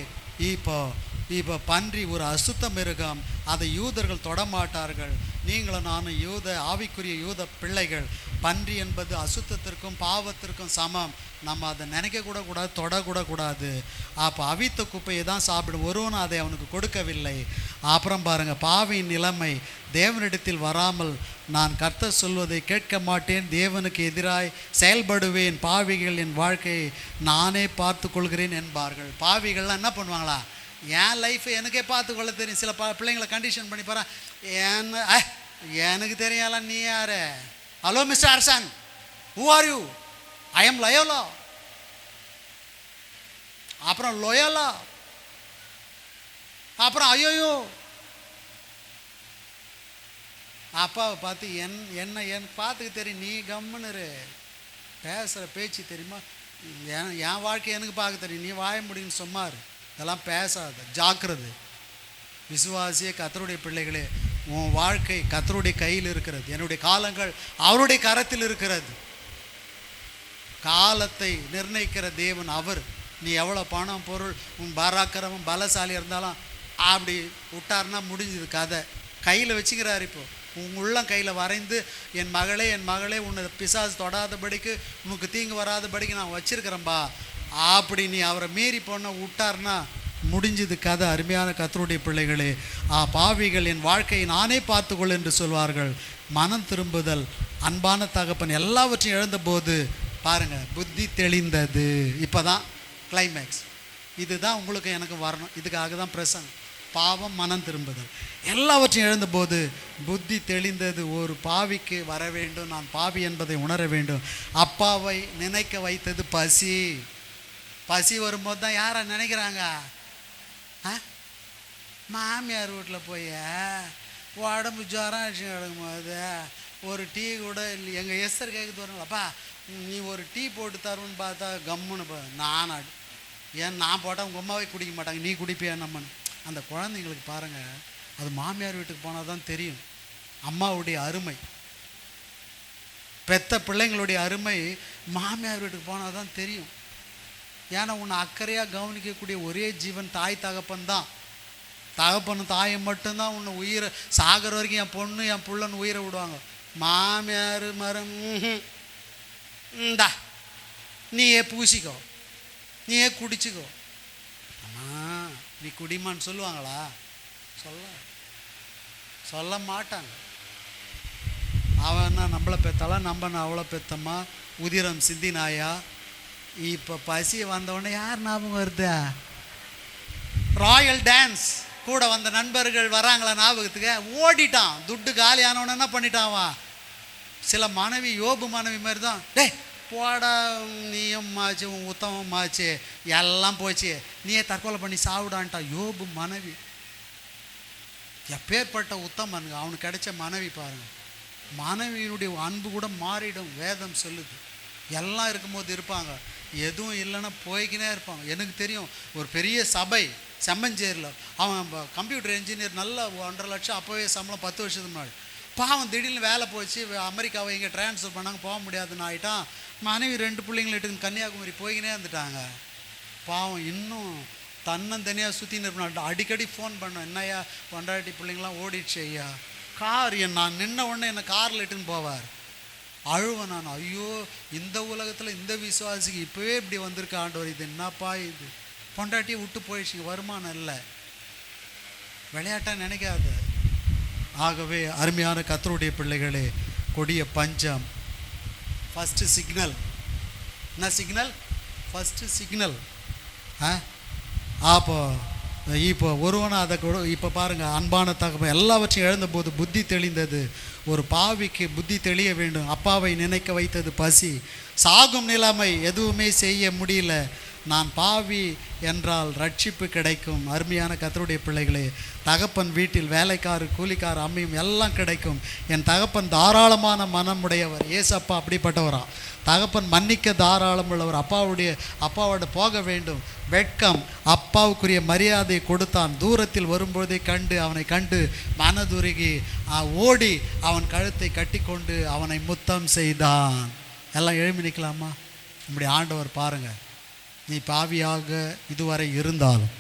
இப்போ பன்றி ஒரு அசுத்த மிருகம், அதை யூதர்கள் தொடமாட்டார்கள். நீங்களும் நானும் யூத ஆவிக்குரிய யூத பிள்ளைகள். பன்றி என்பது அசுத்தத்திற்கும் பாவத்திற்கும் சமம். நம்ம அதை நினைக்கக்கூட கூடாது, தொடக்கூட கூடாது. அப்போ அவித்த குப்பையை தான் சாப்பிடும். ஒருவனும் அதை அவனுக்கு கொடுக்கவில்லை. அப்புறம் பாருங்கள், பாவியின் நிலைமை, தேவனிடத்தில் வராமல் நான் கர்த்தர் சொல்வதை கேட்க மாட்டேன், தேவனுக்கு எதிராய் செயல்படுவேன், பாவிகள் என் வாழ்க்கையை நானே பார்த்து கொள்கிறேன் என்பார்கள். பாவிகள்லாம் என்ன பண்ணுவாங்களா, என் லைஃப்பை எனக்கே பார்த்து கொள்ள தெரியும். சில பிள்ளைங்களை கண்டிஷன் பண்ணி பாரு, எனக்கு தெரியால, நீ யாரு? ஹலோ மிஸ்டர் அரசன், who are you? I am Loyola. அப்புறம் லோயலா, அப்புறம் ஐயோயோ. அப்பாவை பார்த்து என்ன எனக்கு பார்த்துக்க தெரியும், நீ கம்முன்னு பேசுகிற பேச்சு தெரியுமா, என் வாழ்க்கை எனக்கு பார்க்க தெரியும், நீ வாய முடியும்னு சொன்னார். இதெல்லாம் பேசாத, ஜாக்கிரதை. விசுவாசிய கர்த்தருடைய பிள்ளைகளே, உன் வாழ்க்கை கர்த்தருடைய கையில் இருக்கிறது. என்னுடைய காலங்கள் அவருடைய கரத்தில் இருக்கிறது. காலத்தை நிர்ணயிக்கிற தேவன் அவர். நீ எவ்வளோ பணம் பொருள் உன் பராக்கிரமம் பலசாலி இருந்தாலும் அப்படி விட்டார்னா முடிஞ்சது கதை. கையில் வச்சுக்கிறார். இப்போ உன் உள்ளம் கையில் வரைந்து, என் மகளே உன்னை பிசாசு தொடாதபடிக்கு, உனக்கு தீங்கு வராதபடிக்கு நான் வச்சிருக்கிறேன்பா. அப்படி நீ அவரை மீறி போன விட்டார்னா முடிஞ்சது கதை. அருமையான கர்த்தருடைய பிள்ளைகளே, பாவிகள் என் வாழ்க்கையை நானே பார்த்துக்கொள் என்று சொல்வார்கள். மனம் திரும்புதல், அன்பான தகப்பன் எல்லாவற்றையும் இழந்தபோது பாருங்கள், புத்தி தெளிந்தது. இப்போ தான் கிளைமேக்ஸ். இதுதான் உங்களுக்கு எனக்கு வரணும். இதுக்காக தான் பிரசங்கம். பாவம், மனம் திரும்புதல், எல்லாவற்றையும் இழந்தபோது புத்தி தெளிந்தது. ஒரு பாவிக்கு வர வேண்டும், நான் பாவி என்பதை உணர வேண்டும். அப்பாவை நினைக்க வைத்தது பசி. பசி வரும்போது தான் யாரை நினைக்கிறாங்க? மாமியார் வீட்டில் போய் உடம்பு ஜுரம் அடிச்சு கிடக்கும்போது ஒரு டீ கூட இல்லை. எங்கள் எஸ்தர் கேட்குது வருங்களப்பா, நீ ஒரு டீ போட்டு தருன்னு பார்த்தா கம்முன்னு நான் போட்டால் உங்கள் அம்மாவே குடிக்க மாட்டாங்க, நீ குடிப்பியா நம்மன்னு. அந்த குழந்தைங்களுக்கு பாருங்கள், அது மாமியார் வீட்டுக்கு போனால் தான் தெரியும் அம்மாவுடைய அருமை. பெத்த பிள்ளைங்களுடைய அருமை மாமியார் வீட்டுக்கு போனால் தான் தெரியும். ஏன்னா உன்னை அக்கறையாக கவனிக்கக்கூடிய ஒரே ஜீவன் தாய் தகப்பன் தான். தகப்பனும் தாயும் மட்டும்தான் உன்னை உயிரை சாகிற வரைக்கும் என் பொண்ணு என் பிள்ளைன்னு உயிரை விடுவாங்க. மாமியார் மரம் இந்தா நீயே பூசிக்கோ, நீயே குடிச்சிக்கோ. ஆமாம், நீ குடிமான்னு சொல்லுவாங்களா? சொல்ல மாட்டாங்க. அவன் நம்மளை பெத்தாலாம், நம்ம அவ்வளோ பெத்தம்மா, உதிரம் சிந்தினாயா, இப்போ பசி வந்தவுடனே யார் ஞாபகம் வருது? ராயல் டான்ஸ் கூட வந்த நண்பர்கள் வராங்களா ஞாபகத்துக்கு? ஓடிட்டான். துட்டு காலியானவன என்ன பண்ணிட்டான்? சில மனைவி, யோபு மனைவி மாதிரி தான், டேய் போடா, நீயும் மாச்சு, உன் உத்தமம் மாச்சு, எல்லாம் போச்சு, நீயே தற்கொலை பண்ணி சாவிடான்ட்டான் யோபு மனைவி. எப்பேற்பட்ட உத்தமனுங்க அவனுக்கு கிடைச்ச மனைவி பாருங்க. மனைவியினுடைய அன்பு கூட மாறிடும், வேதம் சொல்லுது. எல்லாம் இருக்கும்போது இருப்பாங்க, எதுவும் இல்லைன்னா போய்க்கினே இருப்பாங்க. எனக்கு தெரியும் ஒரு பெரிய சபை செம்மஞ்சேரியில், அவன் கம்ப்யூட்டர் இன்ஜினியர், நல்ல 1.5 லட்சம் அப்போவே சம்பளம், 10 வருஷத்துக்கு முன்னாடி. பாவம் திடீர்னு வேலை போச்சு, அமெரிக்காவை இங்கே ட்ரான்ஸ்ஃபர் பண்ணாங்க, போக முடியாதுன்னு ஆகிட்டான். மனைவி 2 பிள்ளைங்களை கன்னியாகுமரி போய்கினே இருந்துட்டாங்க. பாவம் இன்னும் தன்னந்தனியாக சுற்றின்னு இருப்பான். அடிக்கடி ஃபோன் பண்ணோம், என்னையா பொண்டாட்டி பிள்ளைங்களாம் ஓடிடுச்சு ஐயா. கார் நான் நின்ன உடனே என்னை காரில் இட்டுன்னு போவார். அழுவேன் நான், ஐயோ இந்த உலகத்தில் இந்த விசுவாசிக்கு இப்போவே இப்படி வந்திருக்க ஆண்டவர், இது என்னப்பா இது, பொண்டாட்டியை விட்டு போயிடுச்சு, வருமானம் இல்லை, விளையாட்டாக நினைக்காத. ஆகவே அருமையான கர்த்தருடைய பிள்ளைகளே, கொடிய பஞ்சம் ஃபஸ்ட்டு சிக்னல். என்ன சிக்னல்? First signal. இப்போ ஒருவனை அதை கூட இப்போ பாருங்கள், அன்பான தகவல் எல்லாவற்றையும் இழந்தபோது புத்தி தெளிந்தது. ஒரு பாவிக்கு புத்தி தெளிய வேண்டும். அப்பாவை நினைக்க வைத்தது பசி. சாகும் நிலைமை, எதுவுமே செய்ய முடியல. நான் பாவி என்றால் ரட்சிப்பு கிடைக்கும். அருமையான கர்த்தருடைய பிள்ளைகளே, தகப்பன் வீட்டில் வேலைக்காரு, கூலிக்கார், அம்மியும் எல்லாம் கிடைக்கும். என் தகப்பன் தாராளமான மனம் உடையவர். ஏசப்பா அப்படிப்பட்டவரா? தகப்பன் மன்னிக்க தாராளம் உள்ளவர். அப்பாவோட போக வேண்டும். வெட்கம், அப்பாவுக்குரிய மரியாதை கொடுத்தான். தூரத்தில் வரும்போதே அவனை கண்டு மனதுருகி ஓடி அவன் கழுத்தை கட்டி கொண்டு அவனை முத்தம் செய்தான். எல்லாம் எழுப்பி நிற்கலாமா? நம்முடைய ஆண்டவர் பாருங்க, நீ பாவியாக இதுவரை இருந்தாலும்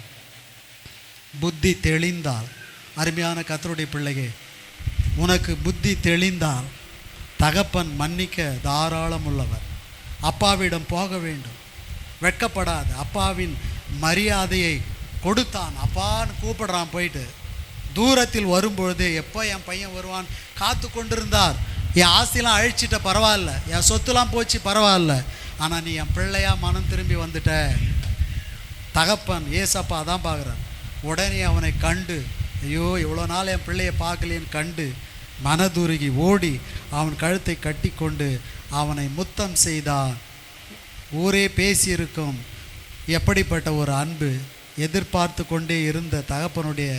புத்தி தெளிந்தால், அருமையான கர்த்தருடைய பிள்ளையே, உனக்கு புத்தி தெளிந்தால் தகப்பன் மன்னிக்க தாராளம் உள்ளவர். அப்பாவிடம் போக வேண்டும், வெட்கப்படாது. அப்பாவின் மரியாதையை கொடுத்தான். அப்பான்னு கூப்பிடுறான். போயிட்டு தூரத்தில் வரும்பொழுது எப்போ என் பையன் வருவான் காத்து கொண்டிருந்தார். என் ஆஸ்திலாம் அழிச்சிட்ட பரவாயில்ல, என் சொத்துலாம் போச்சு பரவாயில்ல, ஆனால் நீ என் பிள்ளையா மனம் திரும்பி வந்துட்ட. தகப்பன் ஏசப்பா தான் பார்க்குறான். உடனே அவனை கண்டு, ஐயோ இவ்வளோ நாள் என் பிள்ளையை பார்க்கலேன்னு கண்டு மனதுருகி ஓடி அவன் கழுத்தை கட்டி கொண்டு அவனை முத்தம் செய்தான். ஊரே பேசியிருக்கும், எப்படிப்பட்ட ஒரு அன்பு. எதிர்பார்த்து கொண்டே இருந்த தகப்பனுடைய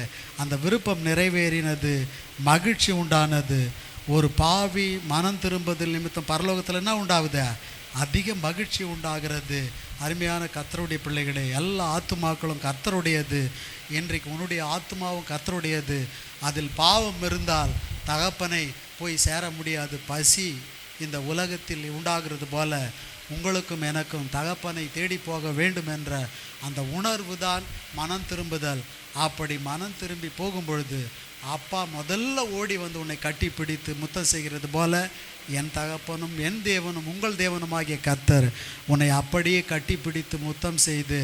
அந்த விருப்பம் நிறைவேறினது, மகிழ்ச்சி உண்டானது. ஒரு பாவி மனம் திரும்புதல் நிமித்தம் பரலோகத்தில் என்ன உண்டாகுது? அதிக மகிழ்ச்சி உண்டாகிறது. அருமையான கர்த்தருடைய பிள்ளைகளே, எல்லா ஆத்துமாக்களும் கர்த்தருடையது. இன்றைக்கு உன்னுடைய ஆத்துமாவும் கர்த்தருடையது. அதில் பாவம் இருந்தால் தகப்பனை போய் சேர முடியாது. பசி இந்த உலகத்தில் உண்டாகிறது போல உங்களுக்கும் எனக்கும் தகப்பனை தேடி போக வேண்டும் என்ற அந்த உணர்வு தான் மனம் திரும்புதல். அப்படி மனம் திரும்பி போகும் பொழுது அப்பா முதல்ல ஓடி வந்து உன்னை கட்டி பிடித்து முத்தம் செய்கிறது போல என் தகப்பனும் என் தேவனும் உங்கள் தேவனுமாகிய கர்த்தர் உன்னை அப்படியே கட்டி பிடித்து முத்தம் செய்து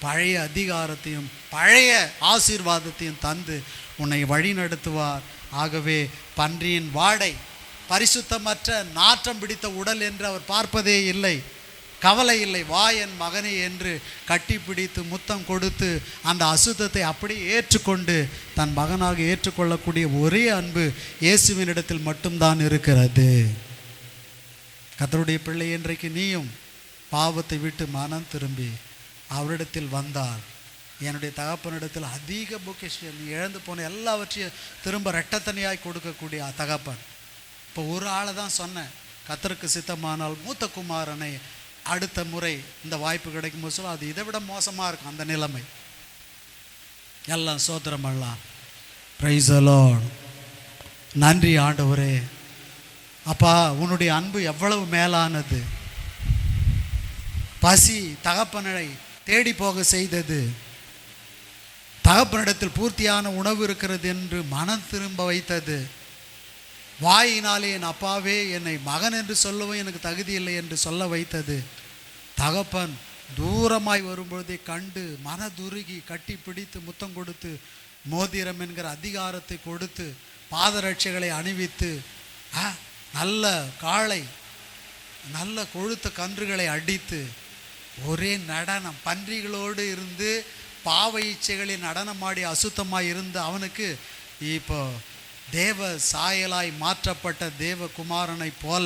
பழைய அதிகாரத்தையும் பழைய ஆசீர்வாதத்தையும் தந்து உன்னை வழி நடத்துவார். ஆகவே பன்றியின் வாடை, பரிசுத்தமற்ற நாற்றம் பிடித்த உடல் என்று அவர் பார்ப்பதே இல்லை. கவலை இல்லை, வா என் மகனே என்று கட்டி பிடித்து முத்தம் கொடுத்து அந்த அசுத்தத்தை அப்படியே ஏற்றுக்கொண்டு தன் மகனாக ஏற்றுக்கொள்ளக்கூடிய ஒரே அன்பு இயேசுவினிடத்தில் மட்டும்தான் இருக்கிறது. கர்த்தருடைய பிள்ளை, இன்றைக்கு நீயும் பாவத்தை விட்டு மனம் திரும்பி அவரிடத்தில் வந்தால் என்னுடைய தகப்பனிடத்தில் அதிக பொக்கிஷம், நீ இழந்து போன எல்லாவற்றையும் திரும்ப ரெட்டத்தனியாய் கொடுக்கக்கூடிய தகப்பன். இப்போ ஒரு ஆளை தான் சொன்னேன், கர்த்தருக்கு சித்தமானால் மூத்த குமாரனை அடுத்த முறை இந்த வாய்ப்பு கிடைக்கும் போது சொல்ல, அது இதை விட மோசமாக இருக்கும் அந்த நிலைமை. எல்லாம் சோத்திரம் பண்ணலாம். Praise the Lord. நன்றி ஆண்டவரே. அப்பா, உன்னுடைய அன்பு எவ்வளவு மேலானது. பசி தகப்பனை தேடி போக செய்தது. தகப்பனிடத்தில் பூர்த்தியான உணவு இருக்கிறது என்று மனம் திரும்ப வைத்தது. வாயினாலே என் அப்பாவே என்னை மகன் என்று சொல்லவும் எனக்கு தகுதி இல்லை என்று சொல்ல வைத்தது. தகப்பன் தூரமாய் வரும்பொழுதே கண்டு மனதுருகி கட்டி பிடித்து முத்தம் கொடுத்து மோதிரம் என்கிற அதிகாரத்தை கொடுத்து பாதரட்சைகளை அணிவித்து நல்ல காளை நல்ல கொழுத்த கன்றுகளை அடித்து ஒரே நடனம். பன்றிகளோடு இருந்து பாவ இச்சைகளில் நடனமாடி அசுத்தமாய் இருந்த அவனுக்கு இப்போ தேவ சாயலாய் மாற்றப்பட்ட தேவகுமாரனை போல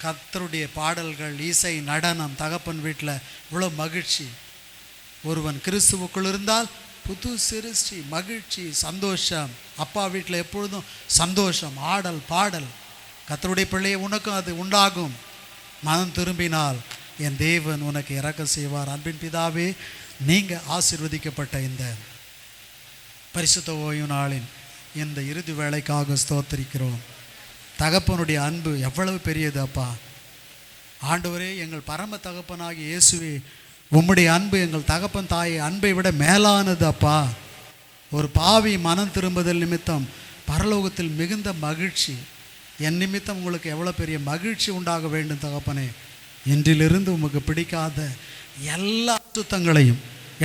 கர்த்தருடைய பாடல்கள், இசை, நடனம். தகப்பன் வீட்டில் இவ்வளோ மகிழ்ச்சி. ஒருவன் கிறிஸ்துவுக்குள் இருந்தால் புது சிருஷ்டி, மகிழ்ச்சி, சந்தோஷம். அப்பா வீட்டில் எப்பொழுதும் சந்தோஷம், ஆடல் பாடல். கர்த்தருடைய பிள்ளையை உனக்கும் அது உண்டாகும். மனம் திரும்பினால் என் தேவன் உனக்கு இரக்கம் செய்வார். அன்பின் பிதாவே, நீங்கள் ஆசீர்வதிக்கப்பட்ட இந்த பரிசுத்த ஓய்வு நாளின் இந்த இறுதி வேளைக்காக ஸ்தோத்திரிக்கிறோம். தகப்பனுடைய அன்பு எவ்வளவு பெரியது அப்பா. ஆண்டவரே, எங்கள் பரம தகப்பனாகிய இயேசுவே, உம்முடைய அன்பு எங்கள் தகப்பன் தாயை அன்பை விட மேலானது அப்பா. ஒரு பாவி மனம் திரும்புதல் நிமித்தம் பரலோகத்தில் மிகுந்த மகிழ்ச்சி. என் நிமித்தம் உங்களுக்கு எவ்வளோ பெரிய மகிழ்ச்சி உண்டாக வேண்டும் தகப்பனே. இன்றிலிருந்து உமக்கு பிடிக்காத எல்லா அசுத்தங்களையும்,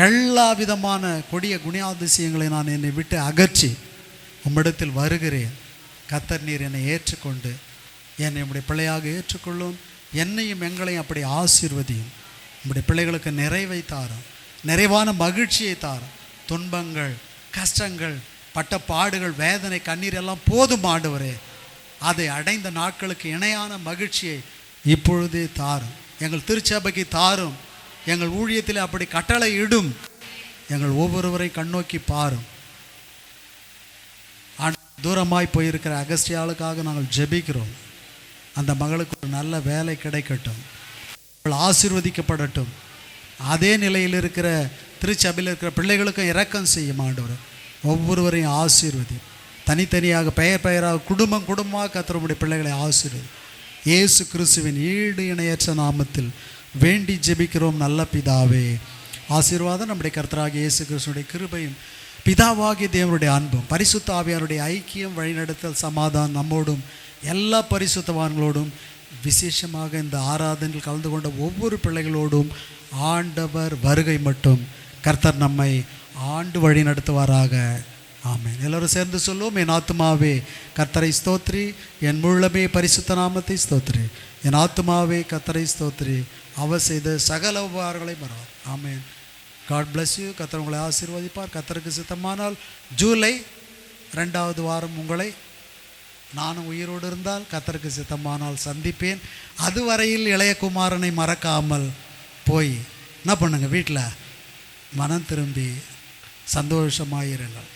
எல்லா விதமான கொடிய குணாதிசயங்களையும் நான் என்னை விட்டு அகற்றி உம்மிடத்தில் வருகிறேன். கர்த்தர் நீர் என்னை ஏற்றுக்கொண்டு என்னை உம்முடைய பிள்ளையாக ஏற்றுக்கொள்ளும். என்னையும் எங்களையும் அப்படி ஆசீர்வதியும். உம்முடைய பிள்ளைகளுக்கு நிறைவை தாரும், நிறைவான மகிழ்ச்சியை தாரும். துன்பங்கள், கஷ்டங்கள், பட்ட பாடுகள், வேதனை, கண்ணீர் எல்லாம் போதும் ஆண்டவரே. அதை அடைந்த நாட்களுக்கு இணையான மகிழ்ச்சியை இப்பொழுதே தாரும். எங்கள் திருச்சபைக்கு தாரும். எங்கள் ஊழியத்தில் அப்படி கட்டளை இடும். எங்கள் ஒவ்வொருவரை கண்ணோக்கி பாரும். தூரமாய் போயிருக்கிற அகஸ்டியாளுக்காக நாங்கள் ஜெபிக்கிறோம். அந்த மகளுக்கு ஒரு நல்ல வேலை கிடைக்கட்டும், ஆசீர்வதிக்கப்படட்டும். அதே நிலையில் இருக்கிற திருச்சபையில் இருக்கிற பிள்ளைகளுக்கும் இரக்கம் செய்யும் ஆண்டவர். ஒவ்வொருவரையும் ஆசீர்வதி. தனித்தனியாக பெயர் பெயராக குடும்பம் குடும்பமாக கர்த்தருடைய பிள்ளைகளை ஆசீர்வதி. இயேசு கிறிஸ்துவின் ஈடு இணையற்ற நாமத்தில் வேண்டி ஜெபிக்கிறோம் நல்ல பிதாவே. ஆசீர்வாதம் நம்முடைய கர்த்தராகிய இயேசு கிறிஸ்துவினுடைய கிருபையும் பிதாவாகிய தேவனுடைய அன்பும் பரிசுத்த ஆவியானுடைய ஐக்கியம், வழிநடத்தல், சமாதானம் நம்மோடும் எல்லா பரிசுத்தவான்களோடும் விசேஷமாக இந்த ஆராதனையில் கலந்து கொண்ட ஒவ்வொரு பிள்ளைகளோடும் ஆண்டவர் வருகை மட்டும் கர்த்தர் நம்மை ஆண்டு வழி நடத்துவாராக. ஆமென். எல்லோரும் சேர்ந்து சொல்லுவோம். என் ஆத்துமாவே கர்த்தரை ஸ்தோத்ரி, என் முழுமே பரிசுத்த நாமத்தை ஸ்தோத்ரி. என் ஆத்துமாவே கர்த்தரை ஸ்தோத்ரி, அவர் செய்த சகல உபகாரங்களை மறவார். ஆமென். God bless you. கர்த்தர் உங்களை ஆசீர்வதிப்பார். கர்த்தருக்கு சித்தமானால் ஜூலை 2வது வாரம் உங்களை நானும் உயிரோடு இருந்தால் கர்த்தருக்கு சித்தமானால் சந்திப்பேன். அதுவரையில் இளைய குமாரனை மறக்காமல் போய் என்ன பண்ணுங்க, வீட்டில் மனம் திரும்பி சந்தோஷமாயிருங்கள்.